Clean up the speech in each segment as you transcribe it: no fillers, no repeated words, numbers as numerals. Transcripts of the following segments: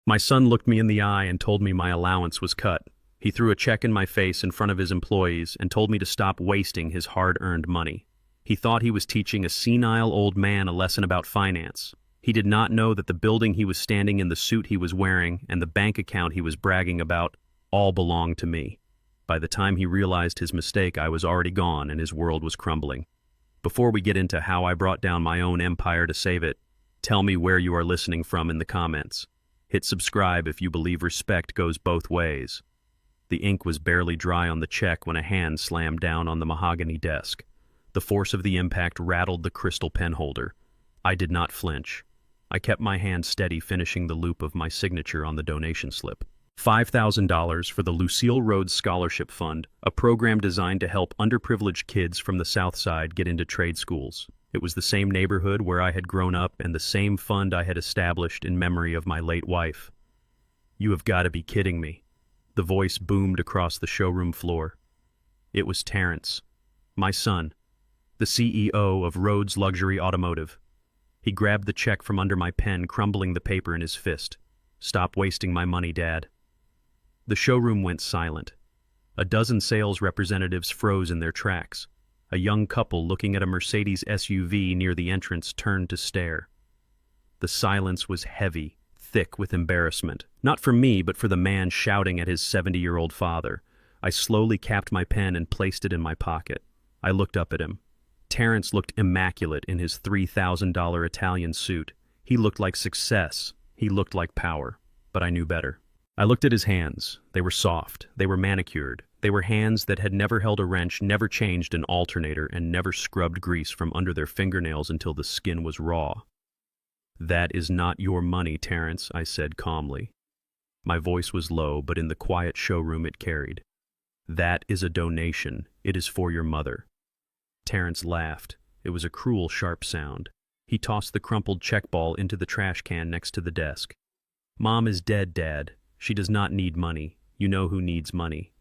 My son looked me in the eye and told me my allowance was cut. He threw a check in my face in front of his employees and told me to stop wasting his hard-earned money. He thought he was teaching a senile old man a lesson about finance. He did not know that the building he was standing in, the suit he was wearing, and the bank account he was bragging about all belonged to me. By the time he realized his mistake, I was already gone and his world was crumbling. Before we get into how I brought down my own empire to save it, tell me where you are listening from in the comments. Hit subscribe if you believe respect goes both ways. The ink was barely dry on the check when a hand slammed down on the mahogany desk. The force of the impact rattled the crystal pen holder. I did not flinch. I kept my hand steady, finishing the loop of my signature on the donation slip. $5,000 for the Lucille Rhodes Scholarship Fund, a program designed to help underprivileged kids from the South Side get into trade schools. It was the same neighborhood where I had grown up and the same fund I had established in memory of my late wife. You have got to be kidding me. The voice boomed across the showroom floor. It was Terrence, my son, the CEO of Rhodes Luxury Automotive. He grabbed the check from under my pen, crumbling the paper in his fist. Stop wasting my money, Dad. The showroom went silent. A dozen sales representatives froze in their tracks. A young couple looking at a Mercedes SUV near the entrance turned to stare. The silence was heavy, thick with embarrassment. Not for me, but for the man shouting at his 70-year-old father. I slowly capped my pen and placed it in my pocket. I looked up at him. Terrence looked immaculate in his $3,000 Italian suit. He looked like success. He looked like power. But I knew better. I looked at his hands. They were soft. They were manicured. They were hands that had never held a wrench, never changed an alternator, and never scrubbed grease from under their fingernails until the skin was raw. That is not your money, Terrence, I said calmly. My voice was low, but in the quiet showroom it carried. That is a donation. It is for your mother. Terrence laughed. It was a cruel, sharp sound. He tossed the crumpled check ball into the trash can next to the desk. Mom is dead, Dad. She does not need money. You know who needs money.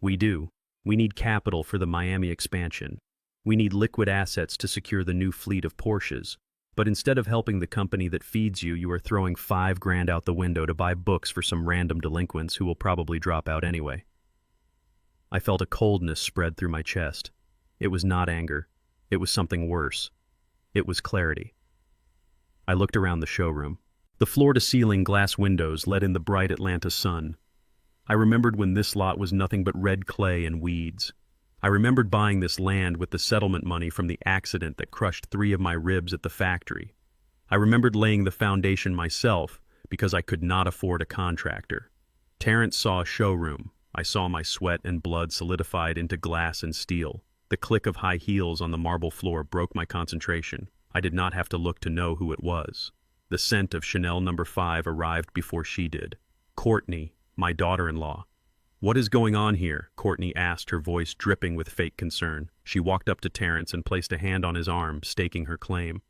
We do. We need capital for the Miami expansion. We need liquid assets to secure the new fleet of Porsches. But instead of helping the company that feeds you, you are throwing $5,000 out the window to buy books for some random delinquents who will probably drop out anyway. I felt a coldness spread through my chest. It was not anger. It was something worse. It was clarity. I looked around the showroom. The floor-to-ceiling glass windows let in the bright Atlanta sun. I remembered when this lot was nothing but red clay and weeds. I remembered buying this land with the settlement money from the accident that crushed 3 of my ribs at the factory. I remembered laying the foundation myself because I could not afford a contractor. Terrence saw a showroom. I saw my sweat and blood solidified into glass and steel. The click of high heels on the marble floor broke my concentration. I did not have to look to know who it was. The scent of Chanel No. 5 arrived before she did. Courtney, my daughter-in-law. What is going on here? Courtney asked, her voice dripping with fake concern. She walked up to Terrence and placed a hand on his arm, staking her claim.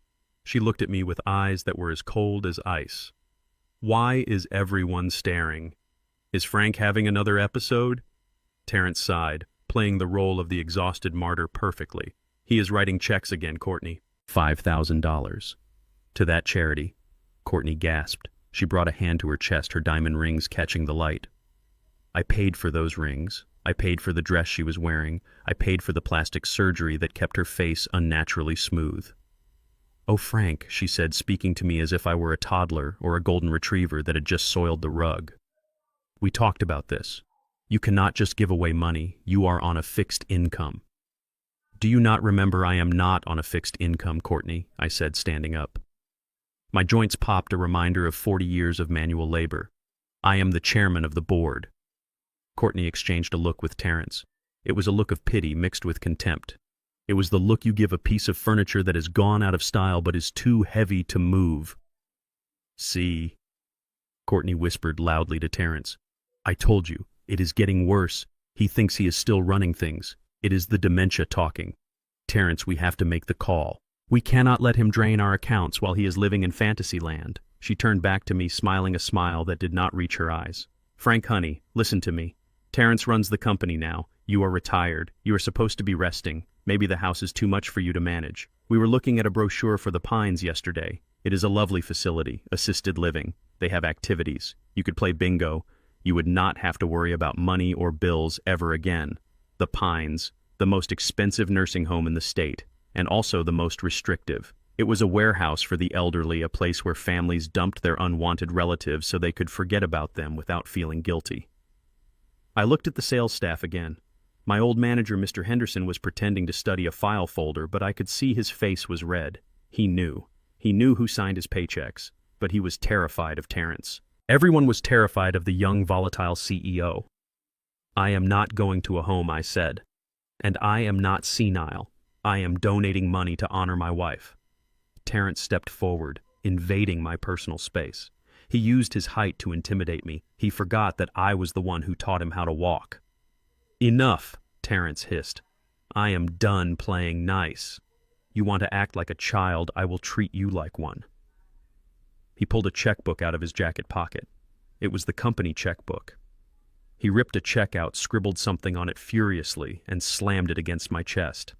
She looked at me with eyes that were as cold as ice. Why is everyone staring? Is Frank having another episode? Terrence sighed, playing the role of the exhausted martyr perfectly. He is writing checks again, Courtney. $5,000. To that charity. Courtney gasped. She brought a hand to her chest, her diamond rings catching the light. I paid for those rings. I paid for the dress she was wearing. I paid for the plastic surgery that kept her face unnaturally smooth. Oh, Frank, she said, speaking to me as if I were a toddler or a golden retriever that had just soiled the rug. We talked about this. You cannot just give away money. You are on a fixed income. Do you not remember I am not on a fixed income, Courtney? I said, standing up. My joints popped, a reminder of 40 years of manual labor. I am the chairman of the board. Courtney exchanged a look with Terrence. It was a look of pity mixed with contempt. It was the look you give a piece of furniture that has gone out of style but is too heavy to move. See? Courtney whispered loudly to Terrence. I told you, it is getting worse. He thinks he is still running things. It is the dementia talking. Terrence, we have to make the call. We cannot let him drain our accounts while he is living in fantasy land. She turned back to me, smiling a smile that did not reach her eyes. Frank, honey, listen to me. Terrence runs the company now. You are retired. You are supposed to be resting. Maybe the house is too much for you to manage. We were looking at a brochure for the Pines yesterday. It is a lovely facility, assisted living. They have activities. You could play bingo. You would not have to worry about money or bills ever again. The Pines, the most expensive nursing home in the state, and also the most restrictive. It was a warehouse for the elderly, a place where families dumped their unwanted relatives so they could forget about them without feeling guilty. I looked at the sales staff again. My old manager, Mr. Henderson, was pretending to study a file folder, but I could see his face was red. He knew. He knew who signed his paychecks, but he was terrified of Terrence. Everyone was terrified of the young, volatile CEO. I am not going to a home, I said. And I am not senile. I am donating money to honor my wife. Terrence stepped forward, invading my personal space. He used his height to intimidate me. He forgot that I was the one who taught him how to walk. Enough, Terrence hissed. I am done playing nice. You want to act like a child, I will treat you like one. He pulled a checkbook out of his jacket pocket. It was the company checkbook. He ripped a check out, scribbled something on it furiously, and slammed it against my chest.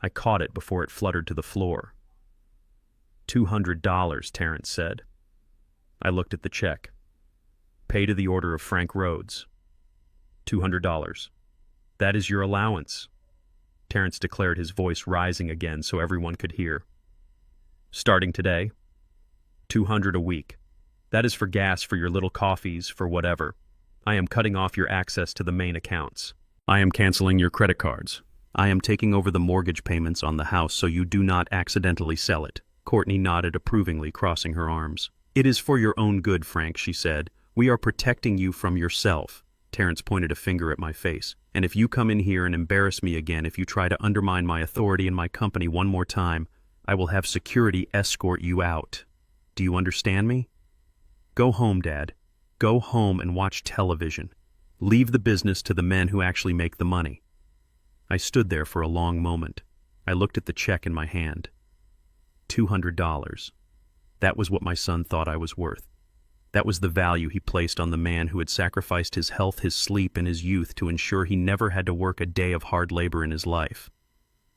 I caught it before it fluttered to the floor. $200, Terrence said. I looked at the check. Pay to the order of Frank Rhodes. $200. That is your allowance, Terrence declared, his voice rising again so everyone could hear. Starting today, $200 a week. That is for gas, for your little coffees, for whatever. I am cutting off your access to the main accounts. I am canceling your credit cards. I am taking over the mortgage payments on the house so you do not accidentally sell it. Courtney nodded approvingly, crossing her arms. It is for your own good, Frank, she said. We are protecting you from yourself. Terrence pointed a finger at my face. And if you come in here and embarrass me again, if you try to undermine my authority in my company one more time, I will have security escort you out. Do you understand me? Go home, Dad. Go home and watch television. Leave the business to the men who actually make the money. I stood there for a long moment. I looked at the check in my hand. $200. That was what my son thought I was worth. That was the value he placed on the man who had sacrificed his health, his sleep, and his youth to ensure he never had to work a day of hard labor in his life.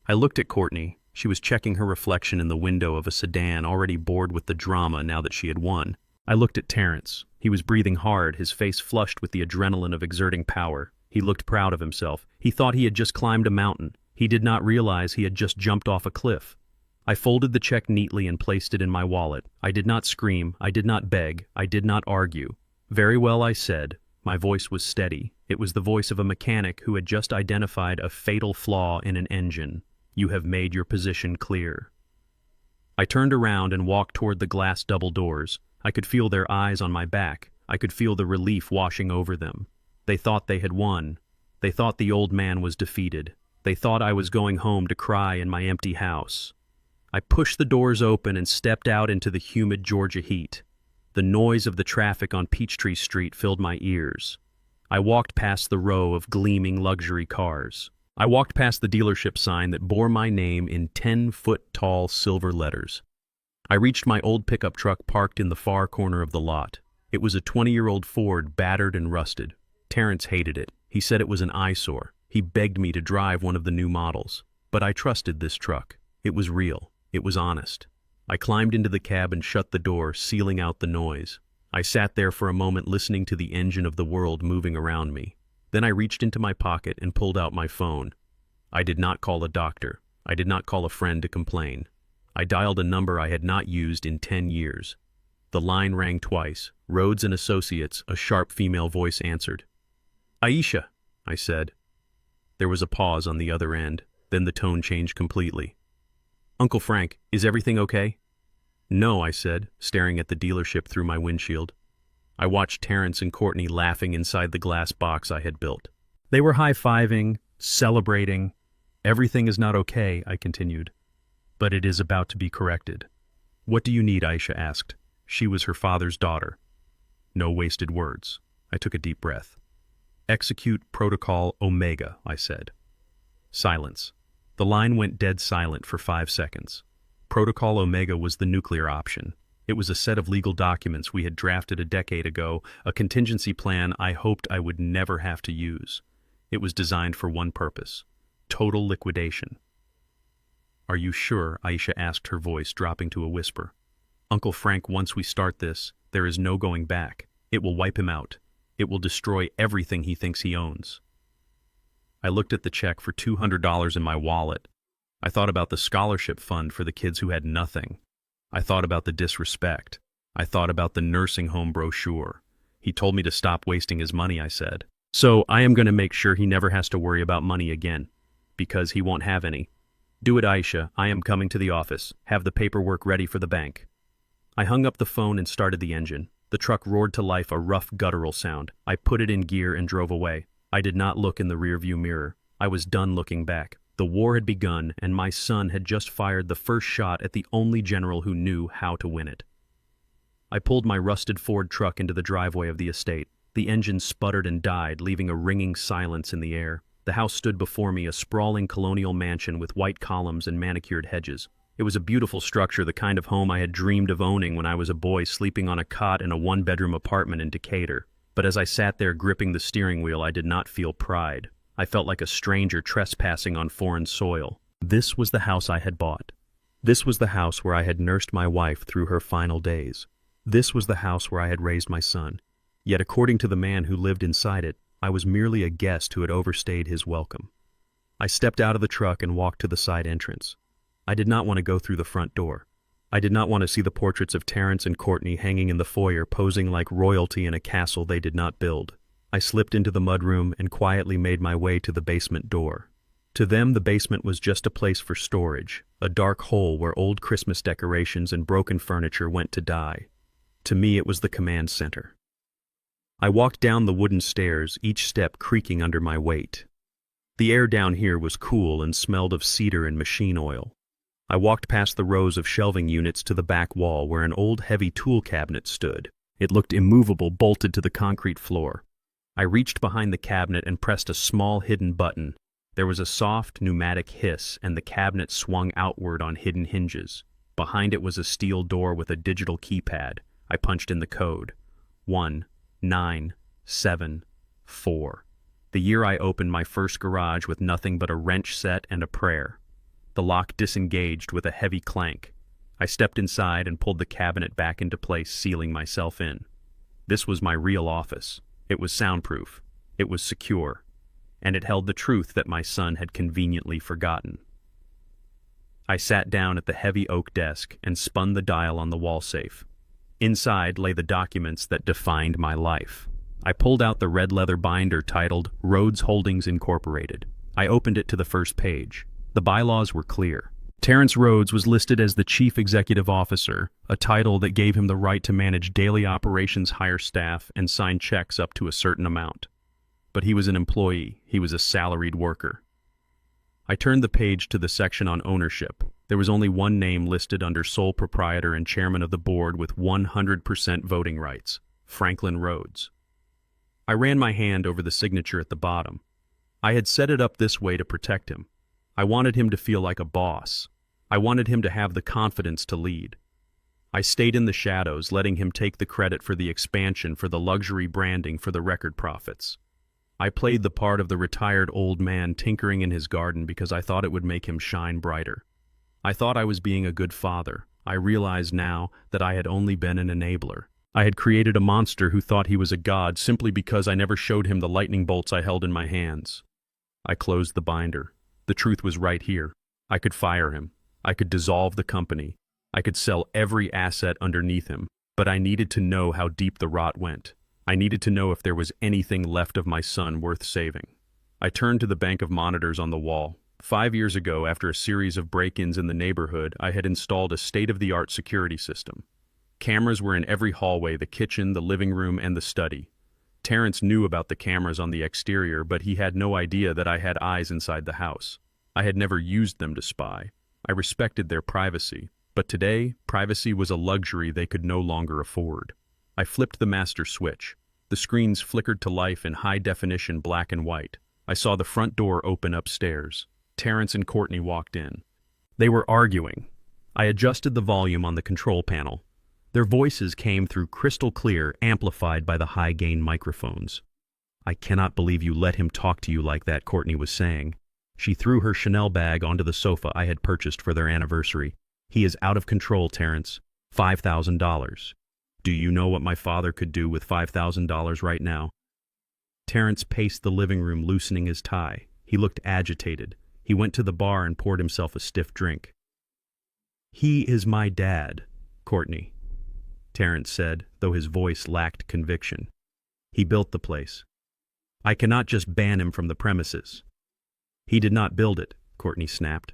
I looked at Courtney. She was checking her reflection in the window of a sedan, already bored with the drama now that she had won. I looked at Terrence. He was breathing hard, his face flushed with the adrenaline of exerting power. He looked proud of himself. He thought he had just climbed a mountain. He did not realize he had just jumped off a cliff. I folded the check neatly and placed it in my wallet. I did not scream. I did not beg. I did not argue. Very well, I said. My voice was steady. It was the voice of a mechanic who had just identified a fatal flaw in an engine. You have made your position clear. I turned around and walked toward the glass double doors. I could feel their eyes on my back. I could feel the relief washing over them. They thought they had won. They thought the old man was defeated. They thought I was going home to cry in my empty house. I pushed the doors open and stepped out into the humid Georgia heat. The noise of the traffic on Peachtree Street filled my ears. I walked past the row of gleaming luxury cars. I walked past the dealership sign that bore my name in 10-foot-tall silver letters. I reached my old pickup truck parked in the far corner of the lot. It was a 20-year-old Ford, battered and rusted. Terrence hated it. He said it was an eyesore. He begged me to drive one of the new models. But I trusted this truck. It was real. It was honest. I climbed into the cab and shut the door, sealing out the noise. I sat there for a moment listening to the engine of the world moving around me. Then I reached into my pocket and pulled out my phone. I did not call a doctor. I did not call a friend to complain. I dialed a number I had not used in 10 years. The line rang twice. Rhodes and Associates, a sharp female voice answered. Aisha, I said. There was a pause on the other end. Then the tone changed completely. Uncle Frank, is everything okay? No, I said, staring at the dealership through my windshield. I watched Terrence and Courtney laughing inside the glass box I had built. They were high-fiving, celebrating. Everything is not okay, I continued. But it is about to be corrected. What do you need? Aisha asked. She was her father's daughter. No wasted words. I took a deep breath. Execute Protocol Omega, I said. Silence. The line went dead silent for 5 seconds. Protocol Omega was the nuclear option. It was a set of legal documents we had drafted a decade ago, a contingency plan I hoped I would never have to use. It was designed for one purpose: total liquidation. Are you sure? Aisha asked, her voice dropping to a whisper. Uncle Frank, once we start this, There is no going back. It will wipe him out. It will destroy everything he thinks he owns. I looked at the check for $200 in my wallet. I thought about the scholarship fund for the kids who had nothing. I thought about the disrespect. I thought about the nursing home brochure. He told me to stop wasting his money, I said. So I am going to make sure he never has to worry about money again, because he won't have any. Do it, Aisha. I am coming to the office. Have the paperwork ready for the bank. I hung up the phone and started the engine. The truck roared to life, a rough guttural sound. I put it in gear and drove away. I did not look in the rearview mirror. I was done looking back. The war had begun, and my son had just fired the first shot at the only general who knew how to win it. I pulled my rusted Ford truck into the driveway of the estate. The engine sputtered and died, leaving a ringing silence in the air. The house stood before me, a sprawling colonial mansion with white columns and manicured hedges. It was a beautiful structure, the kind of home I had dreamed of owning when I was a boy sleeping on a cot in a one-bedroom apartment in Decatur. But as I sat there gripping the steering wheel, I did not feel pride. I felt like a stranger trespassing on foreign soil. This was the house I had bought. This was the house where I had nursed my wife through her final days. This was the house where I had raised my son. Yet according to the man who lived inside it, I was merely a guest who had overstayed his welcome. I stepped out of the truck and walked to the side entrance. I did not want to go through the front door. I did not want to see the portraits of Terrence and Courtney hanging in the foyer, posing like royalty in a castle they did not build. I slipped into the mudroom and quietly made my way to the basement door. To them, the basement was just a place for storage, a dark hole where old Christmas decorations and broken furniture went to die. To me, it was the command center. I walked down the wooden stairs, each step creaking under my weight. The air down here was cool and smelled of cedar and machine oil. I walked past the rows of shelving units to the back wall where an old heavy tool cabinet stood. It looked immovable, bolted to the concrete floor. I reached behind the cabinet and pressed a small hidden button. There was a soft pneumatic hiss, and the cabinet swung outward on hidden hinges. Behind it was a steel door with a digital keypad. I punched in the code. 1974. The year I opened my first garage with nothing but a wrench set and a prayer. The lock disengaged with a heavy clank. I stepped inside and pulled the cabinet back into place, sealing myself in. This was my real office. It was soundproof. It was secure. And it held the truth that my son had conveniently forgotten. I sat down at the heavy oak desk and spun the dial on the wall safe. Inside lay the documents that defined my life. I pulled out the red leather binder titled Rhodes Holdings Incorporated. I opened it to the first page. The bylaws were clear. Terrence Rhodes was listed as the Chief Executive Officer, a title that gave him the right to manage daily operations, hire staff, and sign checks up to a certain amount. But he was an employee. He was a salaried worker. I turned the page to the section on ownership. There was only one name listed under sole proprietor and chairman of the board with 100% voting rights: Franklin Rhodes. I ran my hand over the signature at the bottom. I had set it up this way to protect him. I wanted him to feel like a boss. I wanted him to have the confidence to lead. I stayed in the shadows, letting him take the credit for the expansion, for the luxury branding, for the record profits. I played the part of the retired old man tinkering in his garden because I thought it would make him shine brighter. I thought I was being a good father. I realized now that I had only been an enabler. I had created a monster who thought he was a god simply because I never showed him the lightning bolts I held in my hands. I closed the binder. The truth was right here. I could fire him. I could dissolve the company. I could sell every asset underneath him. But I needed to know how deep the rot went. I needed to know if there was anything left of my son worth saving. I turned to the bank of monitors on the wall. 5 years ago, after a series of break-ins in the neighborhood, I had installed a state-of-the-art security system. Cameras were in every hallway, the kitchen, the living room, and the study. Terrence knew about the cameras on the exterior, but he had no idea that I had eyes inside the house. I had never used them to spy. I respected their privacy, but today, privacy was a luxury they could no longer afford. I flipped the master switch. The screens flickered to life in high-definition black and white. I saw the front door open upstairs. Terrence and Courtney walked in. They were arguing. I adjusted the volume on the control panel. Their voices came through crystal clear, amplified by the high-gain microphones. "I cannot believe you let him talk to you like that," Courtney was saying. She threw her Chanel bag onto the sofa I had purchased for their anniversary. "He is out of control, Terrence. $5,000. Do you know what my father could do with $5,000 right now? Terrence paced the living room, loosening his tie. He looked agitated. He went to the bar and poured himself a stiff drink. He is my dad, Courtney, Terrence said, though his voice lacked conviction. He built the place. I cannot just ban him from the premises. He did not build it, Courtney snapped.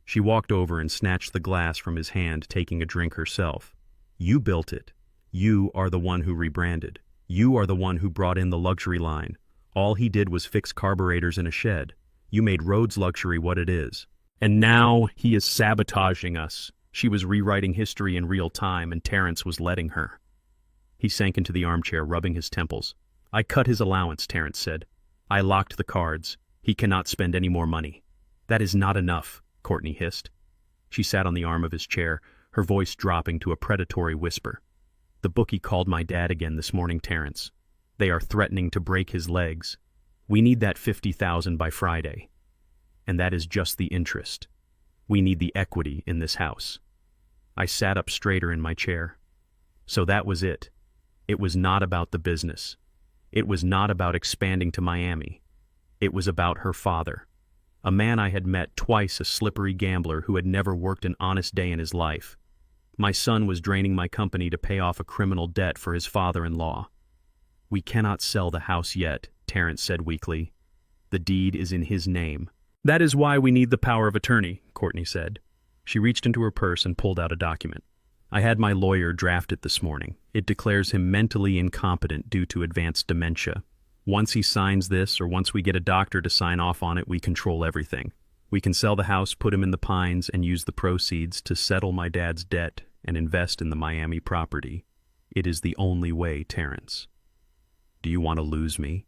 She walked over and snatched the glass from his hand, taking a drink herself. You built it. You are the one who rebranded. You are the one who brought in the luxury line. All he did was fix carburetors in a shed. You made Rhodes Luxury what it is. And now he is sabotaging us. She was rewriting history in real time, and Terrence was letting her. He sank into the armchair, rubbing his temples. I cut his allowance, Terrence said. I locked the cards. He cannot spend any more money. That is not enough, Courtney hissed. She sat on the arm of his chair, her voice dropping to a predatory whisper. The bookie called my dad again this morning, Terrence. They are threatening to break his legs. We need that $50,000 by Friday. And that is just the interest. We need the equity in this house. I sat up straighter in my chair. So that was it. It was not about the business. It was not about expanding to Miami. It was about her father. A man I had met twice, a slippery gambler who had never worked an honest day in his life. My son was draining my company to pay off a criminal debt for his father-in-law. We cannot sell the house yet, Terrence said weakly. The deed is in his name. That is why we need the power of attorney, Courtney said. She reached into her purse and pulled out a document. I had my lawyer draft it this morning. It declares him mentally incompetent due to advanced dementia. Once he signs this, or once we get a doctor to sign off on it, we control everything. We can sell the house, put him in the Pines, and use the proceeds to settle my dad's debt and invest in the Miami property. It is the only way, Terrence. Do you want to lose me?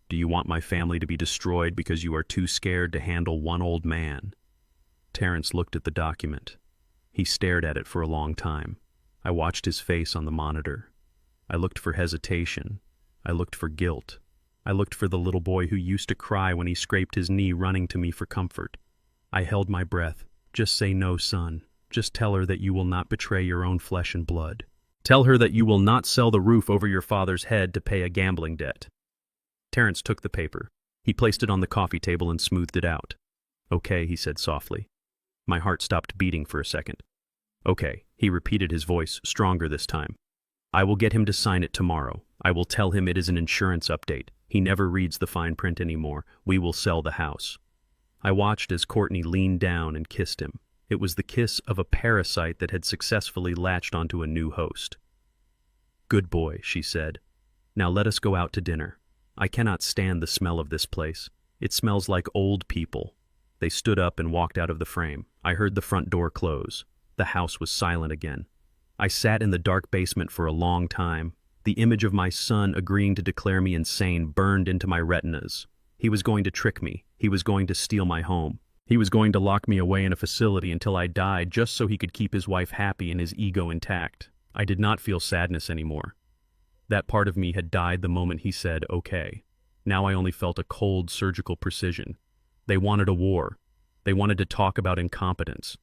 Do you want my family to be destroyed because you are too scared to handle one old man? Terrence looked at the document. He stared at it for a long time. I watched his face on the monitor. I looked for hesitation. I looked for guilt. I looked for the little boy who used to cry when he scraped his knee, running to me for comfort. I held my breath. Just say no, son. Just tell her that you will not betray your own flesh and blood. Tell her that you will not sell the roof over your father's head to pay a gambling debt. Terrence took the paper. He placed it on the coffee table and smoothed it out. Okay, he said softly. My heart stopped beating for a second. Okay, he repeated, his voice stronger this time. I will get him to sign it tomorrow. I will tell him it is an insurance update. He never reads the fine print anymore. We will sell the house. I watched as Courtney leaned down and kissed him. It was the kiss of a parasite that had successfully latched onto a new host. Good boy, she said. Now let us go out to dinner. I cannot stand the smell of this place. It smells like old people. They stood up and walked out of the frame. I heard the front door close. The house was silent again. I sat in the dark basement for a long time. The image of my son agreeing to declare me insane burned into my retinas. He was going to trick me. He was going to steal my home. He was going to lock me away in a facility until I died just so he could keep his wife happy and his ego intact. I did not feel sadness anymore. That part of me had died the moment he said, okay. Now I only felt a cold, surgical precision. They wanted a war. They wanted to talk about incompetence.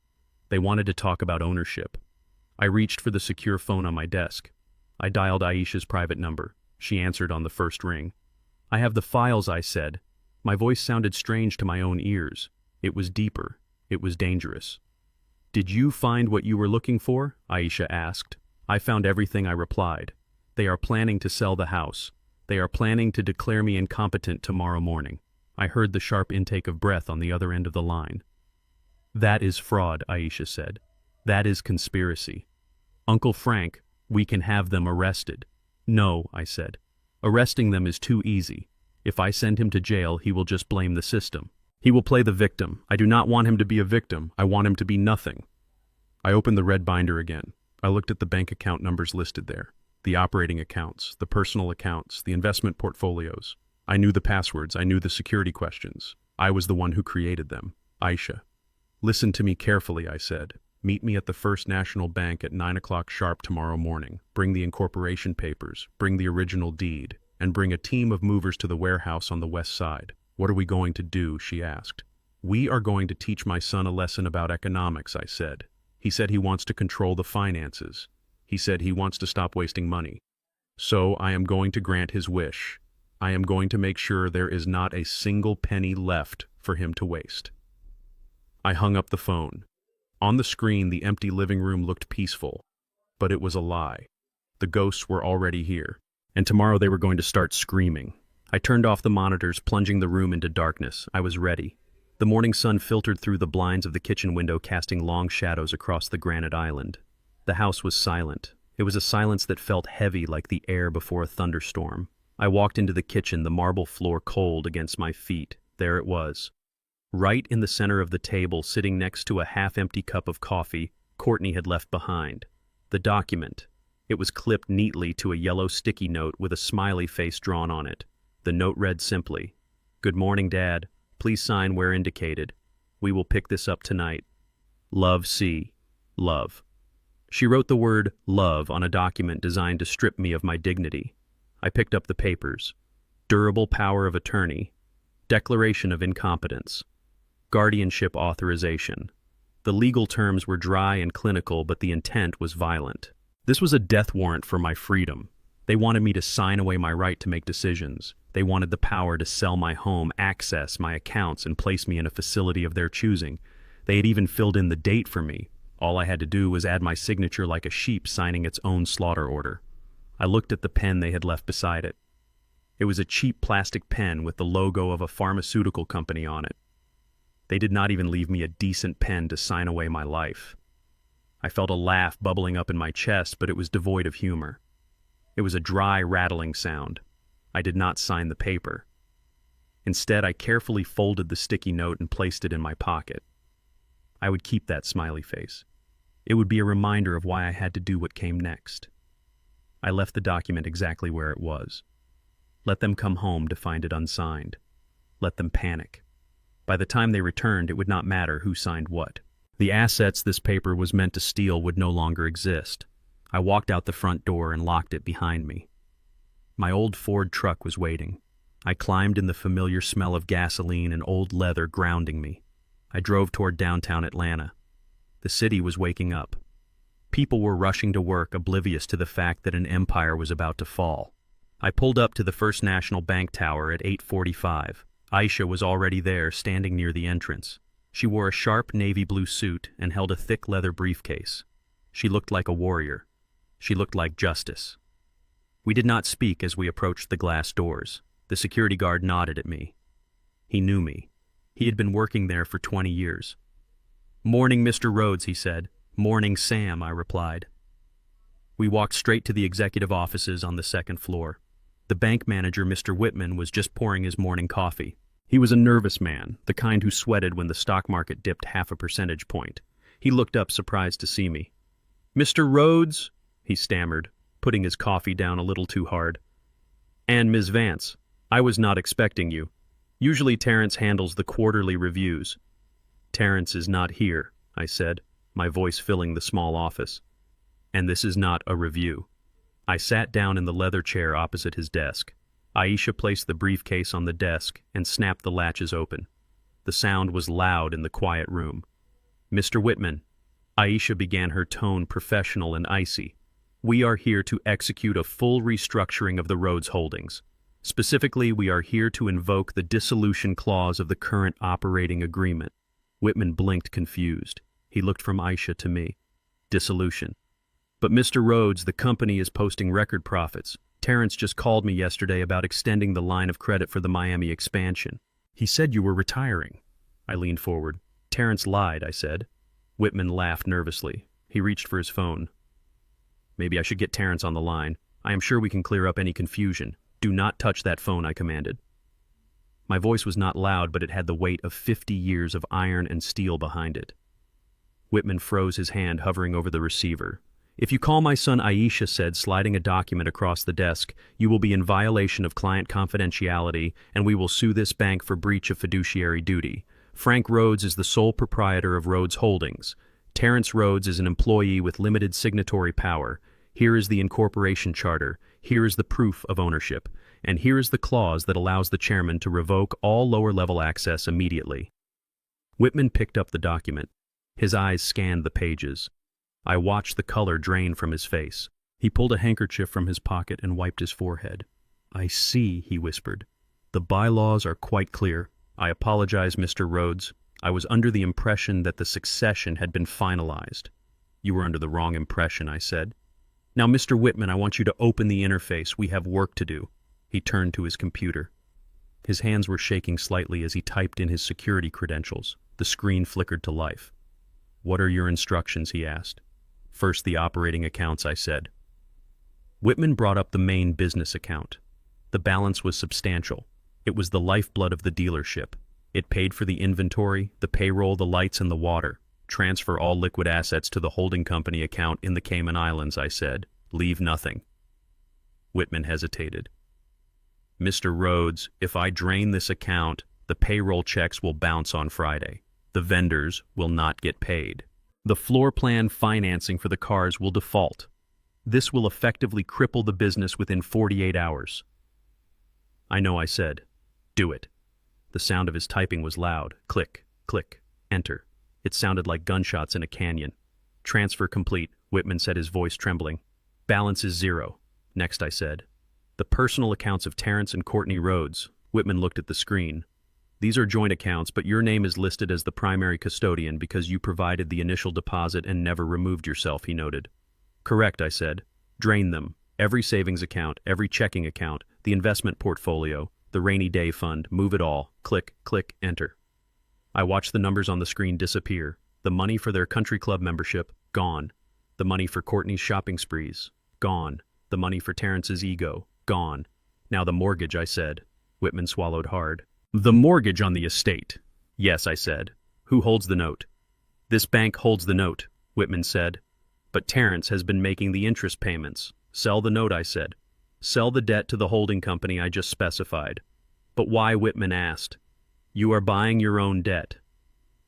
They wanted to talk about ownership. I reached for the secure phone on my desk. I dialed Aisha's private number. She answered on the first ring. I have the files, I said. My voice sounded strange to my own ears. It was deeper. It was dangerous. Did you find what you were looking for? Aisha asked. I found everything, I replied. They are planning to sell the house. They are planning to declare me incompetent tomorrow morning. I heard the sharp intake of breath on the other end of the line. That is fraud, Aisha said. That is conspiracy. Uncle Frank, we can have them arrested. No, I said. Arresting them is too easy. If I send him to jail, he will just blame the system. He will play the victim. I do not want him to be a victim. I want him to be nothing. I opened the red binder again. I looked at the bank account numbers listed there. The operating accounts, the personal accounts, the investment portfolios. I knew the passwords. I knew the security questions. I was the one who created them. Aisha. Listen to me carefully, I said. Meet me at the First National Bank at 9 o'clock sharp tomorrow morning. Bring the incorporation papers. Bring the original deed. And bring a team of movers to the warehouse on the west side. What are we going to do? She asked. We are going to teach my son a lesson about economics, I said. He said he wants to control the finances. He said he wants to stop wasting money. So I am going to grant his wish. I am going to make sure there is not a single penny left for him to waste. I hung up the phone. On the screen, the empty living room looked peaceful, but it was a lie. The ghosts were already here, and tomorrow they were going to start screaming. I turned off the monitors, plunging the room into darkness. I was ready. The morning sun filtered through the blinds of the kitchen window, casting long shadows across the granite island. The house was silent. It was a silence that felt heavy like the air before a thunderstorm. I walked into the kitchen, the marble floor cold against my feet. There it was. Right in the center of the table, sitting next to a half-empty cup of coffee Courtney had left behind. The document. It was clipped neatly to a yellow sticky note with a smiley face drawn on it. The note read simply, "Good morning, Dad. Please sign where indicated. We will pick this up tonight. Love, C. Love." She wrote the word love on a document designed to strip me of my dignity. I picked up the papers. Durable power of attorney. Declaration of incompetence. Guardianship authorization. The legal terms were dry and clinical, but the intent was violent. This was a death warrant for my freedom. They wanted me to sign away my right to make decisions. They wanted the power to sell my home, access my accounts, and place me in a facility of their choosing. They had even filled in the date for me. All I had to do was add my signature like a sheep signing its own slaughter order. I looked at the pen they had left beside it. It was a cheap plastic pen with the logo of a pharmaceutical company on it. They did not even leave me a decent pen to sign away my life. I felt a laugh bubbling up in my chest, but it was devoid of humor. It was a dry, rattling sound. I did not sign the paper. Instead, I carefully folded the sticky note and placed it in my pocket. I would keep that smiley face. It would be a reminder of why I had to do what came next. I left the document exactly where it was. Let them come home to find it unsigned. Let them panic. By the time they returned, it would not matter who signed what. The assets this paper was meant to steal would no longer exist. I walked out the front door and locked it behind me. My old Ford truck was waiting. I climbed in the familiar smell of gasoline and old leather grounding me. I drove toward downtown Atlanta. The city was waking up. People were rushing to work, oblivious to the fact that an empire was about to fall. I pulled up to the First National Bank Tower at 8:45. Aisha was already there, standing near the entrance. She wore a sharp navy blue suit and held a thick leather briefcase. She looked like a warrior. She looked like justice. We did not speak as we approached the glass doors. The security guard nodded at me. He knew me. He had been working there for 20 years. "Morning, Mr. Rhodes," he said. "Morning, Sam," I replied. We walked straight to the executive offices on the second floor. The bank manager, Mr. Whitman, was just pouring his morning coffee. He was a nervous man, the kind who sweated when the stock market dipped half a percentage point. He looked up, surprised to see me. "Mr. Rhodes," he stammered, putting his coffee down a little too hard. "And Ms. Vance, I was not expecting you. Usually Terrence handles the quarterly reviews." "Terrence is not here," I said, my voice filling the small office. "And this is not a review." I sat down in the leather chair opposite his desk. Aisha placed the briefcase on the desk and snapped the latches open. The sound was loud in the quiet room. "Mr. Whitman," Aisha began, her tone professional and icy, "we are here to execute a full restructuring of the Rhodes Holdings. Specifically, we are here to invoke the dissolution clause of the current operating agreement." Whitman blinked, confused. He looked from Aisha to me. "Dissolution. But Mr. Rhodes, the company is posting record profits. Terrence just called me yesterday about extending the line of credit for the Miami expansion. He said you were retiring." I leaned forward. "Terrence lied," I said. Whitman laughed nervously. He reached for his phone. "Maybe I should get Terrence on the line. I am sure we can clear up any confusion. Do not touch that phone," I commanded. My voice was not loud, but it had the weight of 50 years of iron and steel behind it. Whitman froze, his hand hovering over the receiver. "If you call my son," Aisha said, sliding a document across the desk, "you will be in violation of client confidentiality, and we will sue this bank for breach of fiduciary duty. Frank Rhodes is the sole proprietor of Rhodes Holdings. Terrence Rhodes is an employee with limited signatory power. Here is the incorporation charter. Here is the proof of ownership. And here is the clause that allows the chairman to revoke all lower-level access immediately." Whitman picked up the document. His eyes scanned the pages. I watched the color drain from his face. He pulled a handkerchief from his pocket and wiped his forehead. "I see," he whispered. "The bylaws are quite clear. I apologize, Mr. Rhodes. I was under the impression that the succession had been finalized." "You were under the wrong impression," I said. "Now, Mr. Whitman, I want you to open the interface. We have work to do." He turned to his computer. His hands were shaking slightly as he typed in his security credentials. The screen flickered to life. "What are your instructions?" he asked. "First, the operating accounts," I said. Whitman brought up the main business account. The balance was substantial. It was the lifeblood of the dealership. It paid for the inventory, the payroll, the lights, and the water. "Transfer all liquid assets to the holding company account in the Cayman Islands," I said. "Leave nothing." Whitman hesitated. "Mr. Rhodes, if I drain this account, the payroll checks will bounce on Friday. The vendors will not get paid. The floor plan financing for the cars will default. This will effectively cripple the business within 48 hours. "I know," I said. "Do it." The sound of his typing was loud. Click, click, enter. It sounded like gunshots in a canyon. "Transfer complete," Whitman said, his voice trembling. "Balance is 0. Next, I said. "The personal accounts of Terrence and Courtney Rhodes." Whitman looked at the screen. "These are joint accounts, but your name is listed as the primary custodian because you provided the initial deposit and never removed yourself," he noted. "Correct," I said. "Drain them. Every savings account, every checking account, the investment portfolio, the rainy day fund, move it all." Click, click, enter. I watched the numbers on the screen disappear. The money for their country club membership, gone. The money for Courtney's shopping sprees, gone. The money for Terrence's ego, gone. "Now the mortgage," I said. Whitman swallowed hard. "The mortgage on the estate." "Yes," I said. "Who holds the note?" "This bank holds the note," Whitman said. "But Terrence has been making the interest payments." "Sell the note," I said. "Sell the debt to the holding company I just specified." "But why?" Whitman asked. "You are buying your own debt."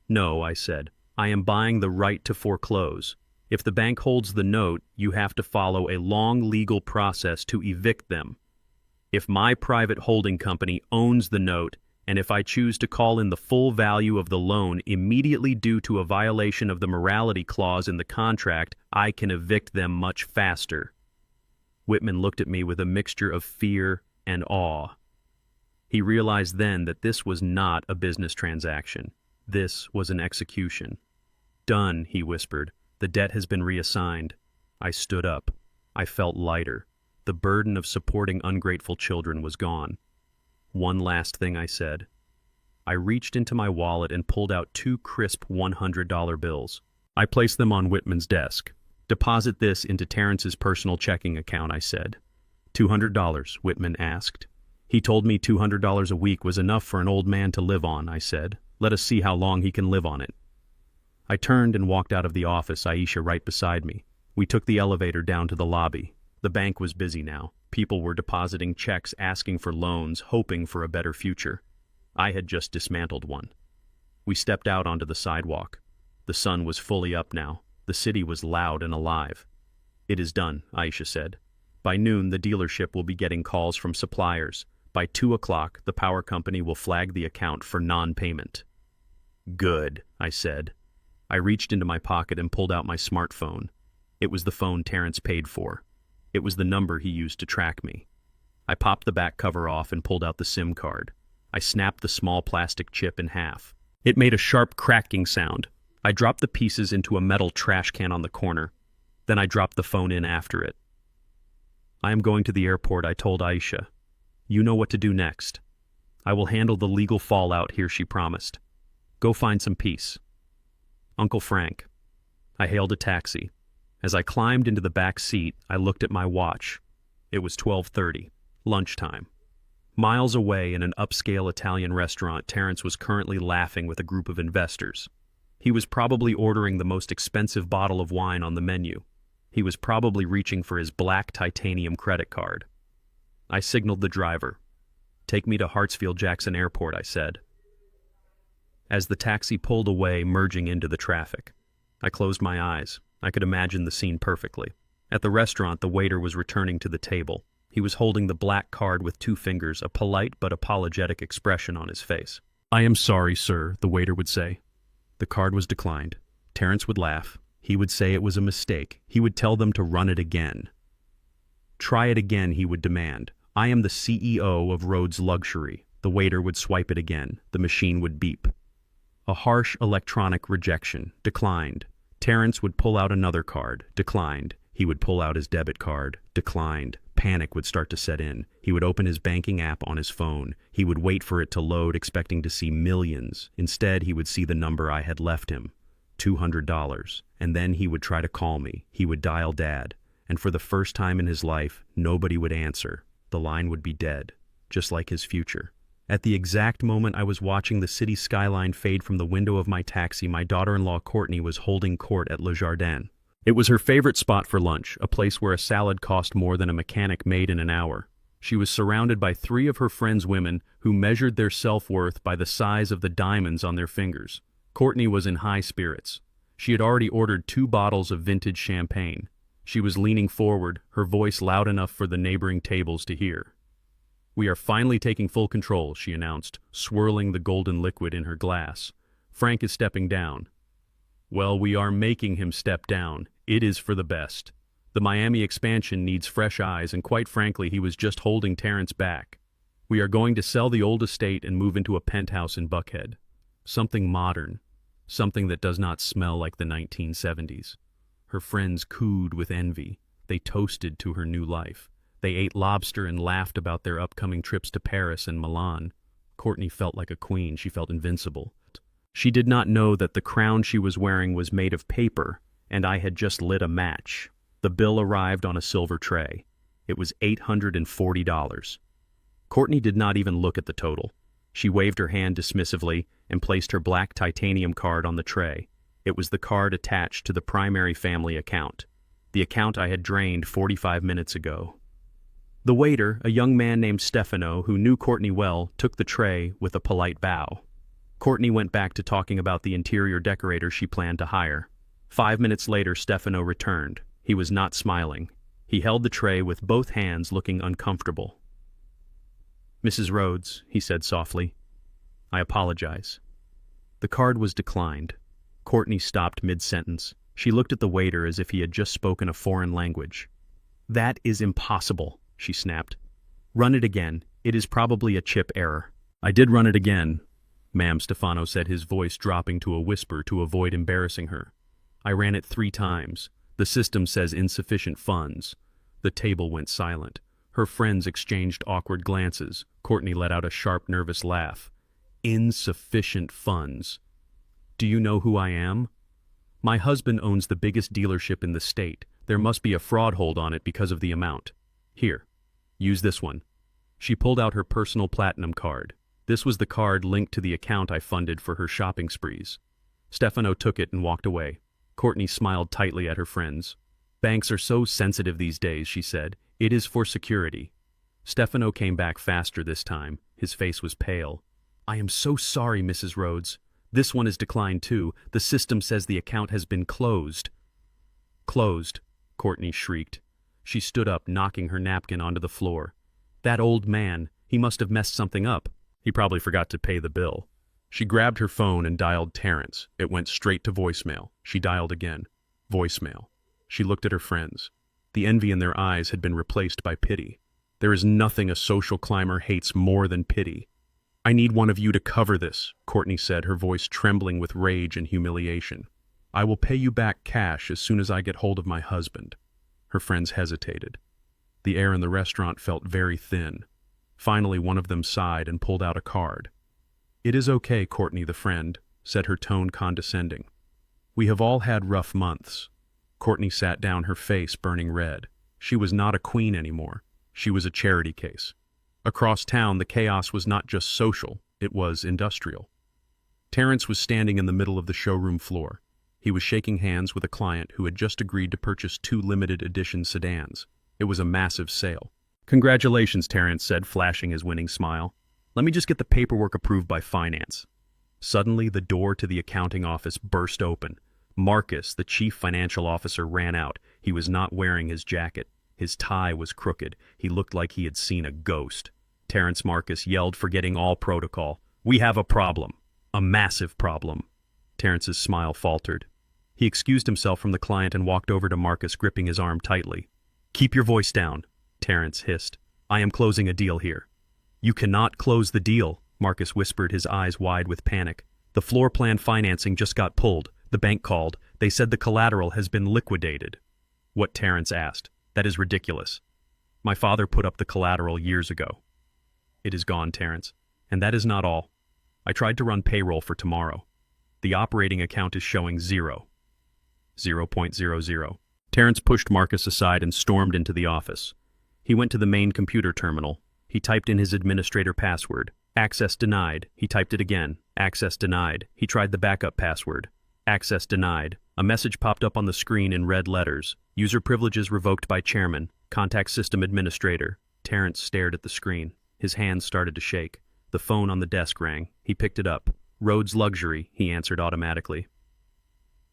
"No," I said. "I am buying the right to foreclose. If the bank holds the note, you have to follow a long legal process to evict them. If my private holding company owns the note, and if I choose to call in the full value of the loan immediately due to a violation of the morality clause in the contract, I can evict them much faster." Whitman looked at me with a mixture of fear and awe. He realized then that this was not a business transaction. This was an execution. "Done," he whispered. "The debt has been reassigned." I stood up. I felt lighter. The burden of supporting ungrateful children was gone. "One last thing," I said. I reached into my wallet and pulled out 2 crisp $100 bills. I placed them on Whitman's desk. "Deposit this into Terrence's personal checking account," I said. $200, Whitman asked. "He told me $200 a week was enough for an old man to live on," I said. "Let us see how long he can live on it." I turned and walked out of the office, Aisha right beside me. We took the elevator down to the lobby. The bank was busy now. People were depositing checks, asking for loans, hoping for a better future. I had just dismantled one. We stepped out onto the sidewalk. The sun was fully up now. The city was loud and alive. "It is done," Aisha said. "By noon, the dealership will be getting calls from suppliers. By 2 o'clock, the power company will flag the account for non-payment." "Good," I said. I reached into my pocket and pulled out my smartphone. It was the phone Terrence paid for. It was the number he used to track me. I popped the back cover off and pulled out the SIM card. I snapped the small plastic chip in half. It made a sharp cracking sound. I dropped the pieces into a metal trash can on the corner. Then I dropped the phone in after it. "I am going to the airport," I told Aisha. "You know what to do next." "I will handle the legal fallout here," she promised. "Go find some peace." "Uncle Frank." I hailed a taxi. As I climbed into the back seat, I looked at my watch. It was 12:30, lunchtime. Miles away in an upscale Italian restaurant, Terrence was currently laughing with a group of investors. He was probably ordering the most expensive bottle of wine on the menu. He was probably reaching for his black titanium credit card. I signaled the driver. "Take me to Hartsfield-Jackson Airport," I said. As the taxi pulled away, merging into the traffic, I closed my eyes. I could imagine the scene perfectly. At the restaurant, the waiter was returning to the table. He was holding the black card with 2 fingers, a polite but apologetic expression on his face. "I am sorry, sir," the waiter would say. The card was declined. Terrence would laugh. He would say it was a mistake. He would tell them to run it again. Try it again, he would demand. I am the CEO of Rhodes Luxury. The waiter would swipe it again. The machine would beep. A harsh electronic rejection. Declined. Terrence would pull out another card. Declined. He would pull out his debit card. Declined. Panic would start to set in. He would open his banking app on his phone. He would wait for it to load, expecting to see millions. Instead, he would see the number I had left him. $200. And then he would try to call me. He would dial Dad. And for the first time in his life, nobody would answer. The line would be dead, just like his future. At the exact moment I was watching the city skyline fade from the window of my taxi, my daughter-in-law Courtney was holding court at Le Jardin. It was her favorite spot for lunch, a place where a salad cost more than a mechanic made in an hour. She was surrounded by 3 of her friends' women who measured their self-worth by the size of the diamonds on their fingers. Courtney was in high spirits. She had already ordered 2 bottles of vintage champagne. She was leaning forward, her voice loud enough for the neighboring tables to hear. We are finally taking full control, she announced, swirling the golden liquid in her glass. Frank is stepping down. Well, we are making him step down. It is for the best. The Miami expansion needs fresh eyes, and quite frankly, he was just holding Terrence back. We are going to sell the old estate and move into a penthouse in Buckhead. Something modern. Something that does not smell like the 1970s. Her friends cooed with envy. They toasted to her new life. They ate lobster and laughed about their upcoming trips to Paris and Milan. Courtney felt like a queen. She felt invincible. She did not know that the crown she was wearing was made of paper, and I had just lit a match. The bill arrived on a silver tray. It was $840. Courtney did not even look at the total. She waved her hand dismissively and placed her black titanium card on the tray. It was the card attached to the primary family account, the account I had drained 45 minutes ago. The waiter, a young man named Stefano, who knew Courtney well, took the tray with a polite bow. Courtney went back to talking about the interior decorator she planned to hire. 5 minutes later, Stefano returned. He was not smiling. He held the tray with both hands, looking uncomfortable. Mrs. Rhodes, he said softly, I apologize. The card was declined. Courtney stopped mid-sentence. She looked at the waiter as if he had just spoken a foreign language. That is impossible, she snapped. Run it again. It is probably a chip error. I did run it again, ma'am, Stefano said, his voice dropping to a whisper to avoid embarrassing her. I ran it 3 times. The system says insufficient funds. The table went silent. Her friends exchanged awkward glances. Courtney let out a sharp, nervous laugh. Insufficient funds. Do you know who I am? My husband owns the biggest dealership in the state. There must be a fraud hold on it because of the amount. Here, use this one. She pulled out her personal platinum card. This was the card linked to the account I funded for her shopping sprees. Stefano took it and walked away. Courtney smiled tightly at her friends. Banks are so sensitive these days, she said. It is for security. Stefano came back faster this time. His face was pale. I am so sorry, Mrs. Rhodes. This one is declined too. The system says the account has been closed. Closed, Courtney shrieked. She stood up, knocking her napkin onto the floor. That old man, he must have messed something up. He probably forgot to pay the bill. She grabbed her phone and dialed Terrence. It went straight to voicemail. She dialed again. Voicemail. She looked at her friends. The envy in their eyes had been replaced by pity. There is nothing a social climber hates more than pity. I need one of you to cover this, Courtney said, her voice trembling with rage and humiliation. I will pay you back cash as soon as I get hold of my husband. Her friends hesitated. The air in the restaurant felt very thin. Finally, one of them sighed and pulled out a card. It is okay, Courtney, the friend, said, her tone condescending. We have all had rough months. Courtney sat down, her face burning red. She was not a queen anymore. She was a charity case. Across town, the chaos was not just social, it was industrial. Terrence was standing in the middle of the showroom floor. He was shaking hands with a client who had just agreed to purchase 2 limited edition sedans. It was a massive sale. Congratulations, Terrence said, flashing his winning smile. Let me just get the paperwork approved by finance. Suddenly, the door to the accounting office burst open. Marcus, the chief financial officer, ran out. He was not wearing his jacket. His tie was crooked. He looked like he had seen a ghost. Terrence Marcus yelled, forgetting all protocol. We have a problem. A massive problem. Terrence's smile faltered. He excused himself from the client and walked over to Marcus, gripping his arm tightly. "Keep your voice down," Terrence hissed. "I am closing a deal here." "You cannot close the deal," Marcus whispered, his eyes wide with panic. "The floor plan financing just got pulled. The bank called. They said the collateral has been liquidated." "What?" Terrence asked. "That is ridiculous. My father put up the collateral years ago." "It is gone, Terrence. And that is not all. I tried to run payroll for tomorrow. The operating account is showing 0.00. Terrence pushed Marcus aside and stormed into the office. He went to the main computer terminal. He typed in his administrator password. Access denied. He typed it again. Access denied. He tried the backup password. Access denied. A message popped up on the screen in red letters. User privileges revoked by chairman. Contact system administrator. Terrence stared at the screen. His hands started to shake. The phone on the desk rang. He picked it up. "Rhodes Luxury," he answered automatically.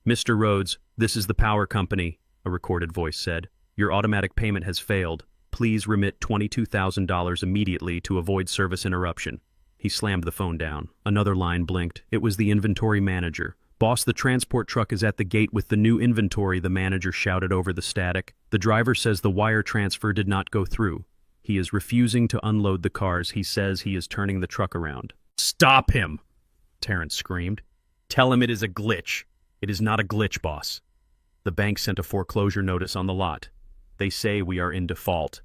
"Mr. Rhodes, this is the power company," a recorded voice said. "Your automatic payment has failed. Please remit $22,000 immediately to avoid service interruption." He slammed the phone down. Another line blinked. It was the inventory manager. "Boss, the transport truck is at the gate with the new inventory," the manager shouted over the static. "The driver says the wire transfer did not go through. He is refusing to unload the cars. He says he is turning the truck around." "Stop him!" Terrence screamed. "Tell him it is a glitch." "It is not a glitch, boss. The bank sent a foreclosure notice on the lot. They say we are in default."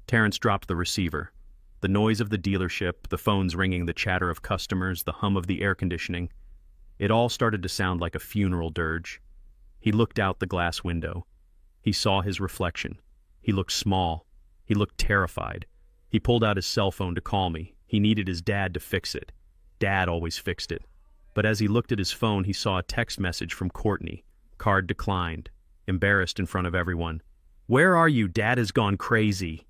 Terrence dropped the receiver. The noise of the dealership, the phones ringing, the chatter of customers, the hum of the air conditioning. It all started to sound like a funeral dirge. He looked out the glass window. He saw his reflection. He looked small. He looked terrified. He pulled out his cell phone to call me. He needed his dad to fix it. Dad always fixed it. But as he looked at his phone, he saw a text message from Courtney. Card declined. Embarrassed in front of everyone. "Where are you? Dad has gone crazy."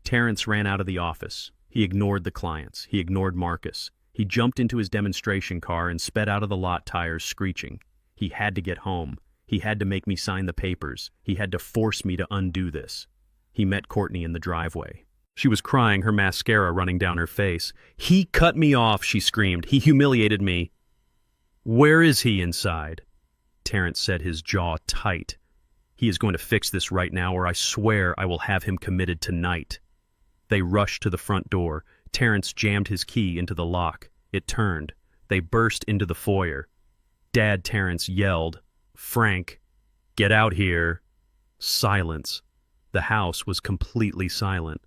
Terrence ran out of the office. He ignored the clients. He ignored Marcus. He jumped into his demonstration car and sped out of the lot, tires screeching. He had to get home. He had to make me sign the papers. He had to force me to undo this. He met Courtney in the driveway. She was crying, her mascara running down her face. "He cut me off," she screamed. "He humiliated me." "Where is he?" inside. Terrence said, his jaw tight. "He is going to fix this right now, or I swear I will have him committed tonight." They rushed to the front door. Terrence jammed his key into the lock. It turned. They burst into the foyer. "Dad," Terrence yelled. "Frank, get out here." Silence. The house was completely silent.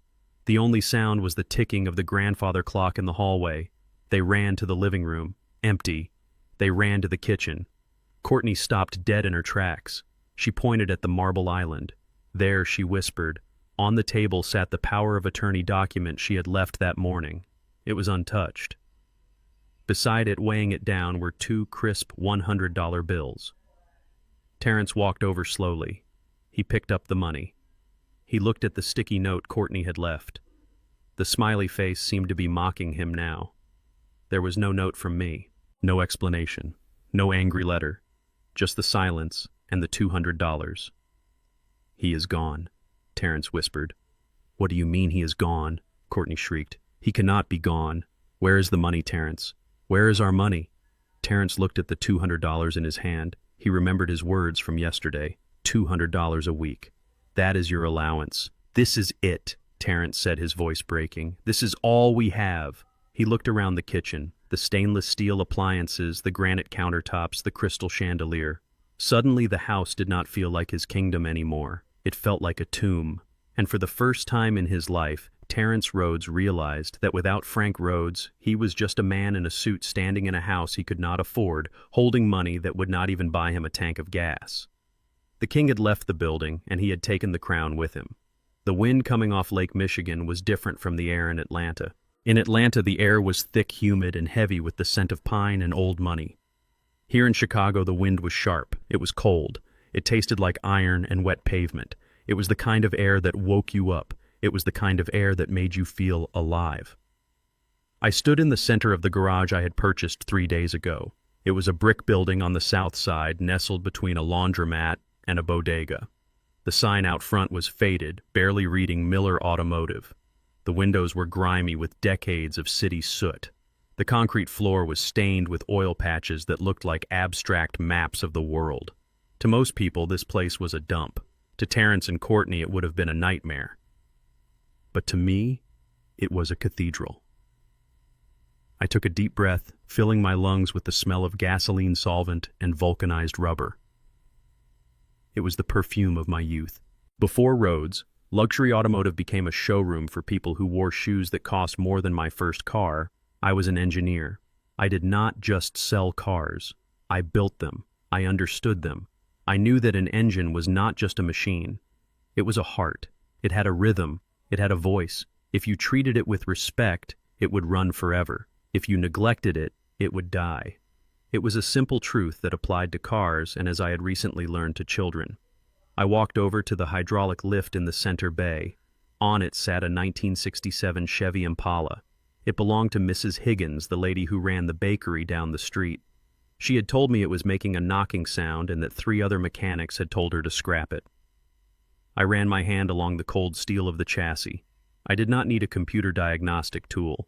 The only sound was the ticking of the grandfather clock in the hallway. They ran to the living room. Empty. They ran to the kitchen. Courtney stopped dead in her tracks. She pointed at the marble island. There, she whispered. On the table sat the power of attorney document she had left that morning. It was untouched. Beside it, weighing it down, were 2 crisp $100 bills. Terrence walked over slowly. He picked up the money. He looked at the sticky note Courtney had left. The smiley face seemed to be mocking him now. There was no note from me, no explanation, no angry letter, just the silence and the $200. "He is gone," Terrence whispered. "What do you mean he is gone?" Courtney shrieked. "He cannot be gone. Where is the money, Terrence? Where is our money?" Terrence looked at the $200 in his hand. He remembered his words from yesterday. $200 a week. "That is your allowance. This is it," Terrence said, his voice breaking. "This is all we have." He looked around the kitchen, the stainless steel appliances, the granite countertops, the crystal chandelier. Suddenly the house did not feel like his kingdom anymore. It felt like a tomb. And for the first time in his life, Terrence Rhodes realized that without Frank Rhodes, he was just a man in a suit standing in a house he could not afford, holding money that would not even buy him a tank of gas. The king had left the building, and he had taken the crown with him. The wind coming off Lake Michigan was different from the air in Atlanta. In Atlanta, the air was thick, humid, and heavy with the scent of pine and old money. Here in Chicago, the wind was sharp. It was cold. It tasted like iron and wet pavement. It was the kind of air that woke you up. It was the kind of air that made you feel alive. I stood in the center of the garage I had purchased 3 days ago. It was a brick building on the south side, nestled between a laundromat and a bodega. The sign out front was faded, barely reading Miller Automotive. The windows were grimy with decades of city soot. The concrete floor was stained with oil patches that looked like abstract maps of the world. To most people, this place was a dump. To Terrence and Courtney, it would have been a nightmare. But to me, it was a cathedral. I took a deep breath, filling my lungs with the smell of gasoline solvent and vulcanized rubber. It was the perfume of my youth. Before roads, luxury automotive became a showroom for people who wore shoes that cost more than my first car. I was an engineer. I did not just sell cars. I built them. I understood them. I knew that an engine was not just a machine. It was a heart. It had a rhythm. It had a voice. If you treated it with respect, it would run forever. If you neglected it, it would die. It was a simple truth that applied to cars and, as I had recently learned, to children. I walked over to the hydraulic lift in the center bay. On it sat a 1967 Chevy Impala. It belonged to Mrs. Higgins, the lady who ran the bakery down the street. She had told me it was making a knocking sound and that 3 other mechanics had told her to scrap it. I ran my hand along the cold steel of the chassis. I did not need a computer diagnostic tool.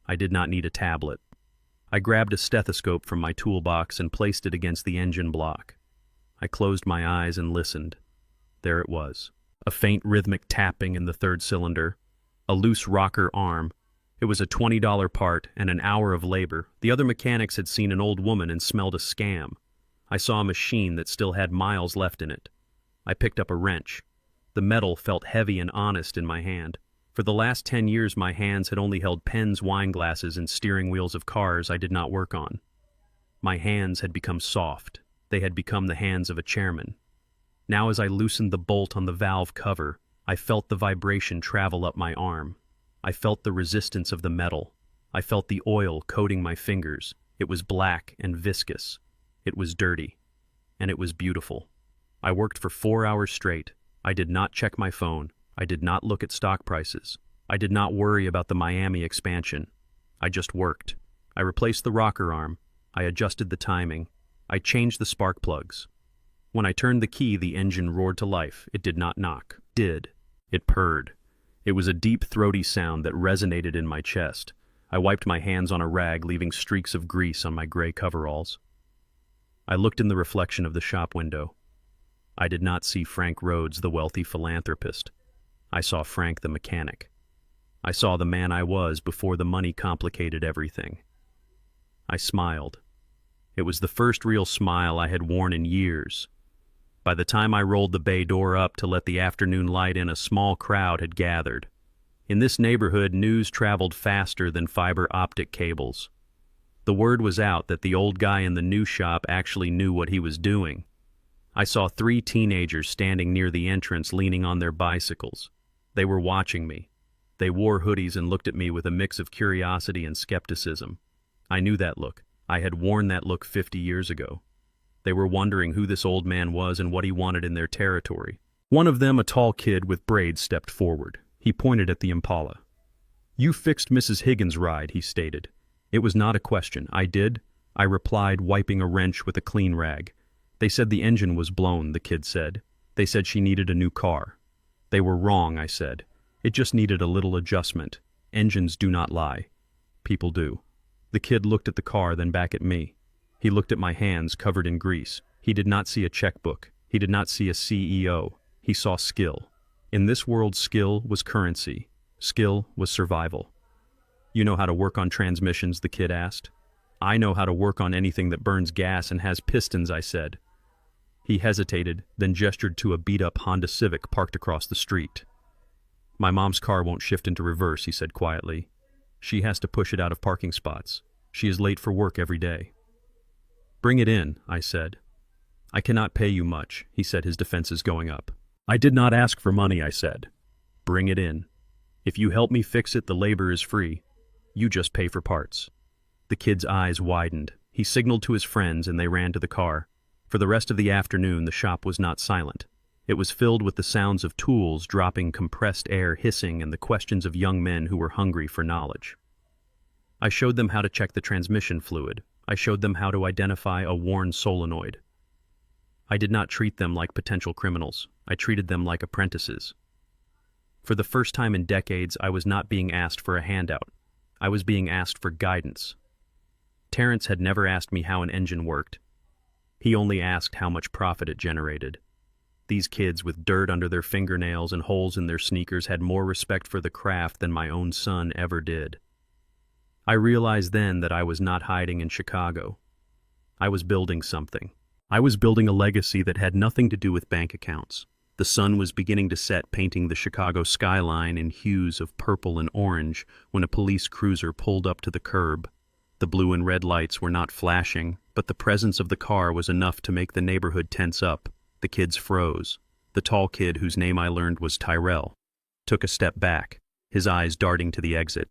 I did not need a tablet. I grabbed a stethoscope from my toolbox and placed it against the engine block. I closed my eyes and listened. There it was. A faint rhythmic tapping in the 3rd cylinder. A loose rocker arm. It was a $20 part and an hour of labor. The other mechanics had seen an old woman and smelled a scam. I saw a machine that still had miles left in it. I picked up a wrench. The metal felt heavy and honest in my hand. For the last 10 years, my hands had only held pens, wine glasses, and steering wheels of cars I did not work on. My hands had become soft. They had become the hands of a chairman. Now, as I loosened the bolt on the valve cover, I felt the vibration travel up my arm. I felt the resistance of the metal. I felt the oil coating my fingers. It was black and viscous. It was dirty. And it was beautiful. I worked for 4 hours straight. I did not check my phone. I did not look at stock prices. I did not worry about the Miami expansion. I just worked. I replaced the rocker arm. I adjusted the timing. I changed the spark plugs. When I turned the key, the engine roared to life. It did not knock. It purred. It was a deep, throaty sound that resonated in my chest. I wiped my hands on a rag, leaving streaks of grease on my gray coveralls. I looked in the reflection of the shop window. I did not see Frank Rhodes, the wealthy philanthropist. I saw Frank the mechanic. I saw the man I was before the money complicated everything. I smiled. It was the first real smile I had worn in years. By the time I rolled the bay door up to let the afternoon light in, a small crowd had gathered. In this neighborhood, news traveled faster than fiber optic cables. The word was out that the old guy in the new shop actually knew what he was doing. I saw 3 teenagers standing near the entrance, leaning on their bicycles. They were watching me. They wore hoodies and looked at me with a mix of curiosity and skepticism. I knew that look. I had worn that look 50 years ago. They were wondering who this old man was and what he wanted in their territory. One of them, a tall kid with braids, stepped forward. He pointed at the Impala. "You fixed Mrs. Higgins' ride," he stated. It was not a question. "I did," I replied, wiping a wrench with a clean rag. "They said the engine was blown," the kid said. "They said she needed a new car." "They were wrong," I said. "It just needed a little adjustment. Engines do not lie. People do." The kid looked at the car, then back at me. He looked at my hands covered in grease. He did not see a checkbook. He did not see a CEO. He saw skill. In this world, skill was currency. Skill was survival. "You know how to work on transmissions?" the kid asked. "I know how to work on anything that burns gas and has pistons," I said. He hesitated, then gestured to a beat-up Honda Civic parked across the street. "My mom's car won't shift into reverse," he said quietly. "She has to push it out of parking spots. She is late for work every day." "Bring it in," I said. "I cannot pay you much," he said, his defenses going up. "I did not ask for money," I said. "Bring it in. If you help me fix it, the labor is free. You just pay for parts." The kid's eyes widened. He signaled to his friends and they ran to the car. For the rest of the afternoon, the shop was not silent. It was filled with the sounds of tools dropping, compressed air hissing, and the questions of young men who were hungry for knowledge. I showed them how to check the transmission fluid. I showed them how to identify a worn solenoid. I did not treat them like potential criminals. I treated them like apprentices. For the first time in decades, I was not being asked for a handout. I was being asked for guidance. Terrence had never asked me how an engine worked. He only asked how much profit it generated. These kids with dirt under their fingernails and holes in their sneakers had more respect for the craft than my own son ever did. I realized then that I was not hiding in Chicago. I was building something. I was building a legacy that had nothing to do with bank accounts. The sun was beginning to set, painting the Chicago skyline in hues of purple and orange when a police cruiser pulled up to the curb. The blue and red lights were not flashing, but the presence of the car was enough to make the neighborhood tense up. The kids froze. The tall kid, whose name I learned was Tyrell, took a step back, his eyes darting to the exit.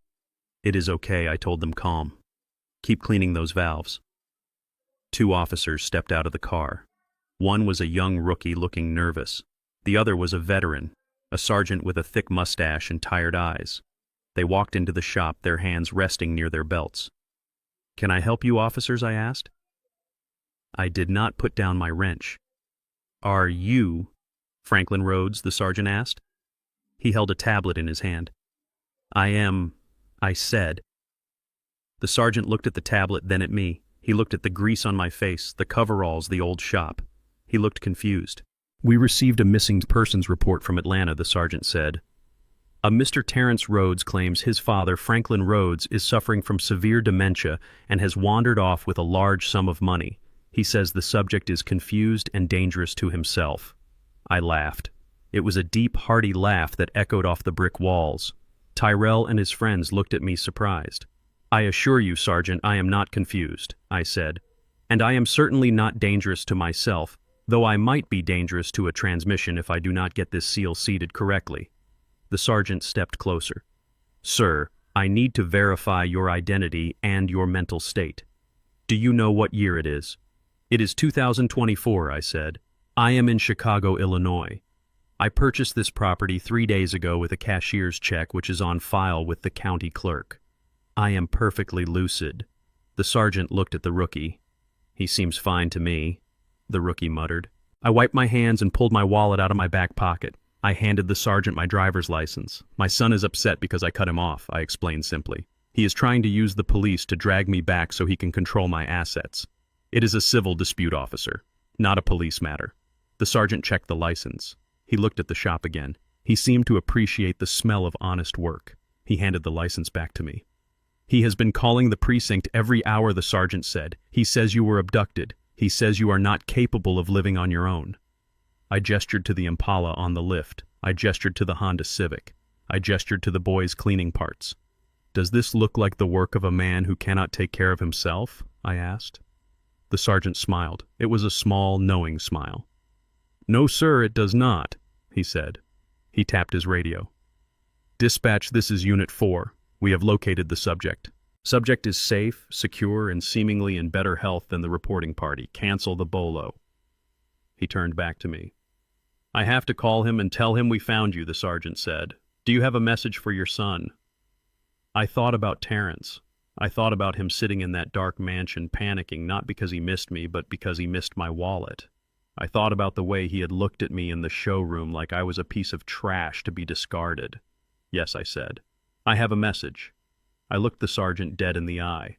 "It is okay," I told them, calm. "Keep cleaning those valves." 2 officers stepped out of the car. One was a young rookie looking nervous. The other was a veteran, a sergeant with a thick mustache and tired eyes. They walked into the shop, their hands resting near their belts. "Can I help you, officers?" I asked. I did not put down my wrench. "Are you Franklin Rhodes?" the sergeant asked. He held a tablet in his hand. "I am," I said. The sergeant looked at the tablet, then at me. He looked at the grease on my face, the coveralls, the old shop. He looked confused. "We received a missing persons report from Atlanta," the sergeant said. "A Mr. Terrence Rhodes claims his father, Franklin Rhodes, is suffering from severe dementia and has wandered off with a large sum of money. He says the subject is confused and dangerous to himself." I laughed. It was a deep, hearty laugh that echoed off the brick walls. Tyrell and his friends looked at me surprised. "I assure you, Sergeant, I am not confused," I said. "And I am certainly not dangerous to myself, though I might be dangerous to a transmission if I do not get this seal seated correctly." The sergeant stepped closer. "Sir, I need to verify your identity and your mental state. Do you know what year it is?" "It is 2024, I said. "I am in Chicago, Illinois. I purchased this property 3 days ago with a cashier's check which is on file with the county clerk." "I am perfectly lucid." The sergeant looked at the rookie. "He seems fine to me," the rookie muttered. I wiped my hands and pulled my wallet out of my back pocket. I handed the sergeant my driver's license. "My son is upset because I cut him off," I explained simply. "He is trying to use the police to drag me back so he can control my assets. It is a civil dispute, officer, not a police matter." The sergeant checked the license. He looked at the shop again. He seemed to appreciate the smell of honest work. He handed the license back to me. "He has been calling the precinct every hour," the sergeant said. "He says you were abducted. He says you are not capable of living on your own." I gestured to the Impala on the lift. I gestured to the Honda Civic. I gestured to the boys' cleaning parts. "Does this look like the work of a man who cannot take care of himself?" I asked. The sergeant smiled. It was a small, knowing smile. "No, sir, it does not," he said. He tapped his radio. "Dispatch, this is Unit 4. We have located the subject. Subject is safe, secure, and seemingly in better health than the reporting party. Cancel the bolo." He turned back to me. "I have to call him and tell him we found you," the sergeant said. "Do you have a message for your son?" I thought about Terrence. I thought about him sitting in that dark mansion panicking, not because he missed me, but because he missed my wallet. I thought about the way he had looked at me in the showroom like I was a piece of trash to be discarded. "Yes," I said. "I have a message." I looked the sergeant dead in the eye.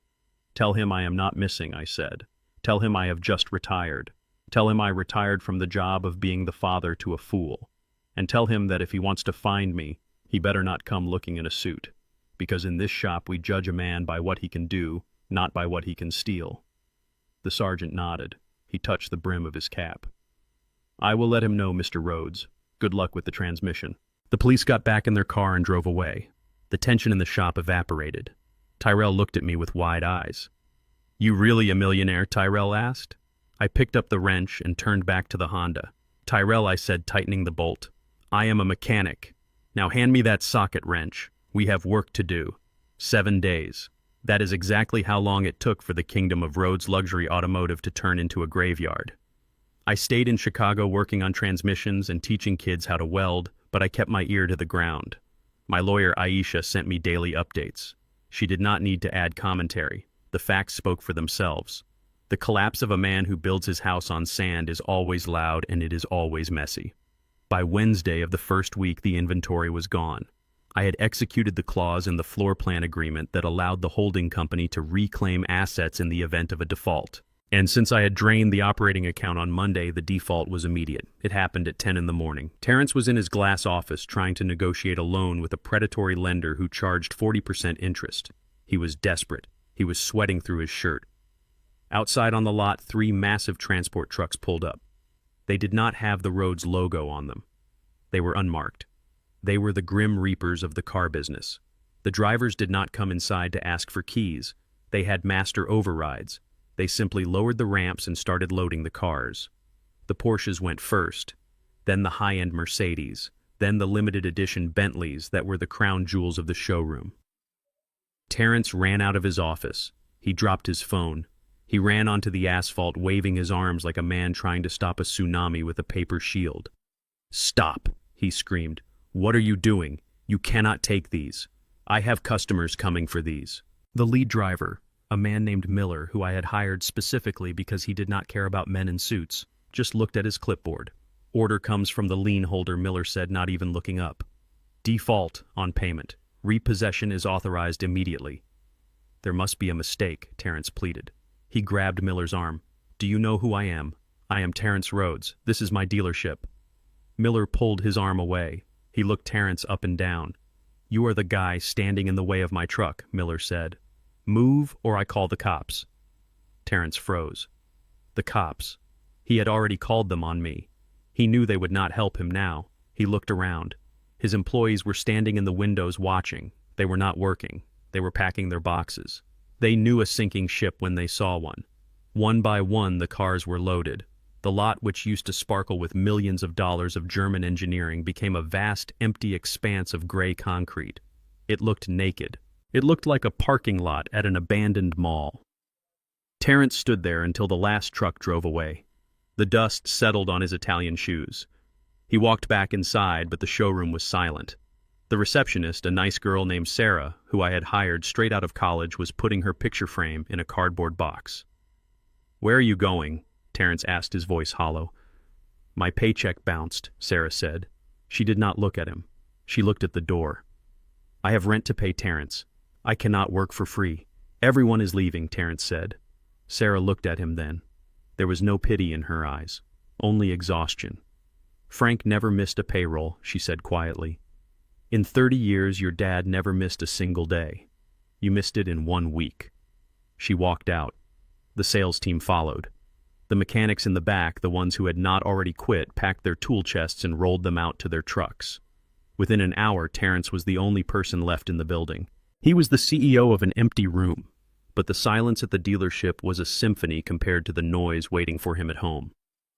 "Tell him I am not missing," I said. "Tell him I have just retired. Tell him I retired from the job of being the father to a fool. And tell him that if he wants to find me, he better not come looking in a suit. Because in this shop we judge a man by what he can do, not by what he can steal." The sergeant nodded. He touched the brim of his cap. "I will let him know, Mr. Rhodes. Good luck with the transmission." The police got back in their car and drove away. The tension in the shop evaporated. Tyrell looked at me with wide eyes. "You really a millionaire?" Tyrell asked. I picked up the wrench and turned back to the Honda. "Tyrell," I said, tightening the bolt, "I am a mechanic. Now hand me that socket wrench. We have work to do. 7 days. That is exactly how long it took for the kingdom of Rhodes Luxury Automotive to turn into a graveyard. I stayed in Chicago working on transmissions and teaching kids how to weld, but I kept my ear to the ground. My lawyer Aisha sent me daily updates. She did not need to add commentary. The facts spoke for themselves. The collapse of a man who builds his house on sand is always loud and it is always messy. By Wednesday of the first week, the inventory was gone. I had executed the clause in the floor plan agreement that allowed the holding company to reclaim assets in the event of a default. And since I had drained the operating account on Monday, the default was immediate. It happened at 10 in the morning. Terrence was in his glass office trying to negotiate a loan with a predatory lender who charged 40% interest. He was desperate. He was sweating through his shirt. Outside on the lot, 3 massive transport trucks pulled up. They did not have the road's logo on them. They were unmarked. They were the grim reapers of the car business. The drivers did not come inside to ask for keys. They had master overrides. They simply lowered the ramps and started loading the cars. The Porsches went first, then the high-end Mercedes, then the limited edition Bentleys that were the crown jewels of the showroom. Terrence ran out of his office. He dropped his phone. He ran onto the asphalt, waving his arms like a man trying to stop a tsunami with a paper shield. "Stop!" he screamed. "What are you doing? You cannot take these. I have customers coming for these." The lead driver, a man named Miller, who I had hired specifically because he did not care about men in suits, just looked at his clipboard. "Order comes from the lien holder," Miller said, not even looking up. "Default on payment. Repossession is authorized immediately." "There must be a mistake," Terrence pleaded. He grabbed Miller's arm. "Do you know who I am? I am Terrence Rhodes. This is my dealership." Miller pulled his arm away. He looked Terrence up and down. "You are the guy standing in the way of my truck," Miller said. "Move or I call the cops." Terrence froze. The cops. He had already called them on me. He knew they would not help him now. He looked around. His employees were standing in the windows watching. They were not working. They were packing their boxes. They knew a sinking ship when they saw one. One by one, the cars were loaded. The lot, which used to sparkle with millions of dollars of German engineering, became a vast, empty expanse of gray concrete. It looked naked. It looked like a parking lot at an abandoned mall. Terrence stood there until the last truck drove away. The dust settled on his Italian shoes. He walked back inside, but the showroom was silent. The receptionist, a nice girl named Sarah, who I had hired straight out of college, was putting her picture frame in a cardboard box. "Where are you going?" Terrence asked, his voice hollow. "My paycheck bounced," Sarah said. She did not look at him. She looked at the door. "I have rent to pay, Terrence. I cannot work for free. Everyone is leaving," Terrence said. Sarah looked at him then. There was no pity in her eyes, only exhaustion. "Frank never missed a payroll," she said quietly. "In 30 years, your dad never missed a single day. You missed it in 1 week." She walked out. The sales team followed. The mechanics in the back, the ones who had not already quit, packed their tool chests and rolled them out to their trucks. Within an hour, Terrence was the only person left in the building. He was the CEO of an empty room, but the silence at the dealership was a symphony compared to the noise waiting for him at home.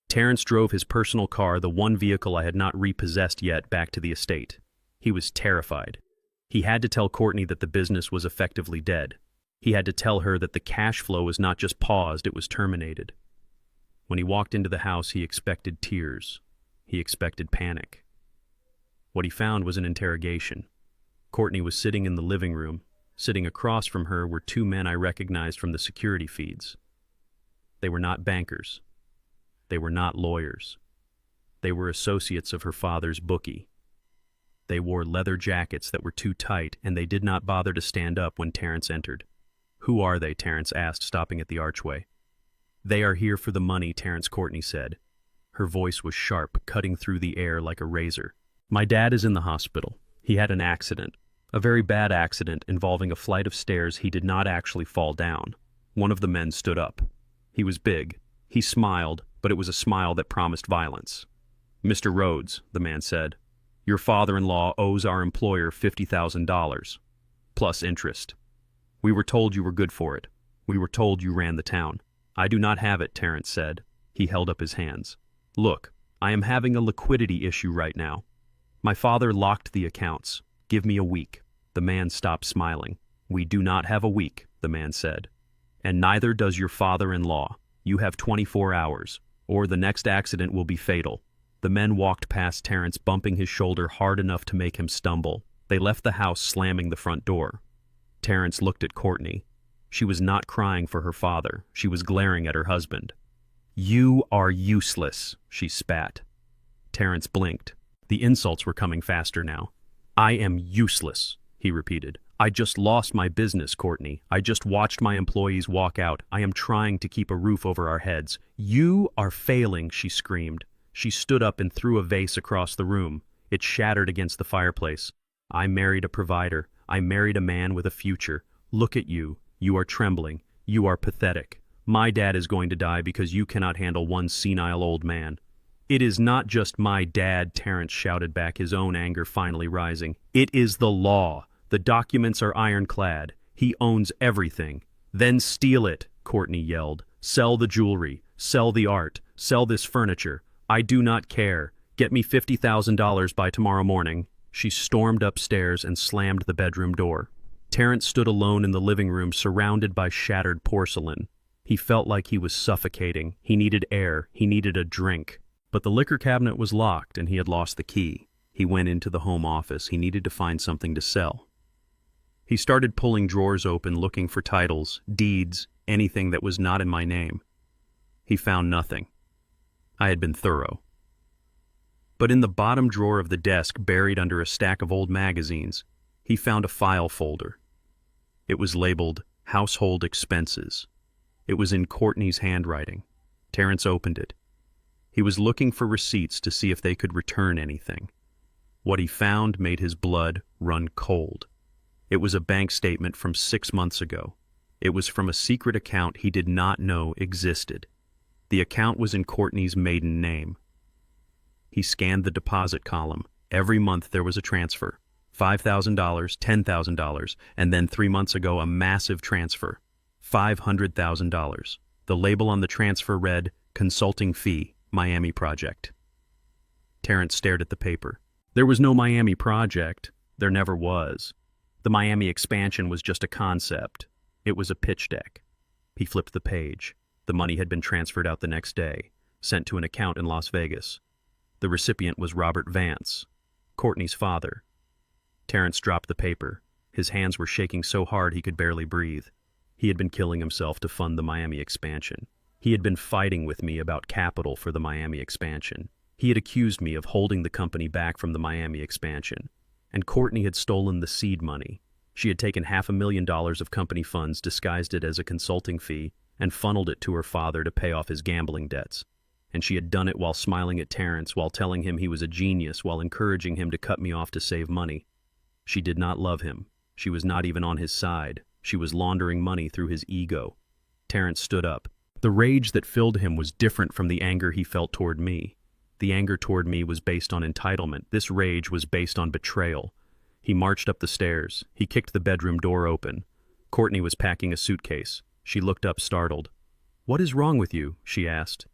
Terrence drove his personal car, the one vehicle I had not repossessed yet, back to the estate. He was terrified. He had to tell Courtney that the business was effectively dead. He had to tell her that the cash flow was not just paused, it was terminated. When he walked into the house, he expected tears. He expected panic. What he found was an interrogation. Courtney was sitting in the living room. Sitting across from her were 2 men I recognized from the security feeds. They were not bankers. They were not lawyers. They were associates of her father's bookie. They wore leather jackets that were too tight, and they did not bother to stand up when Terrence entered. "Who are they?" Terrence asked, stopping at the archway. "They are here for the money," Terrence Courtney said. Her voice was sharp, cutting through the air like a razor. "My dad is in the hospital. He had an accident. A very bad accident involving a flight of stairs. He did not actually fall down." One of the men stood up. He was big. He smiled, but it was a smile that promised violence. "Mr. Rhodes," the man said, "your father-in-law owes our employer $50,000, plus interest. We were told you were good for it. We were told you ran the town." "I do not have it," Terrence said. He held up his hands. "Look, I am having a liquidity issue right now. My father locked the accounts. Give me a week." The man stopped smiling. "We do not have a week," the man said. "And neither does your father-in-law. You have 24 hours, or the next accident will be fatal." The men walked past Terrence, bumping his shoulder hard enough to make him stumble. They left the house, slamming the front door. Terrence looked at Courtney. She was not crying for her father. She was glaring at her husband. "You are useless," she spat. Terrence blinked. The insults were coming faster now. I am useless, he repeated. I just lost my business, Courtney. I just watched my employees walk out. I am trying to keep a roof over our heads. You are failing, she screamed. She stood up and threw a vase across the room. It shattered against the fireplace. I married a provider. I married a man with a future. Look at you. You are trembling. You are pathetic. My dad is going to die because you cannot handle one senile old man. It is not just my dad, Terrence shouted back, his own anger finally rising. It is the law. The documents are ironclad. He owns everything. Then steal it, Courtney yelled. Sell the jewelry. Sell the art. Sell this furniture. I do not care. Get me $50,000 by tomorrow morning. She stormed upstairs and slammed the bedroom door. Terrence stood alone in the living room, surrounded by shattered porcelain. He felt like he was suffocating. He needed air. He needed a drink. But the liquor cabinet was locked and he had lost the key. He went into the home office. He needed to find something to sell. He started pulling drawers open, looking for titles, deeds, anything that was not in my name. He found nothing. I had been thorough. But in the bottom drawer of the desk, buried under a stack of old magazines, he found a file folder. It was labeled Household Expenses. It was in Courtney's handwriting. Terrence opened it. He was looking for receipts to see if they could return anything. What he found made his blood run cold. It was a bank statement from 6 months ago. It was from a secret account he did not know existed. The account was in Courtney's maiden name. He scanned the deposit column. Every month there was a transfer. $5,000, $10,000, and then 3 months ago a massive transfer. $500,000. The label on the transfer read, Consulting Fee, Miami Project. Terrence stared at the paper. There was no Miami Project. There never was. The Miami expansion was just a concept. It was a pitch deck. He flipped the page. The money had been transferred out the next day, sent to an account in Las Vegas. The recipient was Robert Vance, Courtney's father. Terrence dropped the paper. His hands were shaking so hard he could barely breathe. He had been killing himself to fund the Miami expansion. He had been fighting with me about capital for the Miami expansion. He had accused me of holding the company back from the Miami expansion. And Courtney had stolen the seed money. She had taken $500,000 of company funds, disguised it as a consulting fee, and funneled it to her father to pay off his gambling debts. And she had done it while smiling at Terrence, while telling him he was a genius, while encouraging him to cut me off to save money. She did not love him. She was not even on his side. She was laundering money through his ego. Terrence stood up. The rage that filled him was different from the anger he felt toward me. The anger toward me was based on entitlement. This rage was based on betrayal. He marched up the stairs. He kicked the bedroom door open. Courtney was packing a suitcase. She looked up, startled. "What is wrong with you?" she asked.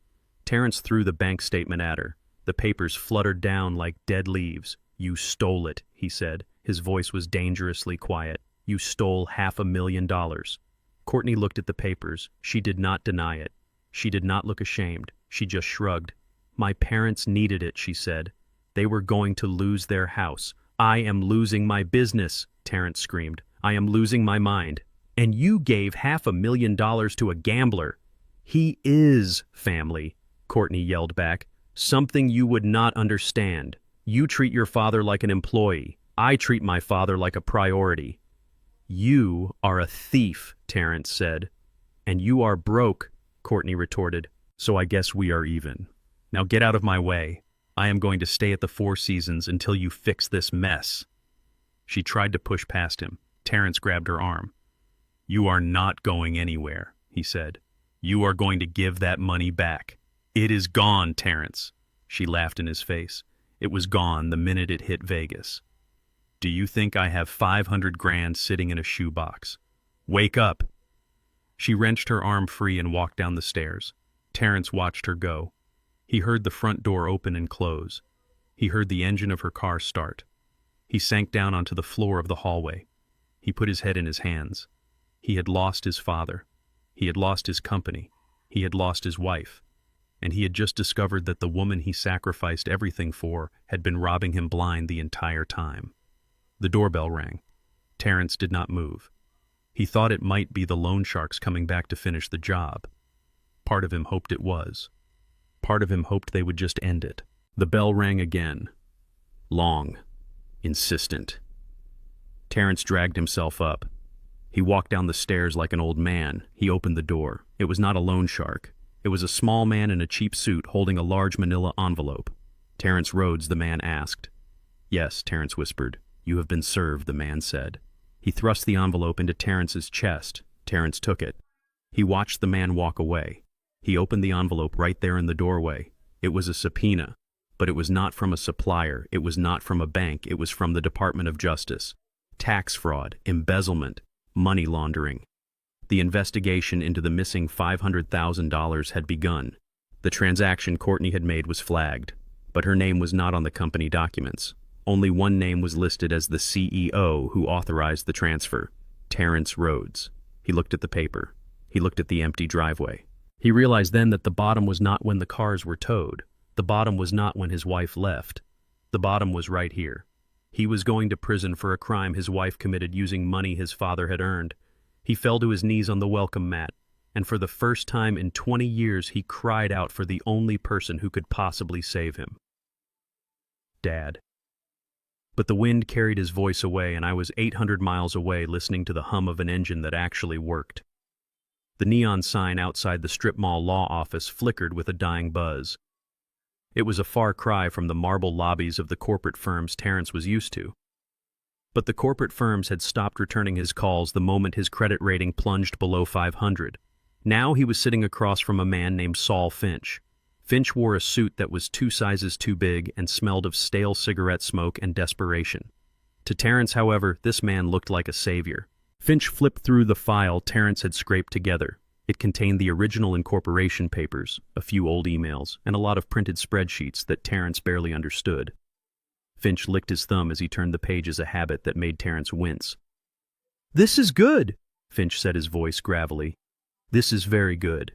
Terrence threw the bank statement at her. The papers fluttered down like dead leaves. "You stole it," he said. His voice was dangerously quiet. "You stole $500,000. Courtney looked at the papers. She did not deny it. She did not look ashamed. She just shrugged. "My parents needed it," she said. "They were going to lose their house. I am losing my business," Terrence screamed. "I am losing my mind. And you gave $500,000 to a gambler." "He is family," Courtney yelled back. "Something you would not understand. You treat your father like an employee. I treat my father like a priority." "You are a thief," Terrence said. "And you are broke," Courtney retorted. "So I guess we are even. Now get out of my way. I am going to stay at the Four Seasons until you fix this mess." She tried to push past him. Terrence grabbed her arm. "You are not going anywhere," he said. "You are going to give that money back. It is gone, Terrence." She laughed in his face. "It was gone the minute it hit Vegas. Do you think I have 500 grand sitting in a shoebox? Wake up." She wrenched her arm free and walked down the stairs. Terrence watched her go. He heard the front door open and close. He heard the engine of her car start. He sank down onto the floor of the hallway. He put his head in his hands. He had lost his father. He had lost his company. He had lost his wife. And he had just discovered that the woman he sacrificed everything for had been robbing him blind the entire time. The doorbell rang. Terrence did not move. He thought it might be the loan sharks coming back to finish the job. Part of him hoped it was. Part of him hoped they would just end it. The bell rang again. Long. insistent. Terrence dragged himself up. He walked down the stairs like an old man. He opened the door. It was not a loan shark. It was a small man in a cheap suit holding a large manila envelope. "Terrence Rhodes," the man asked. "Yes," Terrence whispered. "You have been served," the man said. He thrust the envelope into Terrence's chest. Terrence took it. He watched the man walk away. He opened the envelope right there in the doorway. It was a subpoena, but it was not from a supplier. It was not from a bank. It was from the Department of Justice. Tax fraud, embezzlement, money laundering. The investigation into the missing $500,000 had begun. The transaction Courtney had made was flagged, but her name was not on the company documents. Only one name was listed as the CEO who authorized the transfer: Terrence Rhodes. He looked at the paper. He looked at the empty driveway. He realized then that the bottom was not when the cars were towed. The bottom was not when his wife left. The bottom was right here. He was going to prison for a crime his wife committed using money his father had earned. He fell to his knees on the welcome mat, and for the first time in 20 years he cried out for the only person who could possibly save him. Dad. But the wind carried his voice away, and I was 800 miles away listening to the hum of an engine that actually worked. The neon sign outside the strip mall law office flickered with a dying buzz. It was a far cry from the marble lobbies of the corporate firms Terrence was used to. But the corporate firms had stopped returning his calls the moment his credit rating plunged below 500. Now he was sitting across from a man named Saul Finch. Finch wore a suit that was 2 sizes too big and smelled of stale cigarette smoke and desperation. To Terrence, however, this man looked like a savior. Finch flipped through the file Terrence had scraped together. It contained the original incorporation papers, a few old emails, and a lot of printed spreadsheets that Terrence barely understood. Finch licked his thumb as he turned the pages, a habit that made Terrence wince. "This is good," Finch said, his voice gravelly. "This is very good.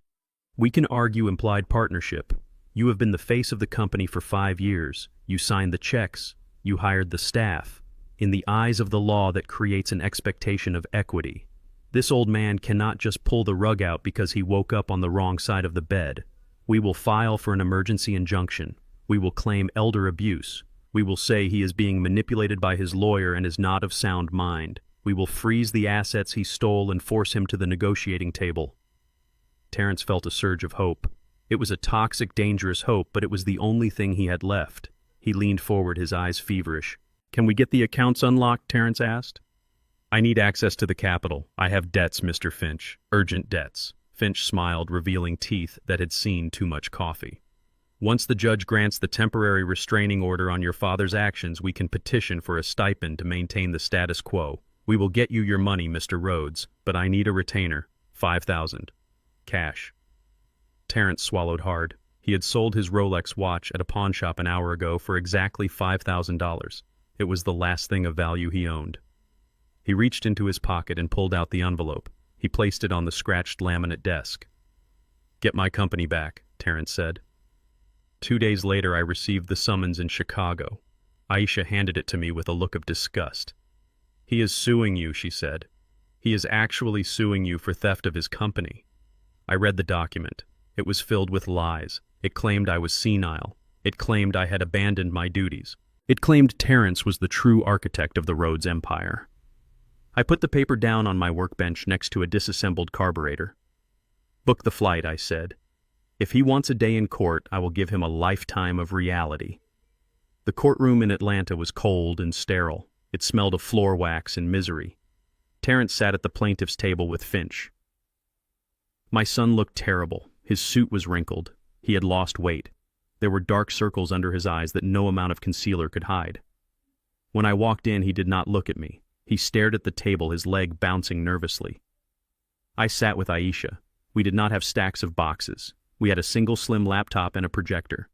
We can argue implied partnership. You have been the face of the company for 5 years. You signed the checks. You hired the staff. In the eyes of the law, that creates an expectation of equity. This old man cannot just pull the rug out because he woke up on the wrong side of the bed. We will file for an emergency injunction. We will claim elder abuse. We will say he is being manipulated by his lawyer and is not of sound mind. We will freeze the assets he stole and force him to the negotiating table." Terrence felt a surge of hope. It was a toxic, dangerous hope, but it was the only thing he had left. He leaned forward, his eyes feverish. "Can we get the accounts unlocked?" Terrence asked. "I need access to the capital. I have debts, Mr. Finch. Urgent debts." Finch smiled, revealing teeth that had seen too much coffee. "Once the judge grants the temporary restraining order on your father's actions, we can petition for a stipend to maintain the status quo. We will get you your money, Mr. Rhodes, but I need a retainer. 5,000. Cash." Terrence swallowed hard. He had sold his Rolex watch at a pawn shop an hour ago for exactly $5,000. It was the last thing of value he owned. He reached into his pocket and pulled out the envelope. He placed it on the scratched laminate desk. "Get my company back," Terrence said. 2 days later, I received the summons in Chicago. Aisha handed it to me with a look of disgust. "He is suing you," she said. "He is actually suing you for theft of his company." I read the document. It was filled with lies. It claimed I was senile. It claimed I had abandoned my duties. It claimed Terrence was the true architect of the Rhodes Empire. I put the paper down on my workbench next to a disassembled carburetor. "Book the flight," I said. "If he wants a day in court, I will give him a lifetime of reality." The courtroom in Atlanta was cold and sterile. It smelled of floor wax and misery. Terrence sat at the plaintiff's table with Finch. My son looked terrible. His suit was wrinkled. He had lost weight. There were dark circles under his eyes that no amount of concealer could hide. When I walked in, he did not look at me. He stared at the table, his leg bouncing nervously. I sat with Aisha. We did not have stacks of boxes. We had a single slim laptop and a projector.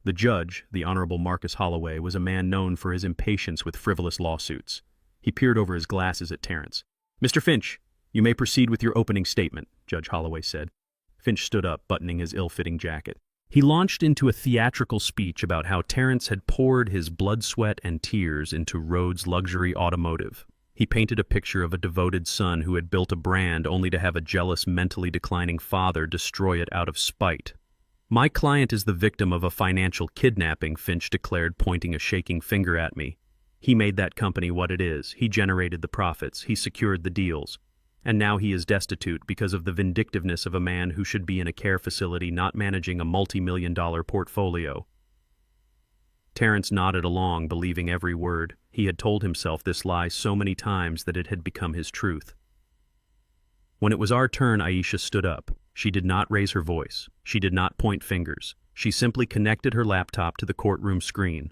The judge, the Honorable Marcus Holloway, was a man known for his impatience with frivolous lawsuits. He peered over his glasses at Terrence. "Mr. Finch, you may proceed with your opening statement," Judge Holloway said. Finch stood up, buttoning his ill-fitting jacket. He launched into a theatrical speech about how Terrence had poured his blood, sweat, and tears into Rhodes' luxury automotive. He painted a picture of a devoted son who had built a brand only to have a jealous, mentally declining father destroy it out of spite. "My client is the victim of a financial kidnapping," Finch declared, pointing a shaking finger at me. He made that company what it is. He generated the profits. He secured the deals. And now he is destitute because of the vindictiveness of a man who should be in a care facility not managing a multi-million-dollar portfolio. Terence nodded along, believing every word. He had told himself this lie so many times that it had become his truth. When it was our turn, Aisha stood up. She did not raise her voice. She did not point fingers. She simply connected her laptop to the courtroom screen.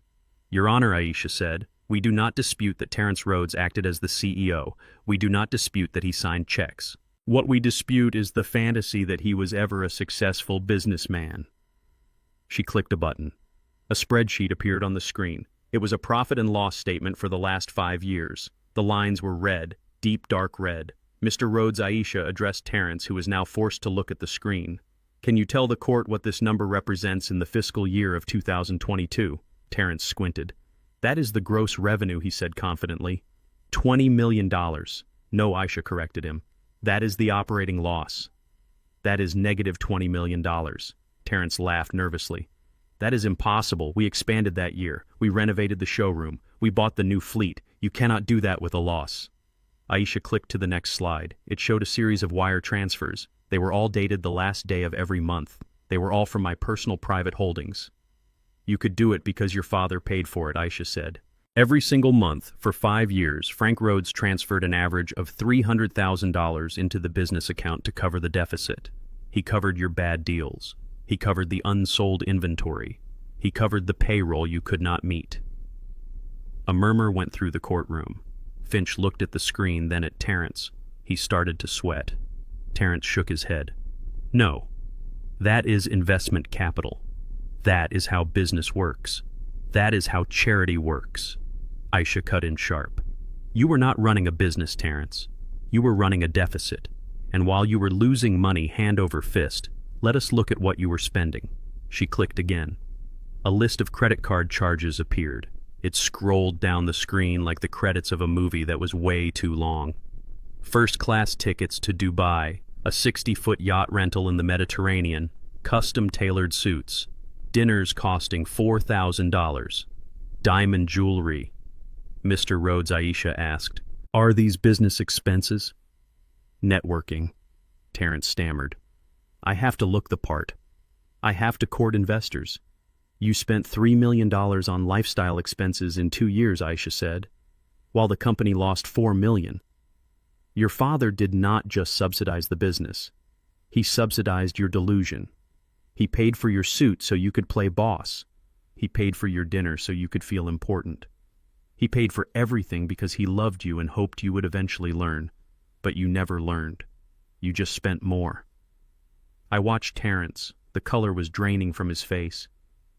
"Your Honor," Aisha said, "we do not dispute that Terence Rhodes acted as the CEO. We do not dispute that he signed checks. What we dispute is the fantasy that he was ever a successful businessman." She clicked a button. A spreadsheet appeared on the screen. It was a profit and loss statement for the last 5 years. The lines were red, deep dark red. Mr. Rhodes, Aisha addressed Terence, who was now forced to look at the screen. "Can you tell the court what this number represents in the fiscal year of 2022? Terence squinted. "That is the gross revenue," he said confidently. $20 million. "No," Aisha corrected him. "That is the operating loss." "That is negative $20 million. Terence laughed nervously. "That is impossible. We expanded that year. We renovated the showroom. We bought the new fleet. You cannot do that with a loss." Aisha clicked to the next slide. It showed a series of wire transfers. They were all dated the last day of every month. They were all from my personal private holdings. "You could do it because your father paid for it," Aisha said. Every single month, for 5 years, Frank Rhodes transferred an average of $300,000 into the business account to cover the deficit. He covered your bad deals. He covered the unsold inventory. He covered the payroll you could not meet. A murmur went through the courtroom. Finch looked at the screen, then at Terence. He started to sweat. Terence shook his head. "No. That is investment capital. That is how business works. That is how charity works." Aisha cut in sharp. "You were not running a business, Terence. You were running a deficit. And while you were losing money hand over fist, let us look at what you were spending." She clicked again. A list of credit card charges appeared. It scrolled down the screen like the credits of a movie that was way too long. First-class tickets to Dubai, a 60-foot yacht rental in the Mediterranean, custom-tailored suits, dinners costing $4,000, diamond jewelry. "Mr. Rhodes," Aisha asked, "are these business expenses?" "Networking," Terence stammered. "I have to look the part. I have to court investors." "You spent $3 million on lifestyle expenses in 2 years," Aisha said, "while the company lost $4 million. Your father did not just subsidize the business. He subsidized your delusion. He paid for your suit so you could play boss. He paid for your dinner so you could feel important. He paid for everything because he loved you and hoped you would eventually learn. But you never learned. You just spent more." I watched Terence. The color was draining from his face.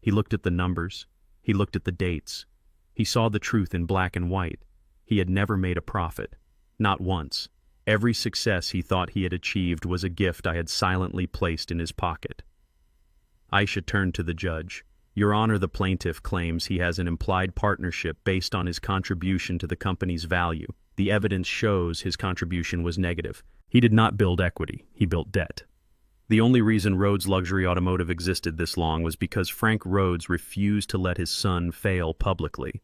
He looked at the numbers. He looked at the dates. He saw the truth in black and white. He had never made a profit. Not once. Every success he thought he had achieved was a gift I had silently placed in his pocket. Aisha turned to the judge. "Your Honor, the plaintiff claims he has an implied partnership based on his contribution to the company's value. The evidence shows his contribution was negative. He did not build equity. He built debt. The only reason Rhodes Luxury Automotive existed this long was because Frank Rhodes refused to let his son fail publicly.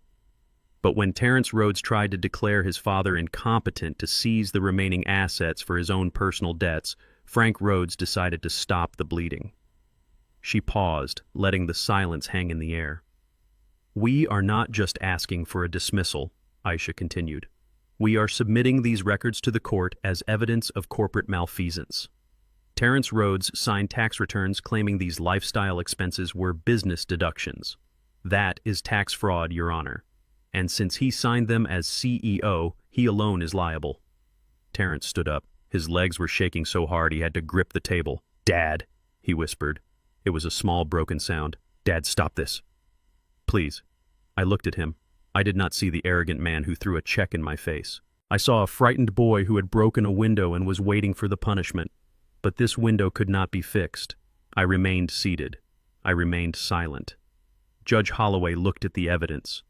But when Terence Rhodes tried to declare his father incompetent to seize the remaining assets for his own personal debts, Frank Rhodes decided to stop the bleeding." She paused, letting the silence hang in the air. "We are not just asking for a dismissal," Aisha continued. "We are submitting these records to the court as evidence of corporate malfeasance. Terence Rhodes signed tax returns claiming these lifestyle expenses were business deductions. That is tax fraud, Your Honor. And since he signed them as CEO, he alone is liable." Terence stood up. His legs were shaking so hard he had to grip the table. "Dad," he whispered. It was a small, broken sound. "Dad, stop this. Please." I looked at him. I did not see the arrogant man who threw a check in my face. I saw a frightened boy who had broken a window and was waiting for the punishment. But this window could not be fixed. I remained seated. I remained silent. Judge Holloway looked at the evidence.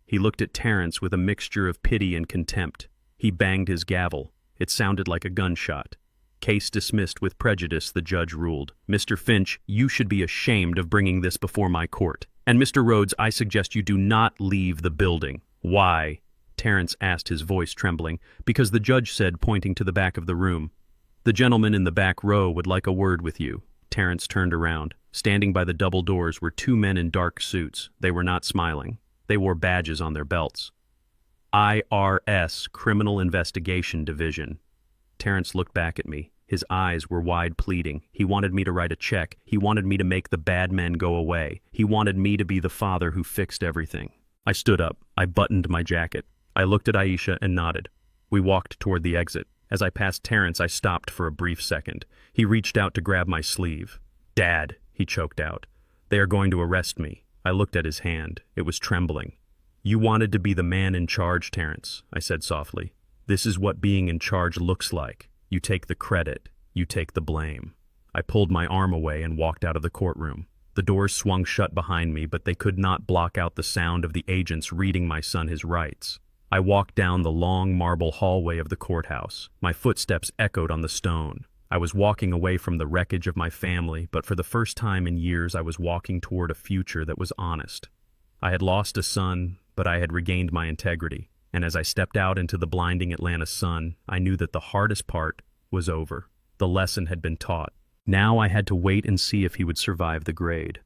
He looked at Terence with a mixture of pity and contempt. He banged his gavel. It sounded like a gunshot. "Case dismissed with prejudice," the judge ruled. "Mr. Finch, you should be ashamed of bringing this before my court. And Mr. Rhodes, I suggest you do not leave the building." Why? Terrence asked, his voice trembling. Because the judge said, pointing to the back of the room. The gentleman in the back row would like a word with you. Terrence turned around. Standing by the double doors were two men in dark suits. They were not smiling. They wore badges on their belts. IRS, Criminal Investigation Division. Terrence looked back at me. His eyes were wide, pleading. He wanted me to write a check. He wanted me to make the bad men go away. He wanted me to be the father who fixed everything. I stood up. I buttoned my jacket. I looked at Aisha and nodded. We walked toward the exit. As I passed Terrence, I stopped for a brief second. He reached out to grab my sleeve. "Dad," he choked out. "They are going to arrest me." I looked at his hand. It was trembling. "You wanted to be the man in charge, Terrence," I said softly. "This is what being in charge looks like. You take the credit. You take the blame." I pulled my arm away and walked out of the courtroom. The doors swung shut behind me, but they could not block out the sound of the agents reading my son his rights. I walked down the long marble hallway of the courthouse. My footsteps echoed on the stone. I was walking away from the wreckage of my family, but for the first time in years I was walking toward a future that was honest. I had lost a son, but I had regained my integrity, and as I stepped out into the blinding Atlanta sun, I knew that the hardest part was over. The lesson had been taught. Now I had to wait and see if he would survive the grade.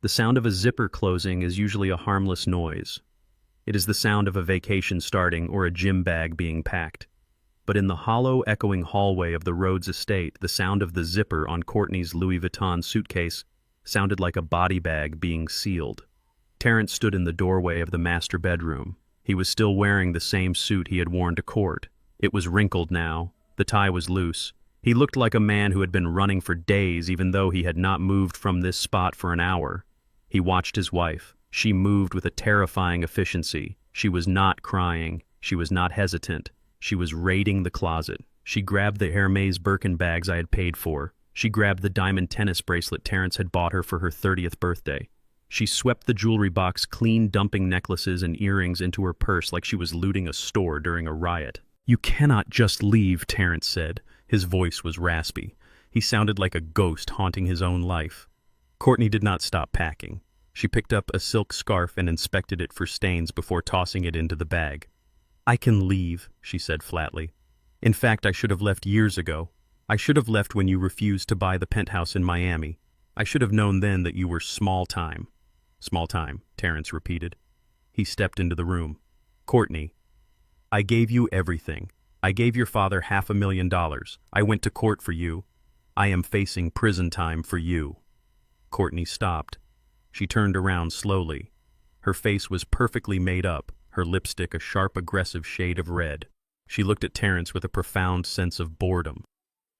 The sound of a zipper closing is usually a harmless noise. It is the sound of a vacation starting or a gym bag being packed. But in the hollow, echoing hallway of the Rhodes estate, the sound of the zipper on Courtney's Louis Vuitton suitcase sounded like a body bag being sealed. Terrence stood in the doorway of the master bedroom. He was still wearing the same suit he had worn to court. It was wrinkled now. The tie was loose. He looked like a man who had been running for days, even though he had not moved from this spot for an hour. He watched his wife. She moved with a terrifying efficiency. She was not crying. She was not hesitant. She was raiding the closet. She grabbed the Hermes Birkin bags I had paid for. She grabbed the diamond tennis bracelet Terrence had bought her for her 30th birthday. She swept the jewelry box clean, dumping necklaces and earrings into her purse like she was looting a store during a riot. "You cannot just leave," Terrence said. His voice was raspy. He sounded like a ghost haunting his own life. Courtney did not stop packing. She picked up a silk scarf and inspected it for stains before tossing it into the bag. "I can leave," she said flatly. "In fact, I should have left years ago. I should have left when you refused to buy the penthouse in Miami. I should have known then that you were small time." "Small time," Terrence repeated. He stepped into the room. "Courtney, I gave you everything. I gave your father $500,000. I went to court for you. I am facing prison time for you." Courtney stopped. She turned around slowly. Her face was perfectly made up, her lipstick a sharp, aggressive shade of red. She looked at Terrence with a profound sense of boredom.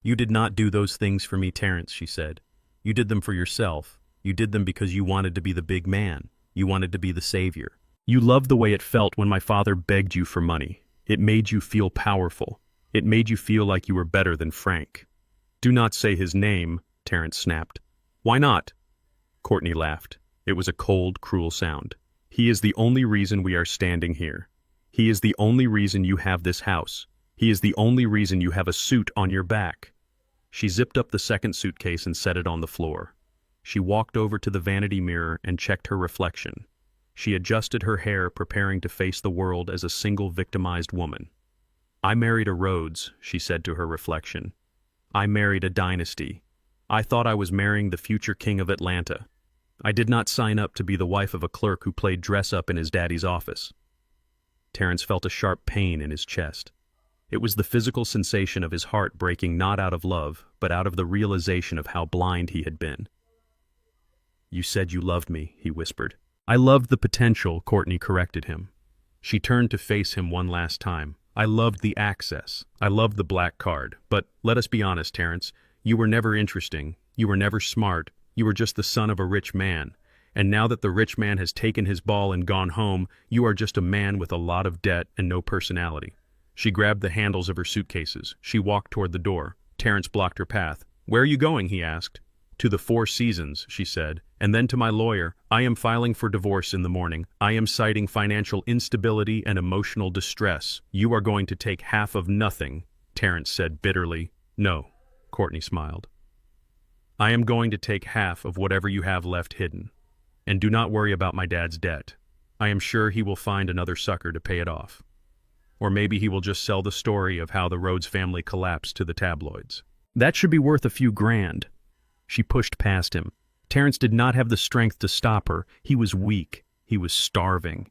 "You did not do those things for me, Terrence," she said. "You did them for yourself. You did them because you wanted to be the big man. You wanted to be the savior. You loved the way it felt when my father begged you for money. It made you feel powerful. It made you feel like you were better than Frank." "Do not say his name," Terrence snapped. "Why not?" Courtney laughed. It was a cold, cruel sound. "He is the only reason we are standing here. He is the only reason you have this house. He is the only reason you have a suit on your back." She zipped up the second suitcase and set it on the floor. She walked over to the vanity mirror and checked her reflection. She adjusted her hair, preparing to face the world as a single victimized woman. "I married a Rhodes," she said to her reflection. "I married a dynasty. I thought I was marrying the future king of Atlanta. I did not sign up to be the wife of a clerk who played dress-up in his daddy's office." Terrence felt a sharp pain in his chest. It was the physical sensation of his heart breaking not out of love, but out of the realization of how blind he had been. "You said you loved me," he whispered. "I loved the potential," Courtney corrected him. She turned to face him one last time. "I loved the access. I loved the black card. But let us be honest, Terrence, you were never interesting. You were never smart. You were just the son of a rich man. And now that the rich man has taken his ball and gone home, you are just a man with a lot of debt and no personality." She grabbed the handles of her suitcases. She walked toward the door. Terrence blocked her path. "Where are you going?" he asked. "To the Four Seasons," she said, "and then to my lawyer. I am filing for divorce in the morning. I am citing financial instability and emotional distress. You are going to take half of nothing," Terrence said bitterly. "No," Courtney smiled. "I am going to take half of whatever you have left hidden. And do not worry about my dad's debt. I am sure he will find another sucker to pay it off. Or maybe he will just sell the story of how the Rhodes family collapsed to the tabloids. That should be worth a few grand. She pushed past him. Terrence did not have the strength to stop her. He was weak. He was starving.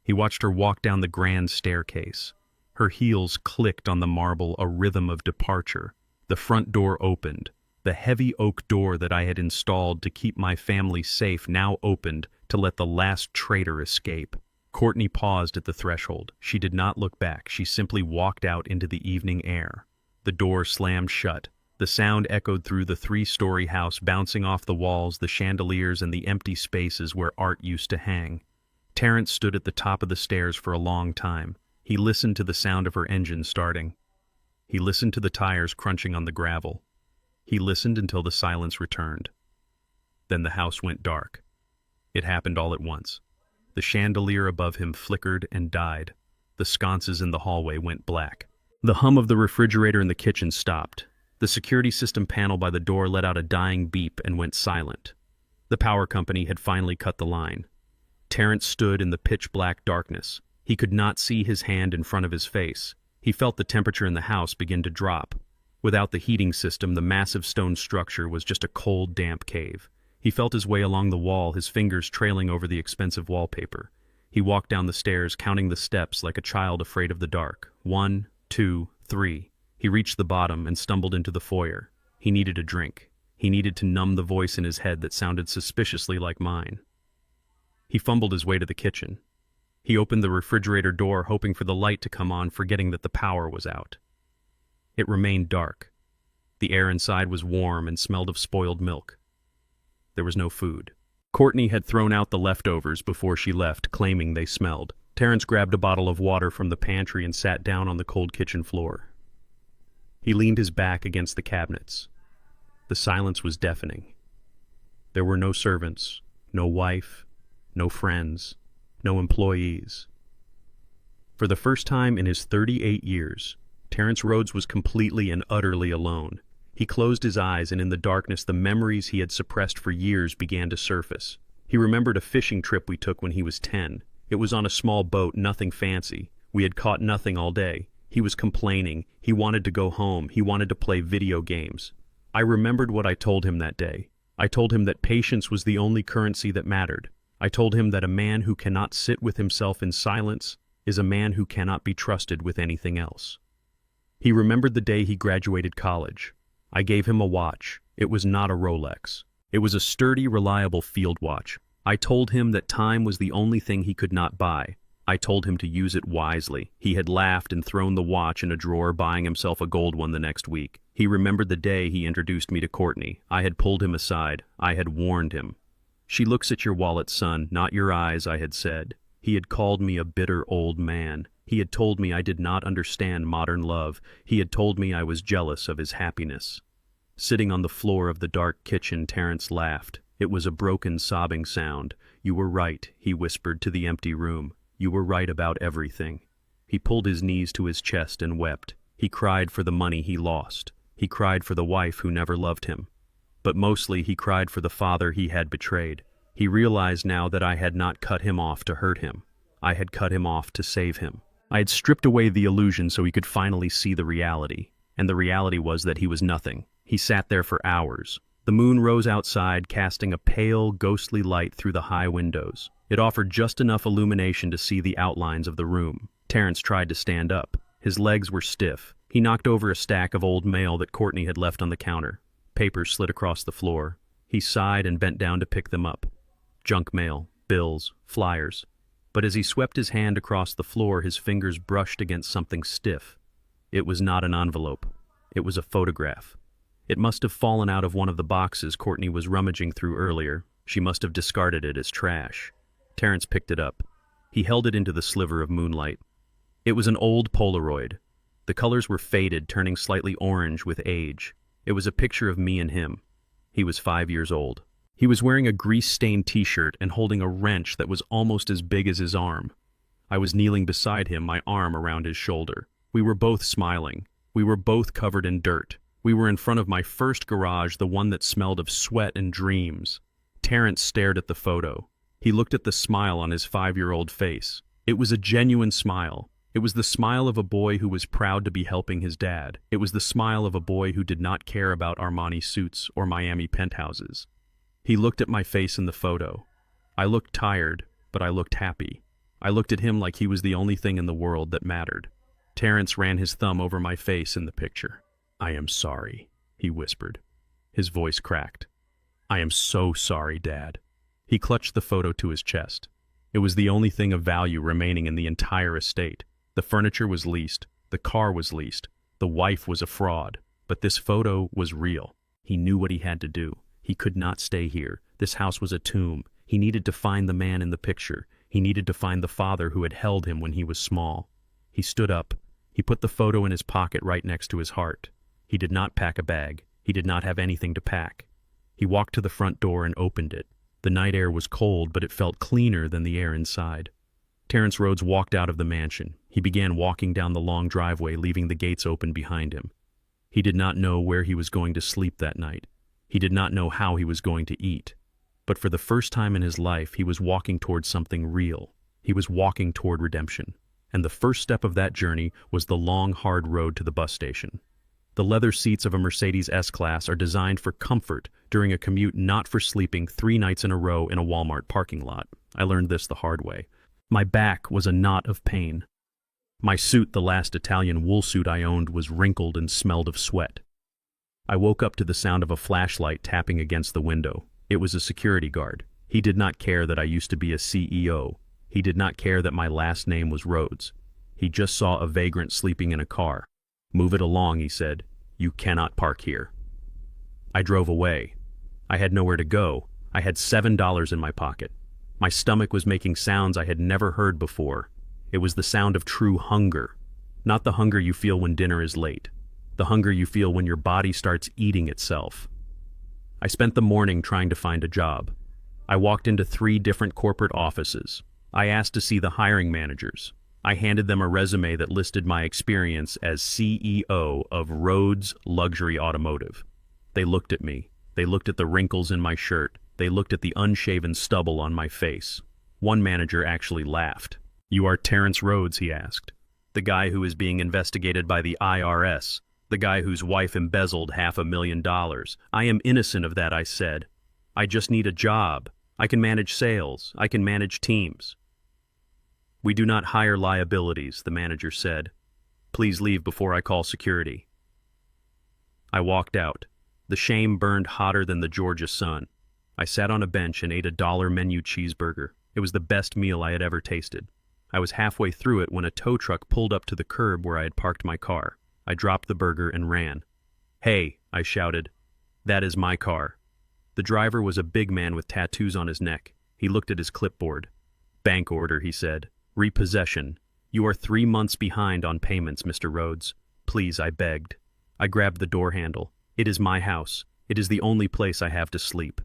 He watched her walk down the grand staircase. Her heels clicked on the marble, a rhythm of departure. The front door opened. The heavy oak door that I had installed to keep my family safe now opened to let the last traitor escape. Courtney paused at the threshold. She did not look back. She simply walked out into the evening air. The door slammed shut. The sound echoed through the three-story house, bouncing off the walls, the chandeliers, and the empty spaces where art used to hang. Terrence stood at the top of the stairs for a long time. He listened to the sound of her engine starting. He listened to the tires crunching on the gravel. He listened until the silence returned. Then the house went dark. It happened all at once. The chandelier above him flickered and died. The sconces in the hallway went black. The hum of the refrigerator in the kitchen stopped. The security system panel by the door let out a dying beep and went silent. The power company had finally cut the line. Terrence stood in the pitch-black darkness. He could not see his hand in front of his face. He felt the temperature in the house begin to drop. Without the heating system, the massive stone structure was just a cold, damp cave. He felt his way along the wall, his fingers trailing over the expensive wallpaper. He walked down the stairs, counting the steps like a child afraid of the dark. 1, 2, 3. He reached the bottom and stumbled into the foyer. He needed a drink. He needed to numb the voice in his head that sounded suspiciously like mine. He fumbled his way to the kitchen. He opened the refrigerator door, hoping for the light to come on, forgetting that the power was out. It remained dark. The air inside was warm and smelled of spoiled milk. There was no food. Courtney had thrown out the leftovers before she left, claiming they smelled. Terrence grabbed a bottle of water from the pantry and sat down on the cold kitchen floor. He leaned his back against the cabinets. The silence was deafening. There were no servants, no wife, no friends, no employees. For the first time in his 38 years, Terrence Rhodes was completely and utterly alone. He closed his eyes, and in the darkness the memories he had suppressed for years began to surface. He remembered a fishing trip we took when he was 10. It was on a small boat, nothing fancy. We had caught nothing all day. He was complaining. He wanted to go home. He wanted to play video games. I remembered what I told him that day. I told him that patience was the only currency that mattered. I told him that a man who cannot sit with himself in silence is a man who cannot be trusted with anything else. He remembered the day he graduated college. I gave him a watch. It was not a Rolex. It was a sturdy, reliable field watch. I told him that time was the only thing he could not buy. I told him to use it wisely. He had laughed and thrown the watch in a drawer, buying himself a gold one the next week. He remembered the day he introduced me to Courtney. I had pulled him aside. I had warned him. "She looks at your wallet, son, not your eyes," I had said. He had called me a bitter old man. He had told me I did not understand modern love. He had told me I was jealous of his happiness. Sitting on the floor of the dark kitchen, Terrence laughed. It was a broken, sobbing sound. "You were right," he whispered to the empty room. "You were right about everything." He pulled his knees to his chest and wept. He cried for the money he lost. He cried for the wife who never loved him. But mostly he cried for the father he had betrayed. He realized now that I had not cut him off to hurt him. I had cut him off to save him. I had stripped away the illusion so he could finally see the reality. And the reality was that he was nothing. He sat there for hours. The moon rose outside, casting a pale, ghostly light through the high windows. It offered just enough illumination to see the outlines of the room. Terrence tried to stand up. His legs were stiff. He knocked over a stack of old mail that Courtney had left on the counter. Papers slid across the floor. He sighed and bent down to pick them up. Junk mail, bills, flyers. But as he swept his hand across the floor, his fingers brushed against something stiff. It was not an envelope. It was a photograph. It must have fallen out of one of the boxes Courtney was rummaging through earlier. She must have discarded it as trash. Terrence picked it up. He held it into the sliver of moonlight. It was an old Polaroid. The colors were faded, turning slightly orange with age. It was a picture of me and him. He was 5 years old. He was wearing a grease-stained t-shirt and holding a wrench that was almost as big as his arm. I was kneeling beside him, my arm around his shoulder. We were both smiling. We were both covered in dirt. We were in front of my first garage, the one that smelled of sweat and dreams. Terrence stared at the photo. He looked at the smile on his 5-year-old face. It was a genuine smile. It was the smile of a boy who was proud to be helping his dad. It was the smile of a boy who did not care about Armani suits or Miami penthouses. He looked at my face in the photo. I looked tired, but I looked happy. I looked at him like he was the only thing in the world that mattered. Terrence ran his thumb over my face in the picture. "I am sorry," he whispered. His voice cracked. "I am so sorry, Dad." He clutched the photo to his chest. It was the only thing of value remaining in the entire estate. The furniture was leased, the car was leased, the wife was a fraud, but this photo was real. He knew what he had to do. He could not stay here. This house was a tomb. He needed to find the man in the picture. He needed to find the father who had held him when he was small. He stood up. He put the photo in his pocket right next to his heart. He did not pack a bag. He did not have anything to pack. He walked to the front door and opened it. The night air was cold, but it felt cleaner than the air inside. Terrence Rhodes walked out of the mansion. He began walking down the long driveway, leaving the gates open behind him. He did not know where he was going to sleep that night. He did not know how he was going to eat. But for the first time in his life, he was walking toward something real. He was walking toward redemption. And the first step of that journey was the long, hard road to the bus station. The leather seats of a Mercedes S-Class are designed for comfort during a commute, not for sleeping 3 nights in a row in a Walmart parking lot. I learned this the hard way. My back was a knot of pain. My suit, the last Italian wool suit I owned, was wrinkled and smelled of sweat. I woke up to the sound of a flashlight tapping against the window. It was a security guard. He did not care that I used to be a CEO. He did not care that my last name was Rhodes. He just saw a vagrant sleeping in a car. "Move it along," he said. "You cannot park here." I drove away. I had nowhere to go. I had $7 in my pocket. My stomach was making sounds I had never heard before. It was the sound of true hunger. Not the hunger you feel when dinner is late. The hunger you feel when your body starts eating itself. I spent the morning trying to find a job. I walked into 3 different corporate offices. I asked to see the hiring managers. I handed them a resume that listed my experience as CEO of Rhodes Luxury Automotive. They looked at me. They looked at the wrinkles in my shirt. They looked at the unshaven stubble on my face. One manager actually laughed. "You are Terrence Rhodes?" he asked. "The guy who is being investigated by the IRS. The guy whose wife embezzled $500,000. I am innocent of that," I said. "I just need a job. I can manage sales. I can manage teams." "We do not hire liabilities," the manager said. "Please leave before I call security." I walked out. The shame burned hotter than the Georgia sun. I sat on a bench and ate a $1 menu cheeseburger. It was the best meal I had ever tasted. I was halfway through it when a tow truck pulled up to the curb where I had parked my car. I dropped the burger and ran. "Hey," I shouted. "That is my car." The driver was a big man with tattoos on his neck. He looked at his clipboard. "Bank order," he said. "Repossession. You are 3 months behind on payments, Mr. Rhodes. Please," I begged. I grabbed the door handle. "It is my house. It is the only place I have to sleep."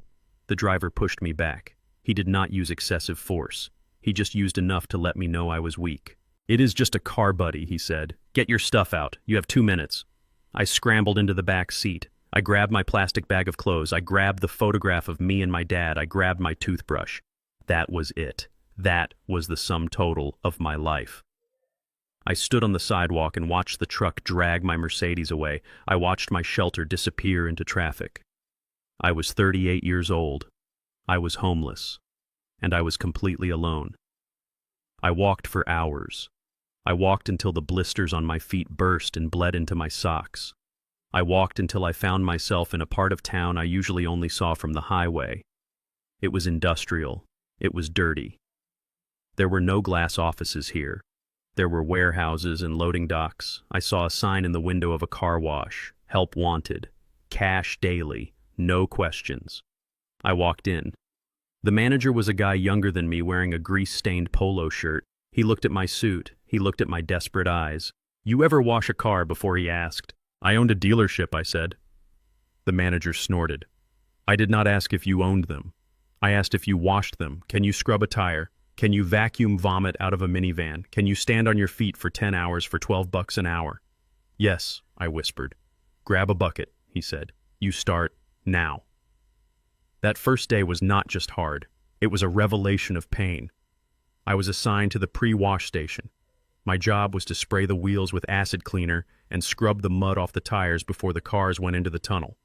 The driver pushed me back. He did not use excessive force. He just used enough to let me know I was weak. "It is just a car, buddy," he said. "Get your stuff out. You have 2 minutes." I scrambled into the back seat. I grabbed my plastic bag of clothes. I grabbed the photograph of me and my dad. I grabbed my toothbrush. That was it. That was the sum total of my life. I stood on the sidewalk and watched the truck drag my Mercedes away. I watched my shelter disappear into traffic. I was 38 years old. I was homeless. And I was completely alone. I walked for hours. I walked until the blisters on my feet burst and bled into my socks. I walked until I found myself in a part of town I usually only saw from the highway. It was industrial. It was dirty. There were no glass offices here. There were warehouses and loading docks. I saw a sign in the window of a car wash. "Help wanted. Cash daily. No questions." I walked in. The manager was a guy younger than me wearing a grease-stained polo shirt. He looked at my suit. He looked at my desperate eyes. "You ever wash a car before?" he asked. "I owned a dealership," I said. The manager snorted. "I did not ask if you owned them. I asked if you washed them. Can you scrub a tire? Can you vacuum vomit out of a minivan? Can you stand on your feet for 10 hours for $12 an hour?" "Yes," I whispered. "Grab a bucket," he said. "You start now." That first day was not just hard. It was a revelation of pain. I was assigned to the pre-wash station. My job was to spray the wheels with acid cleaner and scrub the mud off the tires before the cars went into the tunnel.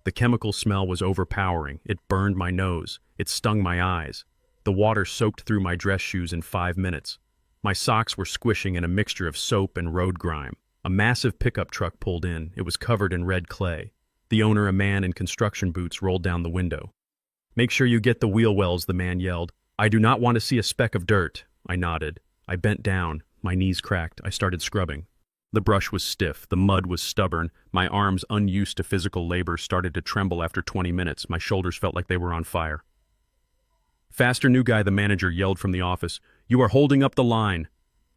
The chemical smell was overpowering. It burned my nose. It stung my eyes. The water soaked through my dress shoes in 5 minutes. My socks were squishing in a mixture of soap and road grime. A massive pickup truck pulled in. It was covered in red clay. The owner, a man in construction boots, rolled down the window. "Make sure you get the wheel wells," the man yelled. "I do not want to see a speck of dirt." I nodded. I bent down. My knees cracked. I started scrubbing. The brush was stiff. The mud was stubborn. My arms, unused to physical labor, started to tremble after 20 minutes. My shoulders felt like they were on fire. "Faster, new guy," the manager yelled from the office. "You are holding up the line."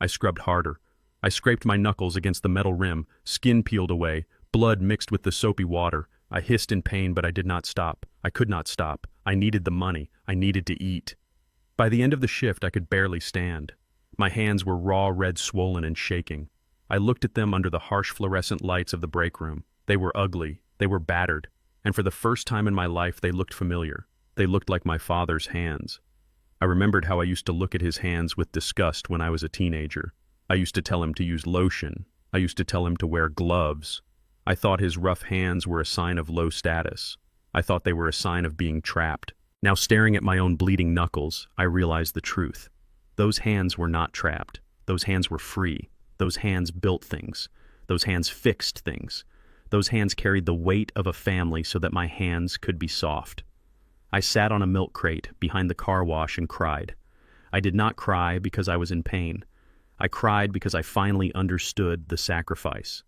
I scrubbed harder. I scraped my knuckles against the metal rim. Skin peeled away. Blood mixed with the soapy water. I hissed in pain, but I did not stop. I could not stop. I needed the money. I needed to eat. By the end of the shift, I could barely stand. My hands were raw red, swollen, and shaking. I looked at them under the harsh fluorescent lights of the break room. They were ugly. They were battered. And for the first time in my life, they looked familiar. They looked like my father's hands. I remembered how I used to look at his hands with disgust when I was a teenager. I used to tell him to use lotion. I used to tell him to wear gloves. I thought his rough hands were a sign of low status. I thought they were a sign of being trapped. Now, staring at my own bleeding knuckles, I realized the truth. Those hands were not trapped. Those hands were free. Those hands built things. Those hands fixed things. Those hands carried the weight of a family so that my hands could be soft. I sat on a milk crate behind the car wash and cried. I did not cry because I was in pain. I cried because I finally understood the sacrifice.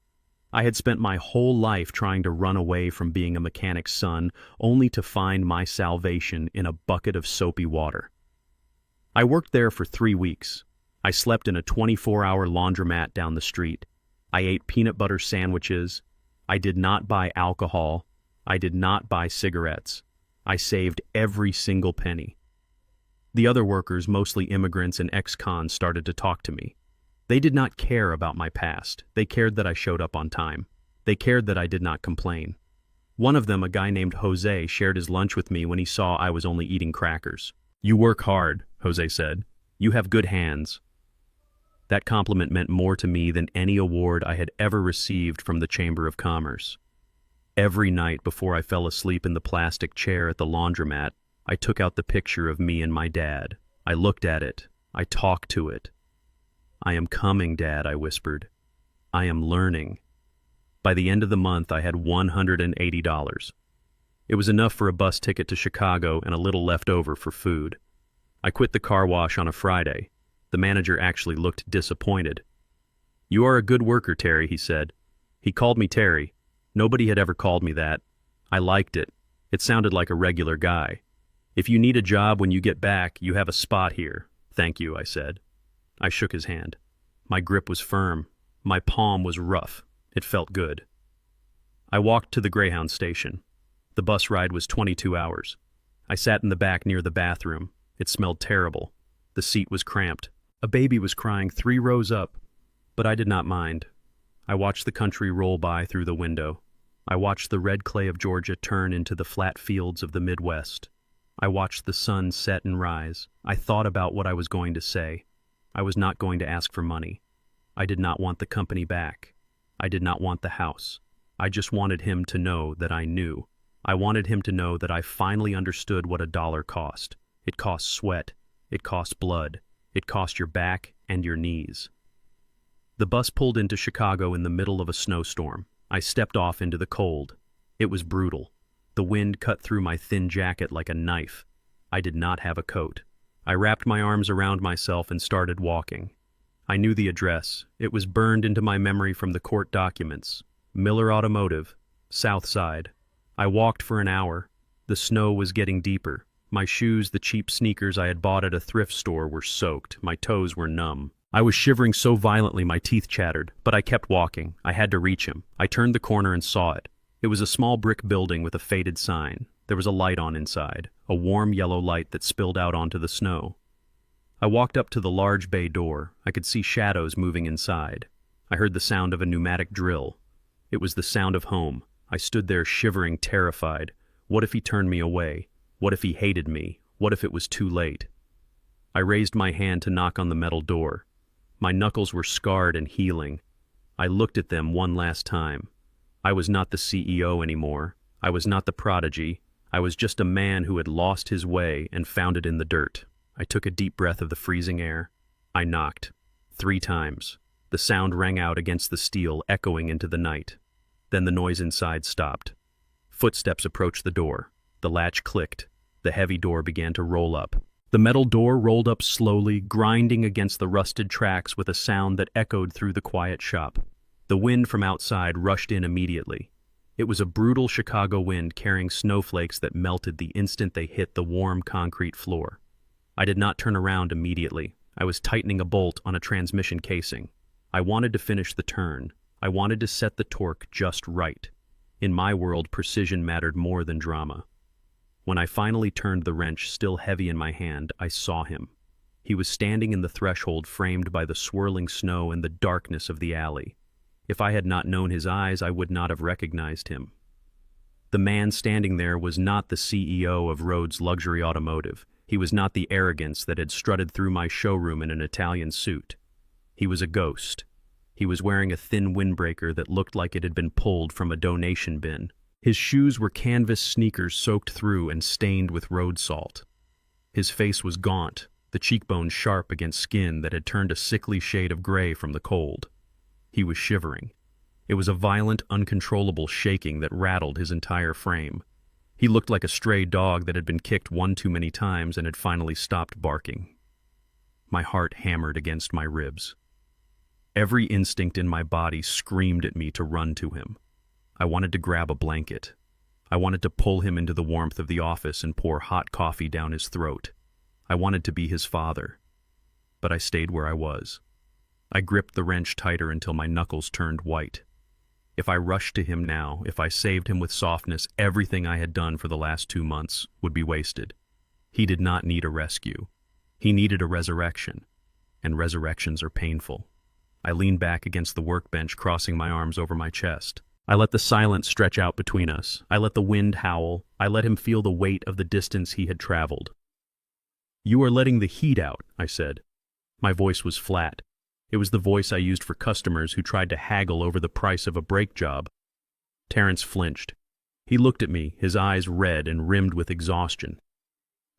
I had spent my whole life trying to run away from being a mechanic's son, only to find my salvation in a bucket of soapy water. I worked there for 3 weeks. I slept in a 24-hour laundromat down the street. I ate peanut butter sandwiches. I did not buy alcohol. I did not buy cigarettes. I saved every single penny. The other workers, mostly immigrants and ex-cons, started to talk to me. They did not care about my past. They cared that I showed up on time. They cared that I did not complain. One of them, a guy named Jose, shared his lunch with me when he saw I was only eating crackers. "You work hard," Jose said. "You have good hands." That compliment meant more to me than any award I had ever received from the Chamber of Commerce. Every night before I fell asleep in the plastic chair at the laundromat, I took out the picture of me and my dad. I looked at it. I talked to it. "I am coming, Dad," I whispered. "I am learning." By the end of the month, I had $180. It was enough for a bus ticket to Chicago and a little left over for food. I quit the car wash on a Friday. The manager actually looked disappointed. "You are a good worker, Terry," he said. He called me Terry. Nobody had ever called me that. I liked it. It sounded like a regular guy. "If you need a job when you get back, you have a spot here." "Thank you," I said. I shook his hand. My grip was firm. My palm was rough. It felt good. I walked to the Greyhound station. The bus ride was 22 hours. I sat in the back near the bathroom. It smelled terrible. The seat was cramped. A baby was crying 3 rows up, but I did not mind. I watched the country roll by through the window. I watched the red clay of Georgia turn into the flat fields of the Midwest. I watched the sun set and rise. I thought about what I was going to say. I was not going to ask for money. I did not want the company back. I did not want the house. I just wanted him to know that I knew. I wanted him to know that I finally understood what $1 cost. It cost sweat. It cost blood. It cost your back and your knees. The bus pulled into Chicago in the middle of a snowstorm. I stepped off into the cold. It was brutal. The wind cut through my thin jacket like a knife. I did not have a coat. I wrapped my arms around myself and started walking. I knew the address. It was burned into my memory from the court documents. Miller Automotive, South Side. I walked for an hour. The snow was getting deeper. My shoes, the cheap sneakers I had bought at a thrift store, were soaked. My toes were numb. I was shivering so violently my teeth chattered, but I kept walking. I had to reach him. I turned the corner and saw it. It was a small brick building with a faded sign. There was a light on inside, a warm yellow light that spilled out onto the snow. I walked up to the large bay door. I could see shadows moving inside. I heard the sound of a pneumatic drill. It was the sound of home. I stood there shivering, terrified. What if he turned me away? What if he hated me? What if it was too late? I raised my hand to knock on the metal door. My knuckles were scarred and healing. I looked at them one last time. I was not the CEO anymore. I was not the prodigy. I was just a man who had lost his way and found it in the dirt. I took a deep breath of the freezing air. I knocked. 3 times. The sound rang out against the steel, echoing into the night. Then the noise inside stopped. Footsteps approached the door. The latch clicked. The heavy door began to roll up. The metal door rolled up slowly, grinding against the rusted tracks with a sound that echoed through the quiet shop. The wind from outside rushed in immediately. It was a brutal Chicago wind carrying snowflakes that melted the instant they hit the warm concrete floor. I did not turn around immediately. I was tightening a bolt on a transmission casing. I wanted to finish the turn. I wanted to set the torque just right. In my world, precision mattered more than drama. When I finally turned the wrench, still heavy in my hand, I saw him. He was standing in the threshold, framed by the swirling snow and the darkness of the alley. If I had not known his eyes, I would not have recognized him. The man standing there was not the CEO of Rhodes Luxury Automotive. He was not the arrogance that had strutted through my showroom in an Italian suit. He was a ghost. He was wearing a thin windbreaker that looked like it had been pulled from a donation bin. His shoes were canvas sneakers soaked through and stained with road salt. His face was gaunt, the cheekbones sharp against skin that had turned a sickly shade of gray from the cold. He was shivering. It was a violent, uncontrollable shaking that rattled his entire frame. He looked like a stray dog that had been kicked one too many times and had finally stopped barking. My heart hammered against my ribs. Every instinct in my body screamed at me to run to him. I wanted to grab a blanket. I wanted to pull him into the warmth of the office and pour hot coffee down his throat. I wanted to be his father. But I stayed where I was. I gripped the wrench tighter until my knuckles turned white. If I rushed to him now, if I saved him with softness, everything I had done for the last 2 months would be wasted. He did not need a rescue. He needed a resurrection. And resurrections are painful. I leaned back against the workbench, crossing my arms over my chest. I let the silence stretch out between us. I let the wind howl. I let him feel the weight of the distance he had traveled. "You are letting the heat out," I said. My voice was flat. It was the voice I used for customers who tried to haggle over the price of a brake job. Terrence flinched. He looked at me, his eyes red and rimmed with exhaustion.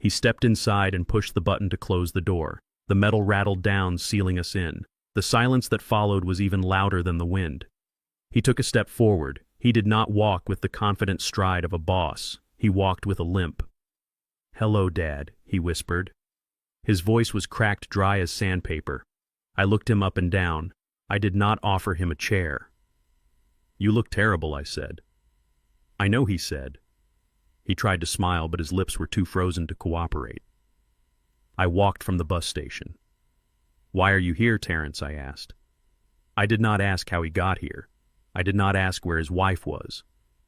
He stepped inside and pushed the button to close the door. The metal rattled down, sealing us in. The silence that followed was even louder than the wind. He took a step forward. He did not walk with the confident stride of a boss. He walked with a limp. "Hello, Dad," he whispered. His voice was cracked dry as sandpaper. I looked him up and down. I did not offer him a chair. "You look terrible," I said. "I know," he said. He tried to smile, but his lips were too frozen to cooperate. I walked from the bus station. "Why are you here, Terrence?" I asked. I did not ask how he got here. I did not ask where his wife was.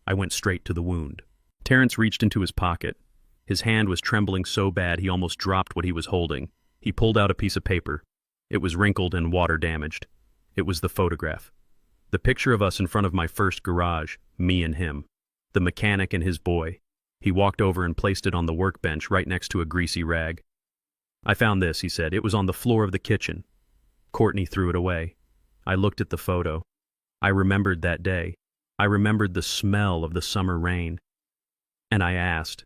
I went straight to the wound. Terrence reached into his pocket. His hand was trembling so bad he almost dropped what he was holding. He pulled out a piece of paper. It was wrinkled and water-damaged. It was the photograph. The picture of us in front of my first garage, me and him. The mechanic and his boy. He walked over and placed it on the workbench right next to a greasy rag. "I found this," he said. "It was on the floor of the kitchen." Courtney threw it away. I looked at the photo. I remembered that day. I remembered the smell of the summer rain. And I asked.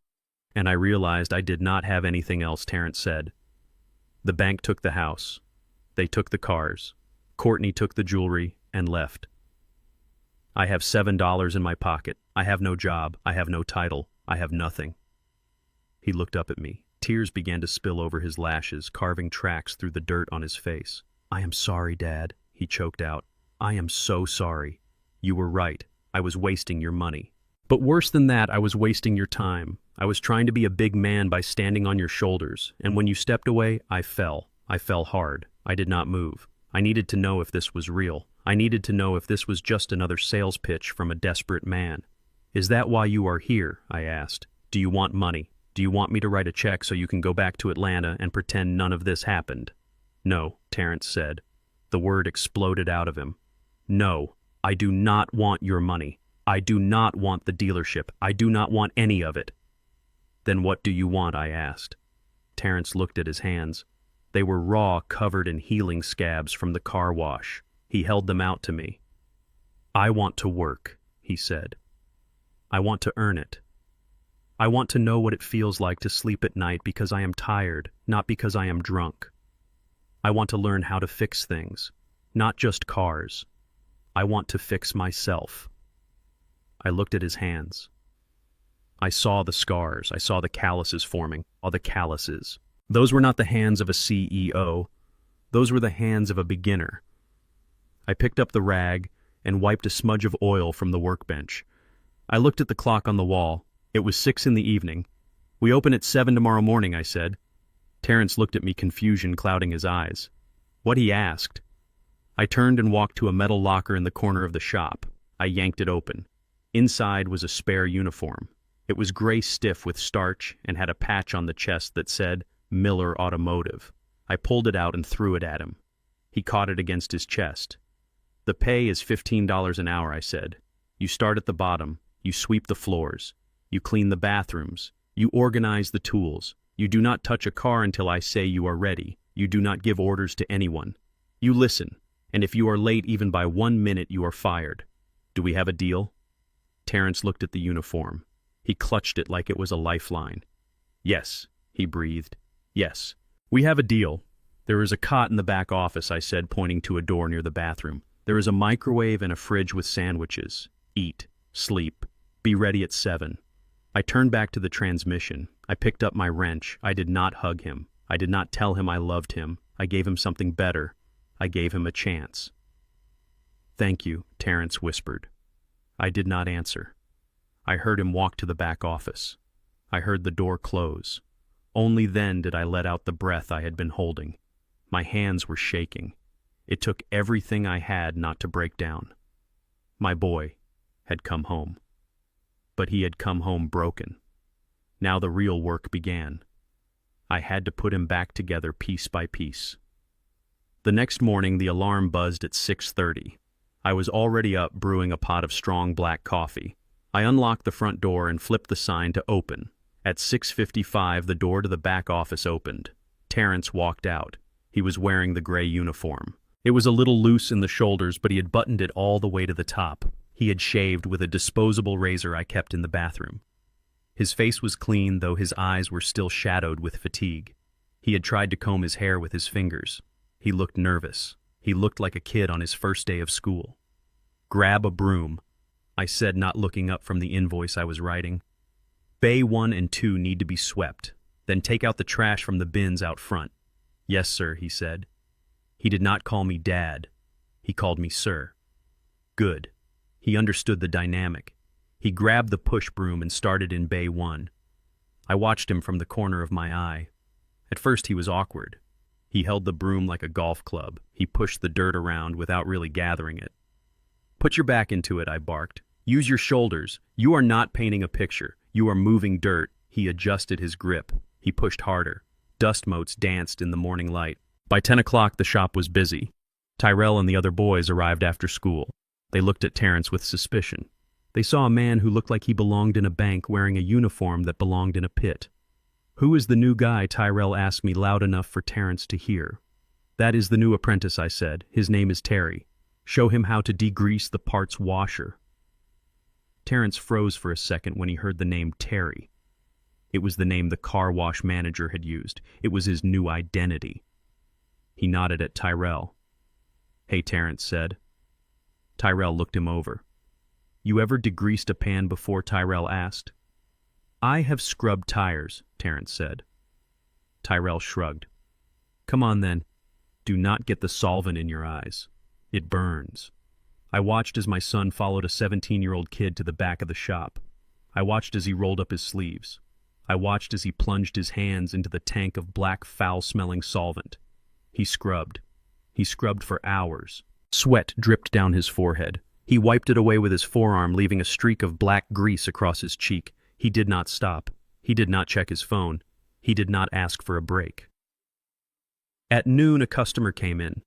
And I realized I did not have anything else, Terrence said. The bank took the house. They took the cars. Courtney took the jewelry and left. I have $7 in my pocket. I have no job. I have no title. I have nothing. He looked up at me. Tears began to spill over his lashes, carving tracks through the dirt on his face. "I am sorry, Dad," he choked out. "I am so sorry. You were right. I was wasting your money. But worse than that, I was wasting your time. I was trying to be a big man by standing on your shoulders, and when you stepped away, I fell. I fell hard. I did not move. I needed to know if this was real. I needed to know if this was just another sales pitch from a desperate man. Is that why you are here?" I asked. "Do you want money? Do you want me to write a check so you can go back to Atlanta and pretend none of this happened?" "No," Terrence said. The word exploded out of him. "No, I do not want your money. I do not want the dealership. I do not want any of it." "Then what do you want?" I asked. Terrence looked at his hands. They were raw, covered in healing scabs from the car wash. He held them out to me. "I want to work," he said. "I want to earn it. I want to know what it feels like to sleep at night because I am tired, not because I am drunk. I want to learn how to fix things, not just cars. I want to fix myself." I looked at his hands. I saw the scars. I saw the calluses forming. All the calluses. Those were not the hands of a CEO. Those were the hands of a beginner. I picked up the rag and wiped a smudge of oil from the workbench. I looked at the clock on the wall. It was 6 in the evening. "We open at 7 tomorrow morning," I said. Terrence looked at me, confusion clouding his eyes. What he asked. I turned and walked to a metal locker in the corner of the shop. I yanked it open. Inside was a spare uniform. It was gray stiff with starch and had a patch on the chest that said Miller Automotive. I pulled it out and threw it at him. He caught it against his chest. "The pay is $15 an hour," I said. "You start at the bottom. You sweep the floors. You clean the bathrooms. You organize the tools. You do not touch a car until I say you are ready. You do not give orders to anyone. You listen, and if you are late even by 1 minute, you are fired. Do we have a deal?" Terrence looked at the uniform. He clutched it like it was a lifeline. "Yes," he breathed. "Yes. We have a deal. There is a cot in the back office," I said, pointing to a door near the bathroom. "There is a microwave and a fridge with sandwiches. Eat, sleep, be ready at 7. I turned back to the transmission. I picked up my wrench. I did not hug him. I did not tell him I loved him. I gave him something better. I gave him a chance. "Thank you," Terrence whispered. I did not answer. I heard him walk to the back office. I heard the door close. Only then did I let out the breath I had been holding. My hands were shaking. It took everything I had not to break down. My boy had come home. But he had come home broken. Now the real work began. I had to put him back together piece by piece. The next morning the alarm buzzed at 6:30. I was already up brewing a pot of strong black coffee. I unlocked the front door and flipped the sign to open. At 6:55 the door to the back office opened. Terrence walked out. He was wearing the gray uniform. It was a little loose in the shoulders, but he had buttoned it all the way to the top. He had shaved with a disposable razor I kept in the bathroom. His face was clean, though his eyes were still shadowed with fatigue. He had tried to comb his hair with his fingers. He looked nervous. He looked like a kid on his first day of school. "Grab a broom," I said, not looking up from the invoice I was writing. "Bay 1 and 2 need to be swept. Then take out the trash from the bins out front." "Yes, sir," he said. He did not call me Dad. He called me Sir. Good. He understood the dynamic. He grabbed the push broom and started in Bay 1. I watched him from the corner of my eye. At first he was awkward. He held the broom like a golf club. He pushed the dirt around without really gathering it. "Put your back into it," I barked. "Use your shoulders. You are not painting a picture. You are moving dirt." He adjusted his grip. He pushed harder. Dust motes danced in the morning light. By 10 o'clock the shop was busy. Tyrell and the other boys arrived after school. They looked at Terrence with suspicion. They saw a man who looked like he belonged in a bank wearing a uniform that belonged in a pit. "Who is the new guy?" Tyrell asked me loud enough for Terrence to hear. "That is the new apprentice," I said. "His name is Terry. Show him how to degrease the parts washer." Terrence froze for a second when he heard the name Terry. It was the name the car wash manager had used. It was his new identity. He nodded at Tyrell. "Hey," Terrence said. Tyrell looked him over. "You ever degreased a pan before?" Tyrell asked. "I have scrubbed tires," Terrence said. Tyrell shrugged. "Come on then. Do not get the solvent in your eyes. It burns." I watched as my son followed a 17-year-old kid to the back of the shop. I watched as he rolled up his sleeves. I watched as he plunged his hands into the tank of black, foul-smelling solvent. He scrubbed. He scrubbed for hours. Sweat dripped down his forehead. He wiped it away with his forearm, leaving a streak of black grease across his cheek. He did not stop. He did not check his phone. He did not ask for a break. At noon, a customer came in.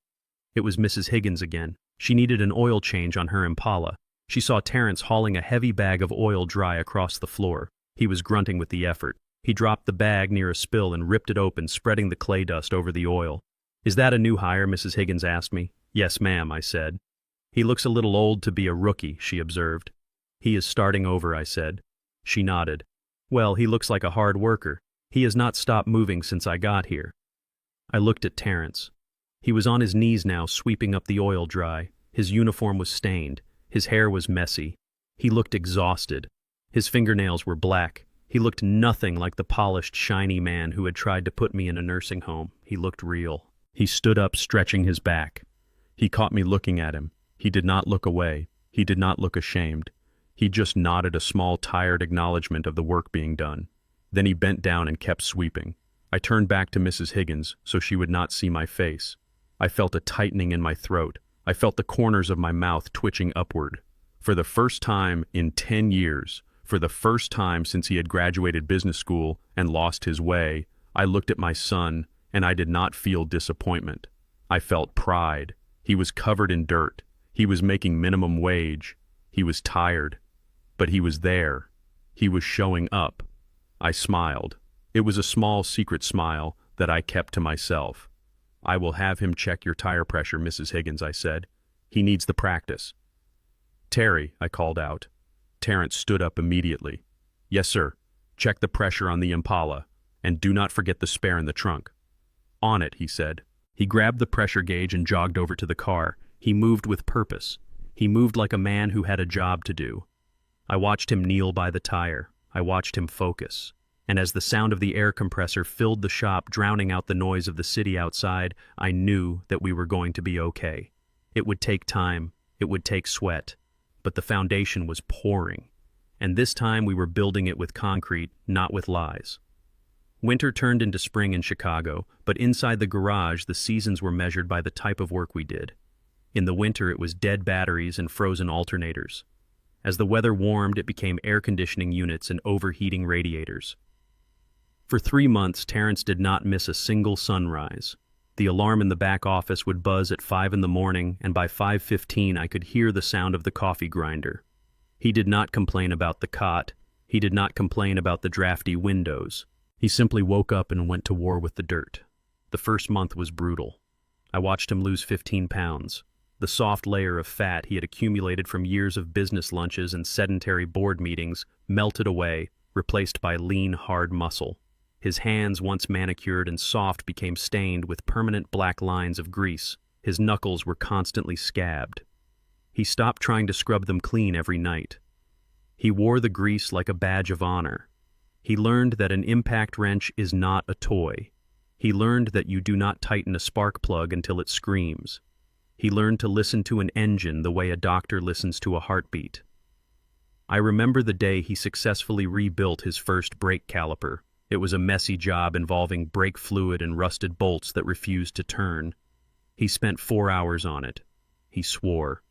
It was Mrs. Higgins again. She needed an oil change on her Impala. She saw Terrence hauling a heavy bag of oil dry across the floor. He was grunting with the effort. He dropped the bag near a spill and ripped it open, spreading the clay dust over the oil. "Is that a new hire?" Mrs. Higgins asked me. "Yes, ma'am," I said. "He looks a little old to be a rookie," she observed. "He is starting over," I said. She nodded. "Well, he looks like a hard worker. He has not stopped moving since I got here." I looked at Terrence. He was on his knees now, sweeping up the oil dry. His uniform was stained. His hair was messy. He looked exhausted. His fingernails were black. He looked nothing like the polished, shiny man who had tried to put me in a nursing home. He looked real. He stood up, stretching his back. He caught me looking at him. He did not look away. He did not look ashamed. He just nodded a small, tired acknowledgement of the work being done. Then he bent down and kept sweeping. I turned back to Mrs. Higgins so she would not see my face. I felt a tightening in my throat. I felt the corners of my mouth twitching upward. For the first time in 10 years, for the first time since he had graduated business school and lost his way, I looked at my son, and I did not feel disappointment. I felt pride. He was covered in dirt. He was making minimum wage. He was tired. But he was there. He was showing up. I smiled. It was a small secret smile that I kept to myself. "I will have him check your tire pressure, Mrs. Higgins," I said. "He needs the practice." "Terry," I called out. Terrence stood up immediately. "Yes, sir. Check the pressure on the Impala, and do not forget the spare in the trunk." "On it," he said. He grabbed the pressure gauge and jogged over to the car. He moved with purpose. He moved like a man who had a job to do. I watched him kneel by the tire. I watched him focus. And as the sound of the air compressor filled the shop, drowning out the noise of the city outside, I knew that we were going to be okay. It would take time. It would take sweat. But the foundation was pouring. And this time we were building it with concrete, not with lies. Winter turned into spring in Chicago, but inside the garage the seasons were measured by the type of work we did. In the winter it was dead batteries and frozen alternators. As the weather warmed, it became air conditioning units and overheating radiators. For 3 months, Terrence did not miss a single sunrise. The alarm in the back office would buzz at 5 in the morning, and by 5:15 I could hear the sound of the coffee grinder. He did not complain about the cot. He did not complain about the drafty windows. He simply woke up and went to war with the dirt. The first month was brutal. I watched him lose 15 pounds. The soft layer of fat he had accumulated from years of business lunches and sedentary board meetings melted away, replaced by lean, hard muscle. His hands, once manicured and soft, became stained with permanent black lines of grease. His knuckles were constantly scabbed. He stopped trying to scrub them clean every night. He wore the grease like a badge of honor. He learned that an impact wrench is not a toy. He learned that you do not tighten a spark plug until it screams. He learned to listen to an engine the way a doctor listens to a heartbeat. I remember the day he successfully rebuilt his first brake caliper. It was a messy job involving brake fluid and rusted bolts that refused to turn. He spent 4 hours on it. He swore.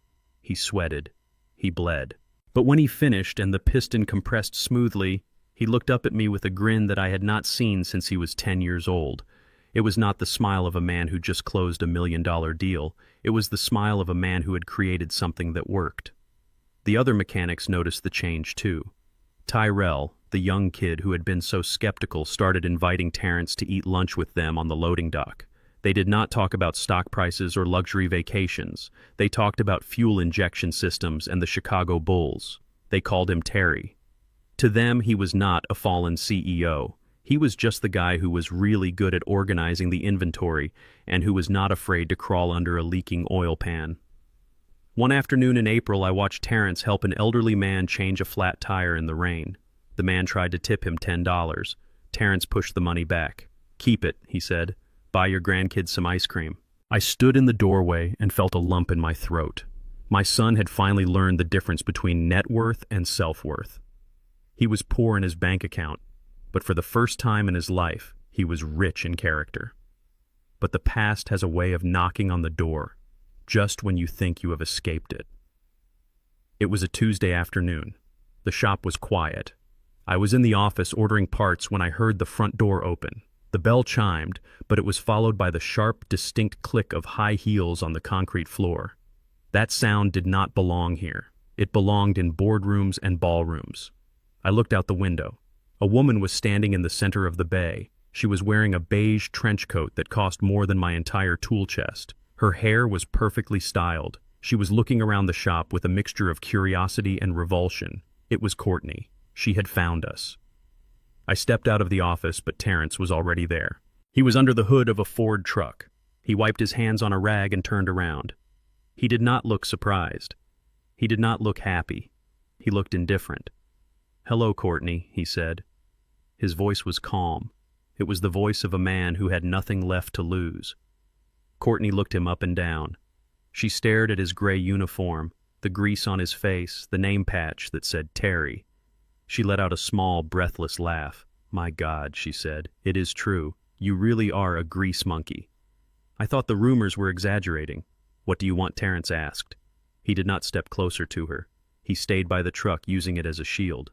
He sweated. He bled. But when he finished and the piston compressed smoothly, he looked up at me with a grin that I had not seen since he was 10 years old. It was not the smile of a man who just closed $1 million deal. It was the smile of a man who had created something that worked. The other mechanics noticed the change too. Tyrell, the young kid who had been so skeptical, started inviting Terrence to eat lunch with them on the loading dock. They did not talk about stock prices or luxury vacations. They talked about fuel injection systems and the Chicago Bulls. They called him Terry. To them, he was not a fallen CEO. He was just the guy who was really good at organizing the inventory and who was not afraid to crawl under a leaking oil pan. One afternoon in April, I watched Terrence help an elderly man change a flat tire in the rain. The man tried to tip him $10. Terrence pushed the money back. "Keep it," he said. "Buy your grandkids some ice cream." I stood in the doorway and felt a lump in my throat. My son had finally learned the difference between net worth and self-worth. He was poor in his bank account, but for the first time in his life, he was rich in character. But the past has a way of knocking on the door, just when you think you have escaped it. It was a Tuesday afternoon. The shop was quiet. I was in the office ordering parts when I heard the front door open. The bell chimed, but it was followed by the sharp, distinct click of high heels on the concrete floor. That sound did not belong here. It belonged in boardrooms and ballrooms. I looked out the window. A woman was standing in the center of the bay. She was wearing a beige trench coat that cost more than my entire tool chest. Her hair was perfectly styled. She was looking around the shop with a mixture of curiosity and revulsion. It was Courtney. She had found us. I stepped out of the office, but Terrence was already there. He was under the hood of a Ford truck. He wiped his hands on a rag and turned around. He did not look surprised. He did not look happy. He looked indifferent. "Hello, Courtney," he said. His voice was calm. It was the voice of a man who had nothing left to lose. Courtney looked him up and down. She stared at his gray uniform, the grease on his face, the name patch that said Terry. She let out a small, breathless laugh. "My God," she said, "it is true. You really are a grease monkey." "I thought the rumors were exaggerating." "What do you want?" Terrence asked. He did not step closer to her. He stayed by the truck, using it as a shield.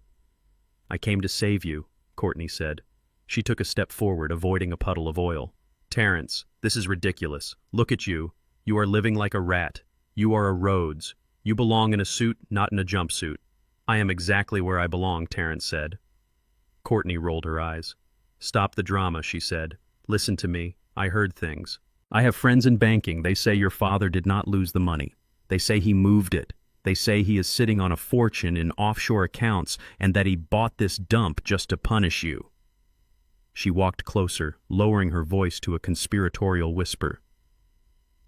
"I came to save you," Courtney said. She took a step forward, avoiding a puddle of oil. "Terrence, this is ridiculous. Look at you. You are living like a rat. You are a Rhodes. You belong in a suit, not in a jumpsuit." "I am exactly where I belong," Terrence said. Courtney rolled her eyes. "Stop the drama," she said. "Listen to me. I heard things. I have friends in banking. They say your father did not lose the money. They say he moved it. They say he is sitting on a fortune in offshore accounts and that he bought this dump just to punish you." She walked closer, lowering her voice to a conspiratorial whisper.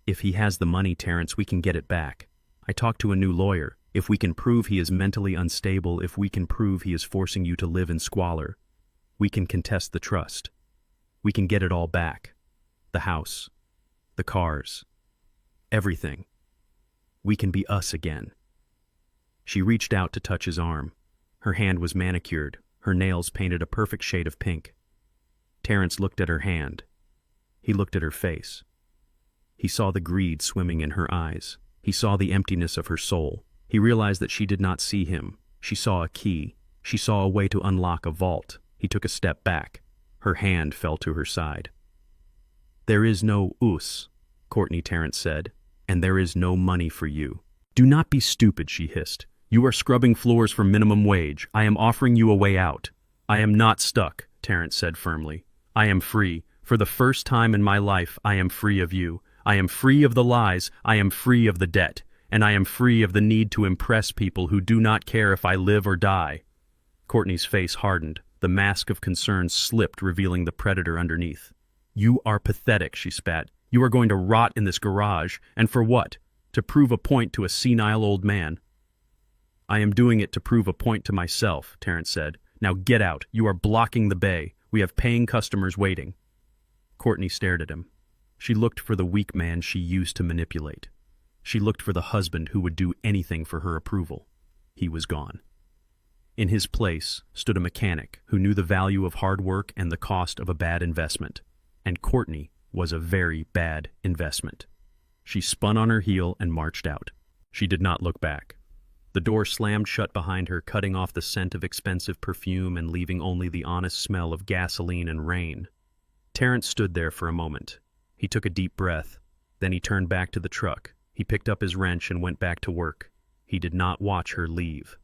"If he has the money, Terrence, we can get it back. I talked to a new lawyer. If we can prove he is mentally unstable, if we can prove he is forcing you to live in squalor, we can contest the trust. We can get it all back. The house, the cars, everything. We can be us again." She reached out to touch his arm. Her hand was manicured, her nails painted a perfect shade of pink. Terrence looked at her hand. He looked at her face. He saw the greed swimming in her eyes. He saw the emptiness of her soul. He realized that she did not see him. She saw a key. She saw a way to unlock a vault. He took a step back. Her hand fell to her side. "There is no us," Courtney Terrence said, "and there is no money for you." "Do not be stupid," she hissed. "You are scrubbing floors for minimum wage. I am offering you a way out." "I am not stuck," Terrence said firmly. "I am free. For the first time in my life, I am free of you. I am free of the lies. I am free of the debt. And I am free of the need to impress people who do not care if I live or die." Courtney's face hardened. The mask of concern slipped, revealing the predator underneath. "You are pathetic," she spat. "You are going to rot in this garage. And for what? To prove a point to a senile old man." "I am doing it to prove a point to myself," Terrence said. "Now get out. You are blocking the bay. We have paying customers waiting." Courtney stared at him. She looked for the weak man she used to manipulate. She looked for the husband who would do anything for her approval. He was gone. In his place stood a mechanic who knew the value of hard work and the cost of a bad investment. And Courtney was a very bad investment. She spun on her heel and marched out. She did not look back. The door slammed shut behind her, cutting off the scent of expensive perfume and leaving only the honest smell of gasoline and rain. Terrence stood there for a moment. He took a deep breath. Then he turned back to the truck. He picked up his wrench and went back to work. He did not watch her leave.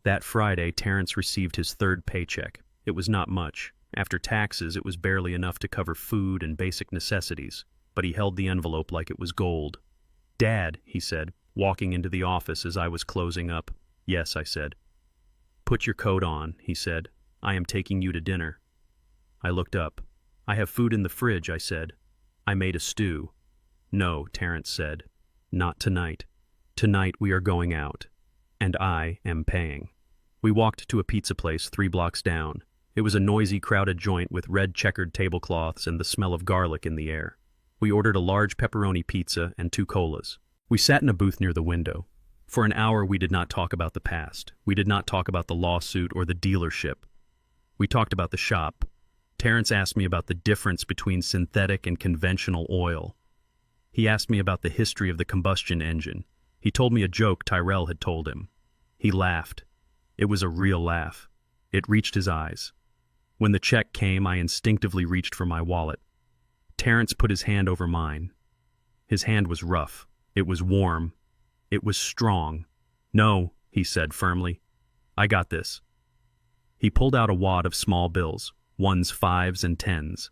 That Friday, Terrence received his third paycheck. It was not much. After taxes, it was barely enough to cover food and basic necessities, but he held the envelope like it was gold. "Dad," he said, walking into the office as I was closing up. "Yes," I said. "Put your coat on," he said. "I am taking you to dinner." I looked up. "I have food in the fridge," I said. "I made a stew." "No," Terrence said. "Not tonight. Tonight we are going out. And I am paying." We walked to a pizza place 3 blocks down. It was a noisy, crowded joint with red checkered tablecloths and the smell of garlic in the air. We ordered a large pepperoni pizza and 2 colas. We sat in a booth near the window. For an hour we did not talk about the past. We did not talk about the lawsuit or the dealership. We talked about the shop. Terrence asked me about the difference between synthetic and conventional oil. He asked me about the history of the combustion engine. He told me a joke Tyrell had told him. He laughed. It was a real laugh. It reached his eyes. When the check came, I instinctively reached for my wallet. Terrence put his hand over mine. His hand was rough. It was warm. It was strong. "No," he said firmly. "I got this." He pulled out a wad of small bills, ones, fives, and tens.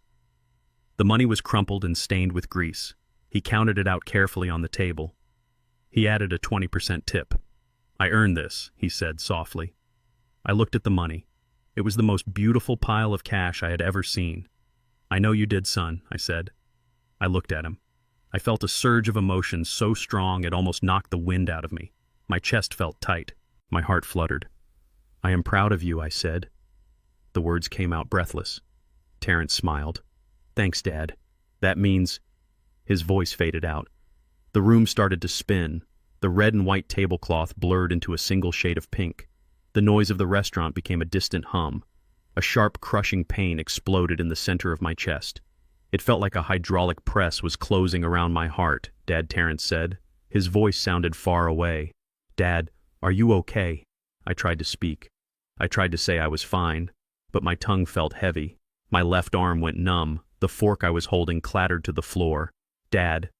The money was crumpled and stained with grease. He counted it out carefully on the table. He added a 20% tip. "I earned this," he said softly. I looked at the money. It was the most beautiful pile of cash I had ever seen. "I know you did, son," I said. I looked at him. I felt a surge of emotion so strong it almost knocked the wind out of me. My chest felt tight. My heart fluttered. "I am proud of you," I said. The words came out breathless. Terrence smiled. "Thanks, Dad. That means—" His voice faded out. The room started to spin. The red and white tablecloth blurred into a single shade of pink. The noise of the restaurant became a distant hum. A sharp, crushing pain exploded in the center of my chest. It felt like a hydraulic press was closing around my heart, Dad Terrence said. His voice sounded far away. "Dad, are you okay?" I tried to speak. I tried to say I was fine, but my tongue felt heavy. My left arm went numb. The fork I was holding clattered to the floor. "Dad."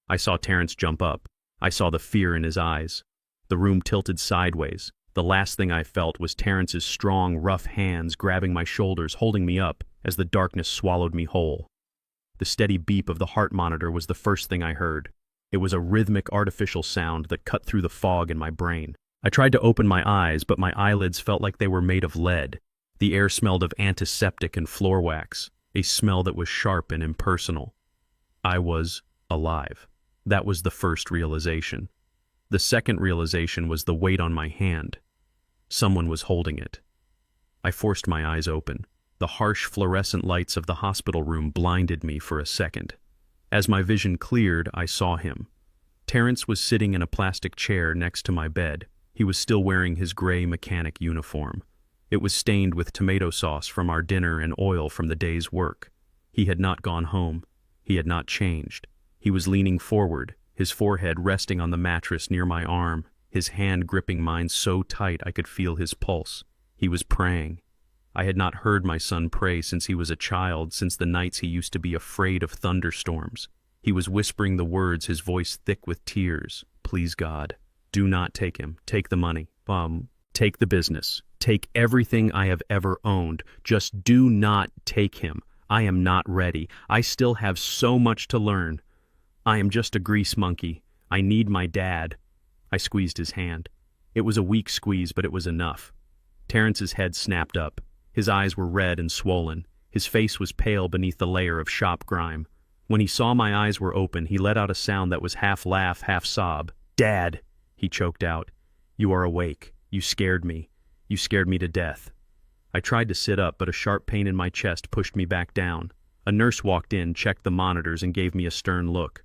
I saw Terrence jump up. I saw the fear in his eyes. The room tilted sideways. The last thing I felt was Terrence's strong, rough hands grabbing my shoulders, holding me up as the darkness swallowed me whole. The steady beep of the heart monitor was the first thing I heard. It was a rhythmic, artificial sound that cut through the fog in my brain. I tried to open my eyes, but my eyelids felt like they were made of lead. The air smelled of antiseptic and floor wax, a smell that was sharp and impersonal. I was alive. That was the first realization. The second realization was the weight on my hand. Someone was holding it. I forced my eyes open. The harsh fluorescent lights of the hospital room blinded me for a second. As my vision cleared, I saw him. Terrence was sitting in a plastic chair next to my bed. He was still wearing his gray mechanic uniform. It was stained with tomato sauce from our dinner and oil from the day's work. He had not gone home. He had not changed. He was leaning forward, his forehead resting on the mattress near my arm, his hand gripping mine so tight I could feel his pulse. He was praying. I had not heard my son pray since he was a child, since the nights he used to be afraid of thunderstorms. He was whispering the words, his voice thick with tears. "Please, God, do not take him. Take the money. Take the business. Take everything I have ever owned. Just do not take him. I am not ready. I still have so much to learn. I am just a grease monkey. I need my dad." I squeezed his hand. It was a weak squeeze, but it was enough. Terrence's head snapped up. His eyes were red and swollen. His face was pale beneath the layer of shop grime. When he saw my eyes were open, he let out a sound that was half laugh, half sob. "Dad," he choked out. "You are awake. You scared me. You scared me to death." I tried to sit up, but a sharp pain in my chest pushed me back down. A nurse walked in, checked the monitors, and gave me a stern look.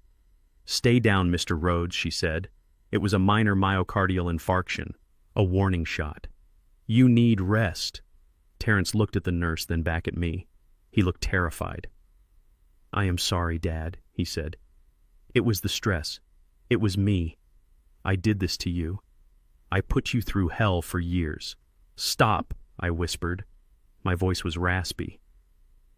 "Stay down, Mr. Rhodes," she said. It was a minor myocardial infarction, a warning shot. "You need rest." Terrence looked at the nurse, then back at me. He looked terrified. "I am sorry, Dad," he said. "It was the stress. It was me. I did this to you. I put you through hell for years." "Stop," I whispered. My voice was raspy.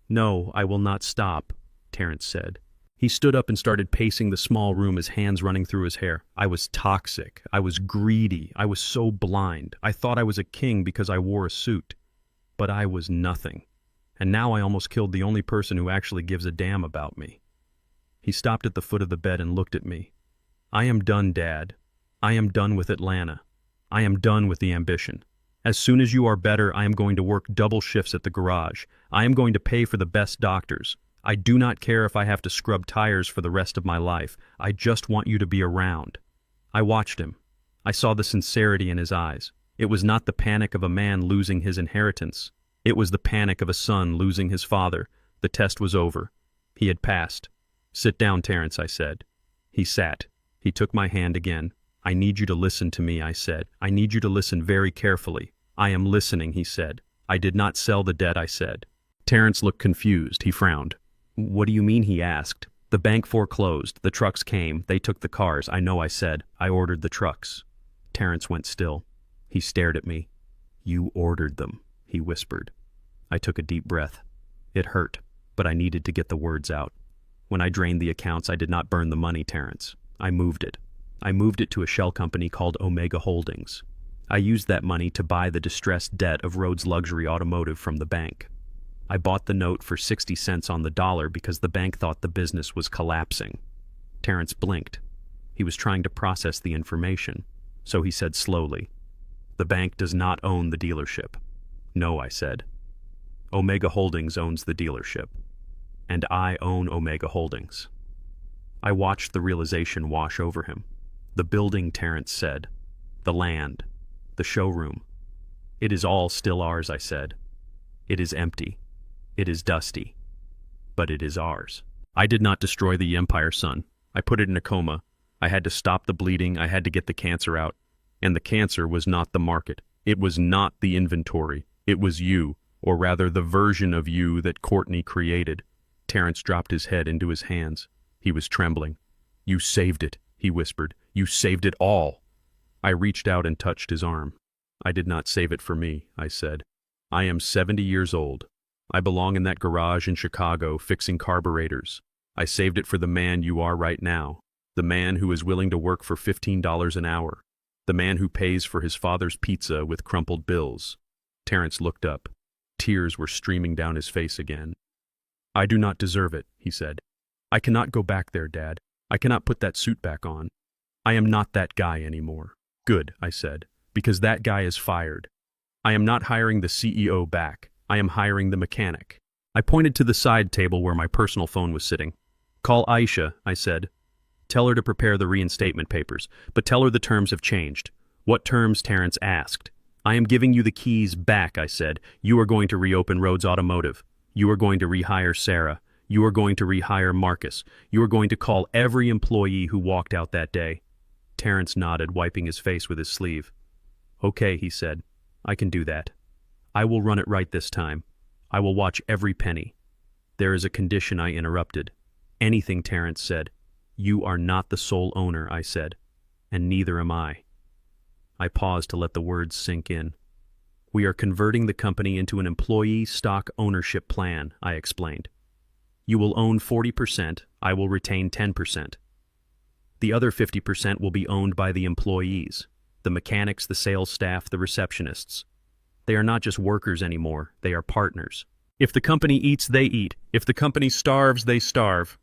"No, I will not stop," Terrence said. He stood up and started pacing the small room, his hands running through his hair. "I was toxic. I was greedy. I was so blind. I thought I was a king because I wore a suit. But I was nothing. And now I almost killed the only person who actually gives a damn about me." He stopped at the foot of the bed and looked at me. "I am done, Dad. I am done with Atlanta. I am done with the ambition. As soon as you are better, I am going to work double shifts at the garage. I am going to pay for the best doctors. I do not care if I have to scrub tires for the rest of my life. I just want you to be around." I watched him. I saw the sincerity in his eyes. It was not the panic of a man losing his inheritance. It was the panic of a son losing his father. The test was over. He had passed. "Sit down, Terrence," I said. He sat. He took my hand again. "I need you to listen to me," I said. "I need you to listen very carefully." "I am listening," he said. "I did not sell the debt," I said. Terrence looked confused. He frowned. "What do you mean?" he asked. "The bank foreclosed. The trucks came. They took the cars." "I know," I said. "I ordered the trucks." Terrence went still. He stared at me. "You ordered them," he whispered. I took a deep breath. It hurt, but I needed to get the words out. "When I drained the accounts, I did not burn the money, Terrence. I moved it. I moved it to a shell company called Omega Holdings. I used that money to buy the distressed debt of Rhodes Luxury Automotive from the bank. I bought the note for 60 cents on the dollar because the bank thought the business was collapsing. Terrence blinked. He was trying to process the information, so he said slowly, "The bank does not own the dealership." "No," I said. "Omega Holdings owns the dealership. And I own Omega Holdings." I watched the realization wash over him. "The building," Terrence said. "The land. The showroom. It is all still ours," I said. "It is empty. It is dusty. But it is ours." I did not destroy the empire, son. I put it in a coma. I had to stop the bleeding. I had to get the cancer out. And the cancer was not the market. It was not the inventory. It was you, or rather the version of you that Courtney created. Terrence dropped his head into his hands. He was trembling. "You saved it," he whispered. "You saved it all." I reached out and touched his arm. "I did not save it for me," I said. "I am 70 years old. I belong in that garage in Chicago fixing carburetors. I saved it for the man you are right now, the man who is willing to work for $15 an hour, the man who pays for his father's pizza with crumpled bills." Terrence looked up. Tears were streaming down his face again. "I do not deserve it," he said. "I cannot go back there, Dad. I cannot put that suit back on. I am not that guy anymore." "Good," I said, "because that guy is fired. I am not hiring the CEO back. I am hiring the mechanic." I pointed to the side table where my personal phone was sitting. "Call Aisha," I said. "Tell her to prepare the reinstatement papers, but tell her the terms have changed." "What terms?" Terrence asked. "I am giving you the keys back," I said. "You are going to reopen Rhodes Automotive. You are going to rehire Sarah. You are going to rehire Marcus. You are going to call every employee who walked out that day." Terrence nodded, wiping his face with his sleeve. "Okay," he said. "I can do that. I will run it right this time. I will watch every penny." "There is a condition," I interrupted. "Anything," Terrence said. "You are not the sole owner," I said. "And neither am I." I paused to let the words sink in. "We are converting the company into an employee stock ownership plan," I explained. "You will own 40%, I will retain 10%. The other 50% will be owned by the employees, the mechanics, the sales staff, the receptionists. They are not just workers anymore, they are partners. If the company eats, they eat. If the company starves, they starve."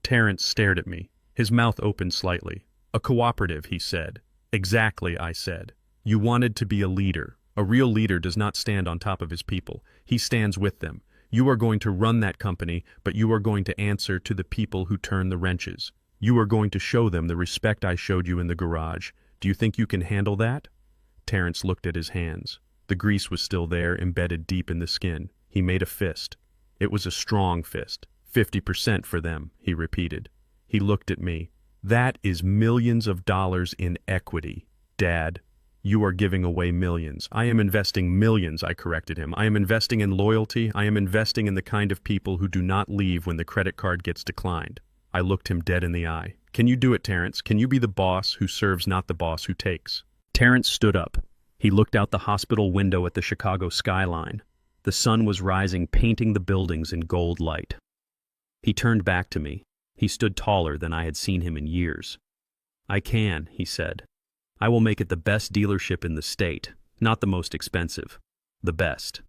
Terrence stared at me, his mouth opened slightly. "A cooperative," he said. "Exactly," I said. "You wanted to be a leader. A real leader does not stand on top of his people. He stands with them. You are going to run that company, but you are going to answer to the people who turn the wrenches. You are going to show them the respect I showed you in the garage. Do you think you can handle that?" Terrence looked at his hands. The grease was still there, embedded deep in the skin. He made a fist. It was a strong fist. 50% for them, he repeated. He looked at me. "That is millions of dollars in equity, Dad. You are giving away millions." "I am investing millions," I corrected him. "I am investing in loyalty. I am investing in the kind of people who do not leave when the credit card gets declined." I looked him dead in the eye. "Can you do it, Terrence? Can you be the boss who serves, not the boss who takes?" Terrence stood up. He looked out the hospital window at the Chicago skyline. The sun was rising, painting the buildings in gold light. He turned back to me. He stood taller than I had seen him in years. "I can," he said. "I will make it the best dealership in the state, not the most expensive, the best."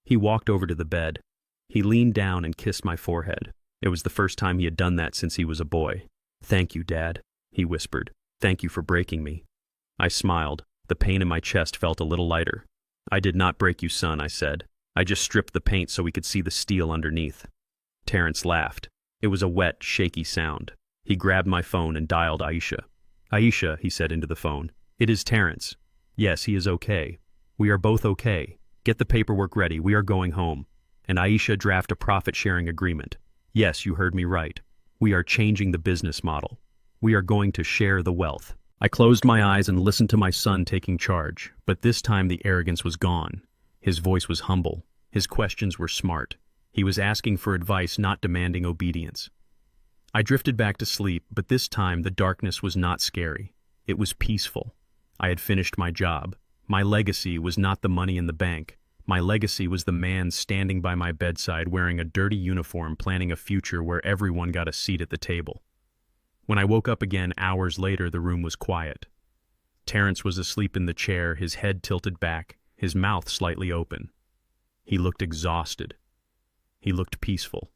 He walked over to the bed. He leaned down and kissed my forehead. It was the first time he had done that since he was a boy. "Thank you, Dad," he whispered. "Thank you for breaking me." I smiled. The pain in my chest felt a little lighter. "I did not break you, son," I said. "I just stripped the paint so we could see the steel underneath." Terrence laughed. It was a wet, shaky sound. He grabbed my phone and dialed Aisha. "Aisha," he said into the phone. "It is Terrence. Yes, he is okay. We are both okay. Get the paperwork ready. We are going home. And Aisha, draft a profit-sharing agreement. Yes, you heard me right. We are changing the business model. We are going to share the wealth." I closed my eyes and listened to my son taking charge, but this time the arrogance was gone. His voice was humble. His questions were smart. He was asking for advice, not demanding obedience. I drifted back to sleep, but this time the darkness was not scary. It was peaceful. I had finished my job. My legacy was not the money in the bank. My legacy was the man standing by my bedside wearing a dirty uniform, planning a future where everyone got a seat at the table. When I woke up again hours later, the room was quiet. Terrence was asleep in the chair, his head tilted back, his mouth slightly open. He looked exhausted. He looked peaceful.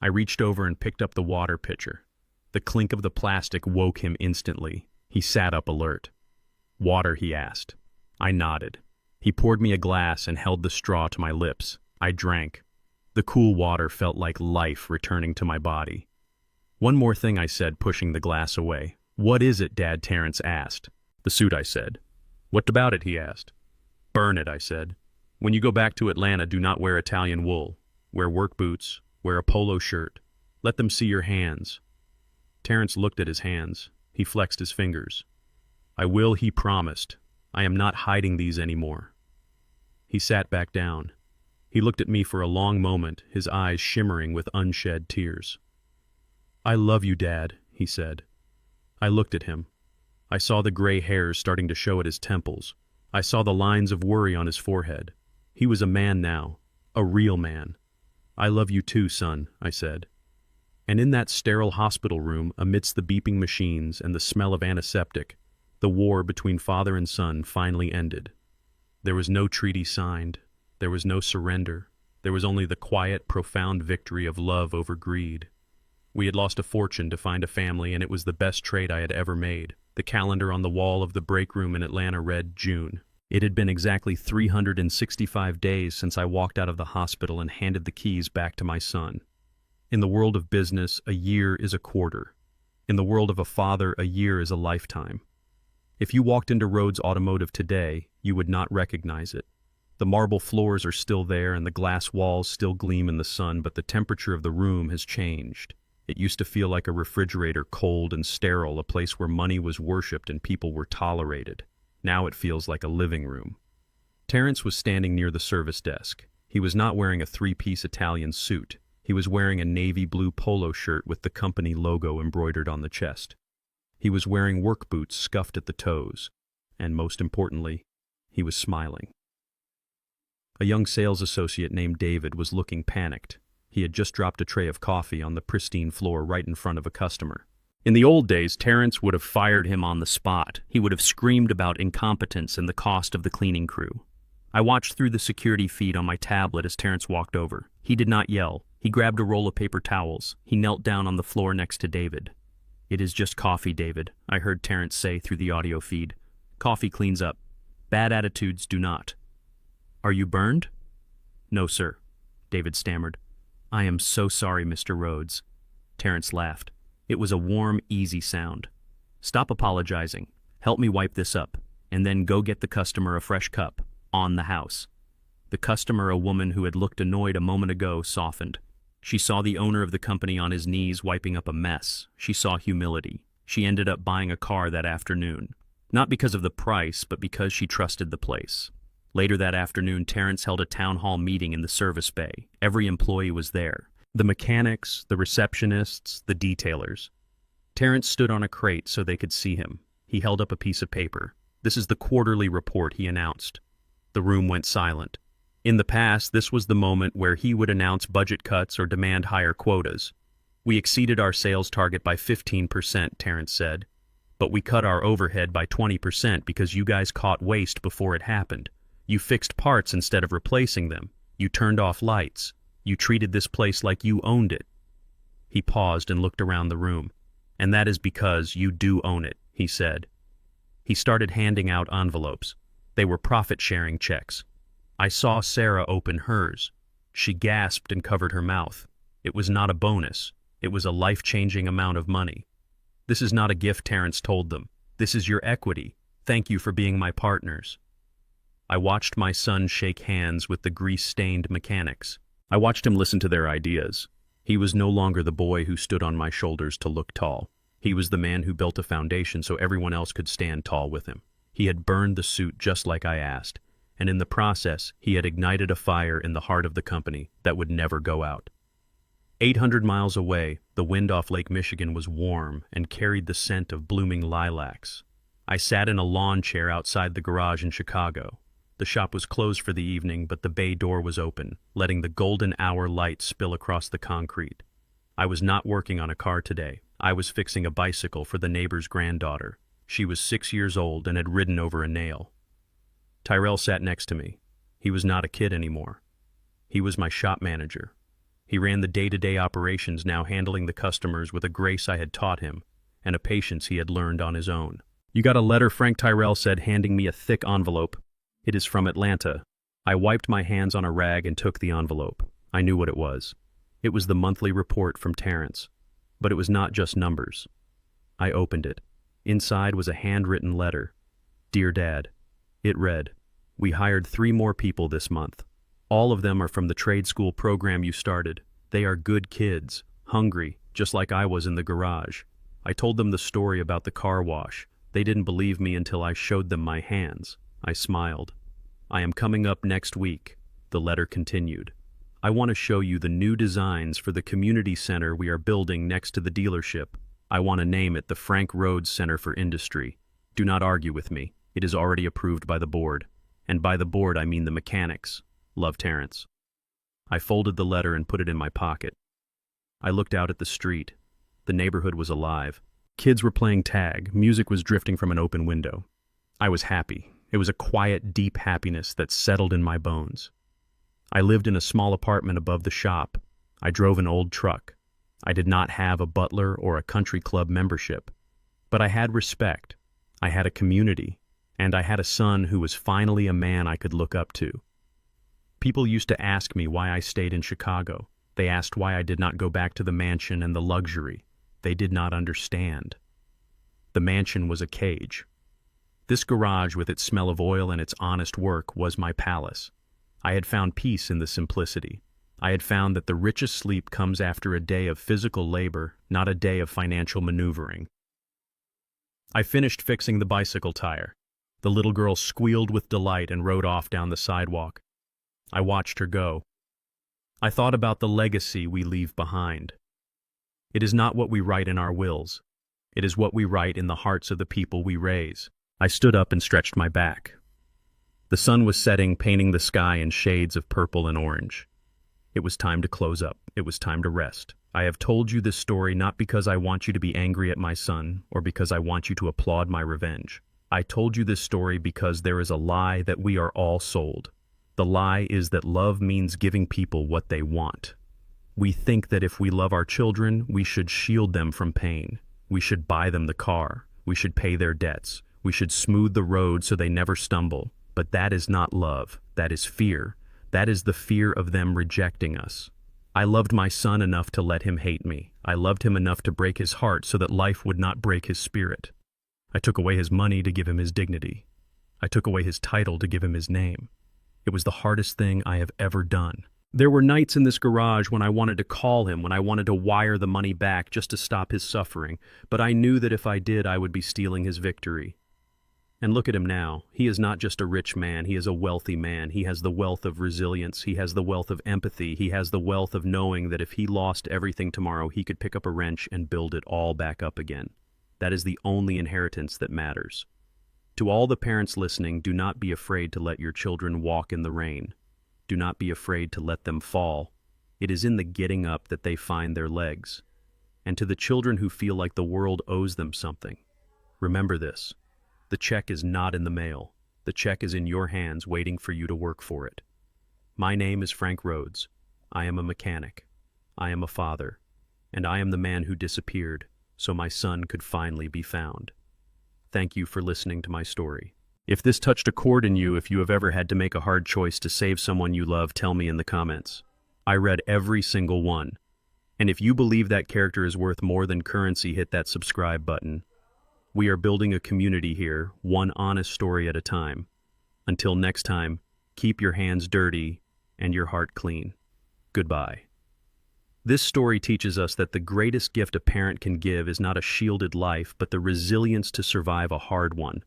I reached over and picked up the water pitcher. The clink of the plastic woke him instantly. He sat up alert. "Water?" he asked. I nodded. He poured me a glass and held the straw to my lips. I drank. The cool water felt like life returning to my body. "One more thing," I said, pushing the glass away. "What is it, Dad?" Terrence asked. "The suit," I said. "What about it?" he asked. "Burn it," I said. "When you go back to Atlanta, do not wear Italian wool. Wear work boots. Wear a polo shirt. Let them see your hands." Terrence looked at his hands. He flexed his fingers. "I will," he promised. "I am not hiding these anymore." He sat back down. He looked at me for a long moment, his eyes shimmering with unshed tears. "I love you, Dad," he said. I looked at him. I saw the gray hairs starting to show at his temples. I saw the lines of worry on his forehead. He was a man now, a real man. "I love you too, son," I said. And in that sterile hospital room, amidst the beeping machines and the smell of antiseptic, the war between father and son finally ended. There was no treaty signed. There was no surrender. There was only the quiet, profound victory of love over greed. We had lost a fortune to find a family, and it was the best trade I had ever made. The calendar on the wall of the break room in Atlanta read June. It had been exactly 365 days since I walked out of the hospital and handed the keys back to my son. In the world of business, a year is a quarter. In the world of a father, a year is a lifetime. If you walked into Rhodes Automotive today, you would not recognize it. The marble floors are still there and the glass walls still gleam in the sun, but the temperature of the room has changed. It used to feel like a refrigerator, cold and sterile, a place where money was worshipped and people were tolerated. Now it feels like a living room. Terrence was standing near the service desk. He was not wearing a three-piece Italian suit. He was wearing a navy blue polo shirt with the company logo embroidered on the chest. He was wearing work boots scuffed at the toes. And most importantly, he was smiling. A young sales associate named David was looking panicked. He had just dropped a tray of coffee on the pristine floor right in front of a customer. In the old days, Terrence would have fired him on the spot. He would have screamed about incompetence and the cost of the cleaning crew. I watched through the security feed on my tablet as Terrence walked over. He did not yell. He grabbed a roll of paper towels. He knelt down on the floor next to David. "It is just coffee, David," I heard Terrence say through the audio feed. "Coffee cleans up. Bad attitudes do not." "Are you burned?" "No, sir," David stammered. "I am so sorry, Mr. Rhodes." Terrence laughed. It was a warm, easy sound. "Stop apologizing. Help me wipe this up, and then go get the customer a fresh cup. On the house." The customer, a woman who had looked annoyed a moment ago, softened. She saw the owner of the company on his knees wiping up a mess. She saw humility. She ended up buying a car that afternoon. Not because of the price, but because she trusted the place. Later that afternoon, Terrence held a town hall meeting in the service bay. Every employee was there. The mechanics, the receptionists, the detailers. Terrence stood on a crate so they could see him. He held up a piece of paper. "This is the quarterly report," he announced. The room went silent. In the past, this was the moment where he would announce budget cuts or demand higher quotas. "We exceeded our sales target by 15%, Terrence said. "But we cut our overhead by 20% because you guys caught waste before it happened. You fixed parts instead of replacing them. You turned off lights. You treated this place like you owned it." He paused and looked around the room. "And that is because you do own it," he said. He started handing out envelopes. They were profit-sharing checks. I saw Sarah open hers. She gasped and covered her mouth. It was not a bonus. It was a life-changing amount of money. "This is not a gift," Terrence told them. "This is your equity. Thank you for being my partners." I watched my son shake hands with the grease-stained mechanics. I watched him listen to their ideas. He was no longer the boy who stood on my shoulders to look tall. He was the man who built a foundation so everyone else could stand tall with him. He had burned the suit just like I asked, and in the process, he had ignited a fire in the heart of the company that would never go out. 800 miles away, the wind off Lake Michigan was warm and carried the scent of blooming lilacs. I sat in a lawn chair outside the garage in Chicago. The shop was closed for the evening, but the bay door was open, letting the golden hour light spill across the concrete. I was not working on a car today. I was fixing a bicycle for the neighbor's granddaughter. She was 6 years old and had ridden over a nail. Tyrell sat next to me. He was not a kid anymore. He was my shop manager. He ran the day-to-day operations, now handling the customers with a grace I had taught him and a patience he had learned on his own. "You got a letter," Frank Tyrell said, handing me a thick envelope. "It is from Atlanta." I wiped my hands on a rag and took the envelope. I knew what it was. It was the monthly report from Terrence. But it was not just numbers. I opened it. Inside was a handwritten letter. "Dear Dad." It read, "We hired 3 more people this month. All of them are from the trade school program you started. They are good kids, hungry, just like I was in the garage. I told them the story about the car wash. They didn't believe me until I showed them my hands. I smiled. I am coming up next week." The letter continued. "I want to show you the new designs for the community center we are building next to the dealership. I want to name it the Frank Rhodes Center for Industry. Do not argue with me. It is already approved by the board. And by the board I mean the mechanics. Love, Terrence." I folded the letter and put it in my pocket. I looked out at the street. The neighborhood was alive. Kids were playing tag. Music was drifting from an open window. I was happy. It was a quiet, deep happiness that settled in my bones. I lived in a small apartment above the shop. I drove an old truck. I did not have a butler or a country club membership. But I had respect. I had a community. And I had a son who was finally a man I could look up to. People used to ask me why I stayed in Chicago. They asked why I did not go back to the mansion and the luxury. They did not understand. The mansion was a cage. This garage, with its smell of oil and its honest work, was my palace. I had found peace in the simplicity. I had found that the richest sleep comes after a day of physical labor, not a day of financial maneuvering. I finished fixing the bicycle tire. The little girl squealed with delight and rode off down the sidewalk. I watched her go. I thought about the legacy we leave behind. It is not what we write in our wills. It is what we write in the hearts of the people we raise. I stood up and stretched my back. The sun was setting, painting the sky in shades of purple and orange. It was time to close up. It was time to rest. I have told you this story not because I want you to be angry at my son or because I want you to applaud my revenge. I told you this story because there is a lie that we are all sold. The lie is that love means giving people what they want. We think that if we love our children, we should shield them from pain. We should buy them the car. We should pay their debts. We should smooth the road so they never stumble. But that is not love. That is fear. That is the fear of them rejecting us. I loved my son enough to let him hate me. I loved him enough to break his heart so that life would not break his spirit. I took away his money to give him his dignity. I took away his title to give him his name. It was the hardest thing I have ever done. There were nights in this garage when I wanted to call him, when I wanted to wire the money back just to stop his suffering, but I knew that if I did, I would be stealing his victory. And look at him now. He is not just a rich man, he is a wealthy man. He has the wealth of resilience, he has the wealth of empathy, he has the wealth of knowing that if he lost everything tomorrow, he could pick up a wrench and build it all back up again. That is the only inheritance that matters. To all the parents listening, do not be afraid to let your children walk in the rain. Do not be afraid to let them fall. It is in the getting up that they find their legs. And to the children who feel like the world owes them something, remember this. The check is not in the mail. The check is in your hands waiting for you to work for it. My name is Frank Rhodes. I am a mechanic. I am a father. And I am the man who disappeared so my son could finally be found. Thank you for listening to my story. If this touched a chord in you, if you have ever had to make a hard choice to save someone you love, tell me in the comments. I read every single one. And if you believe that character is worth more than currency, hit that subscribe button. We are building a community here, one honest story at a time. Until next time, keep your hands dirty and your heart clean. Goodbye. This story teaches us that the greatest gift a parent can give is not a shielded life, but the resilience to survive a hard one.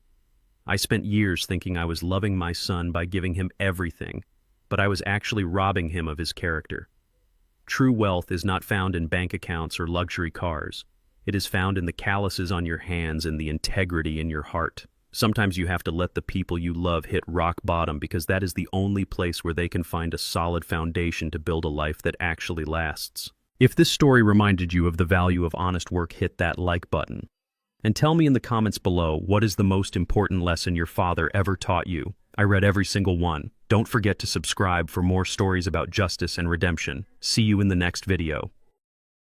I spent years thinking I was loving my son by giving him everything, but I was actually robbing him of his character. True wealth is not found in bank accounts or luxury cars. It is found in the calluses on your hands and the integrity in your heart. Sometimes you have to let the people you love hit rock bottom because that is the only place where they can find a solid foundation to build a life that actually lasts. If this story reminded you of the value of honest work, hit that like button. And tell me in the comments below, what is the most important lesson your father ever taught you? I read every single one. Don't forget to subscribe for more stories about justice and redemption. See you in the next video.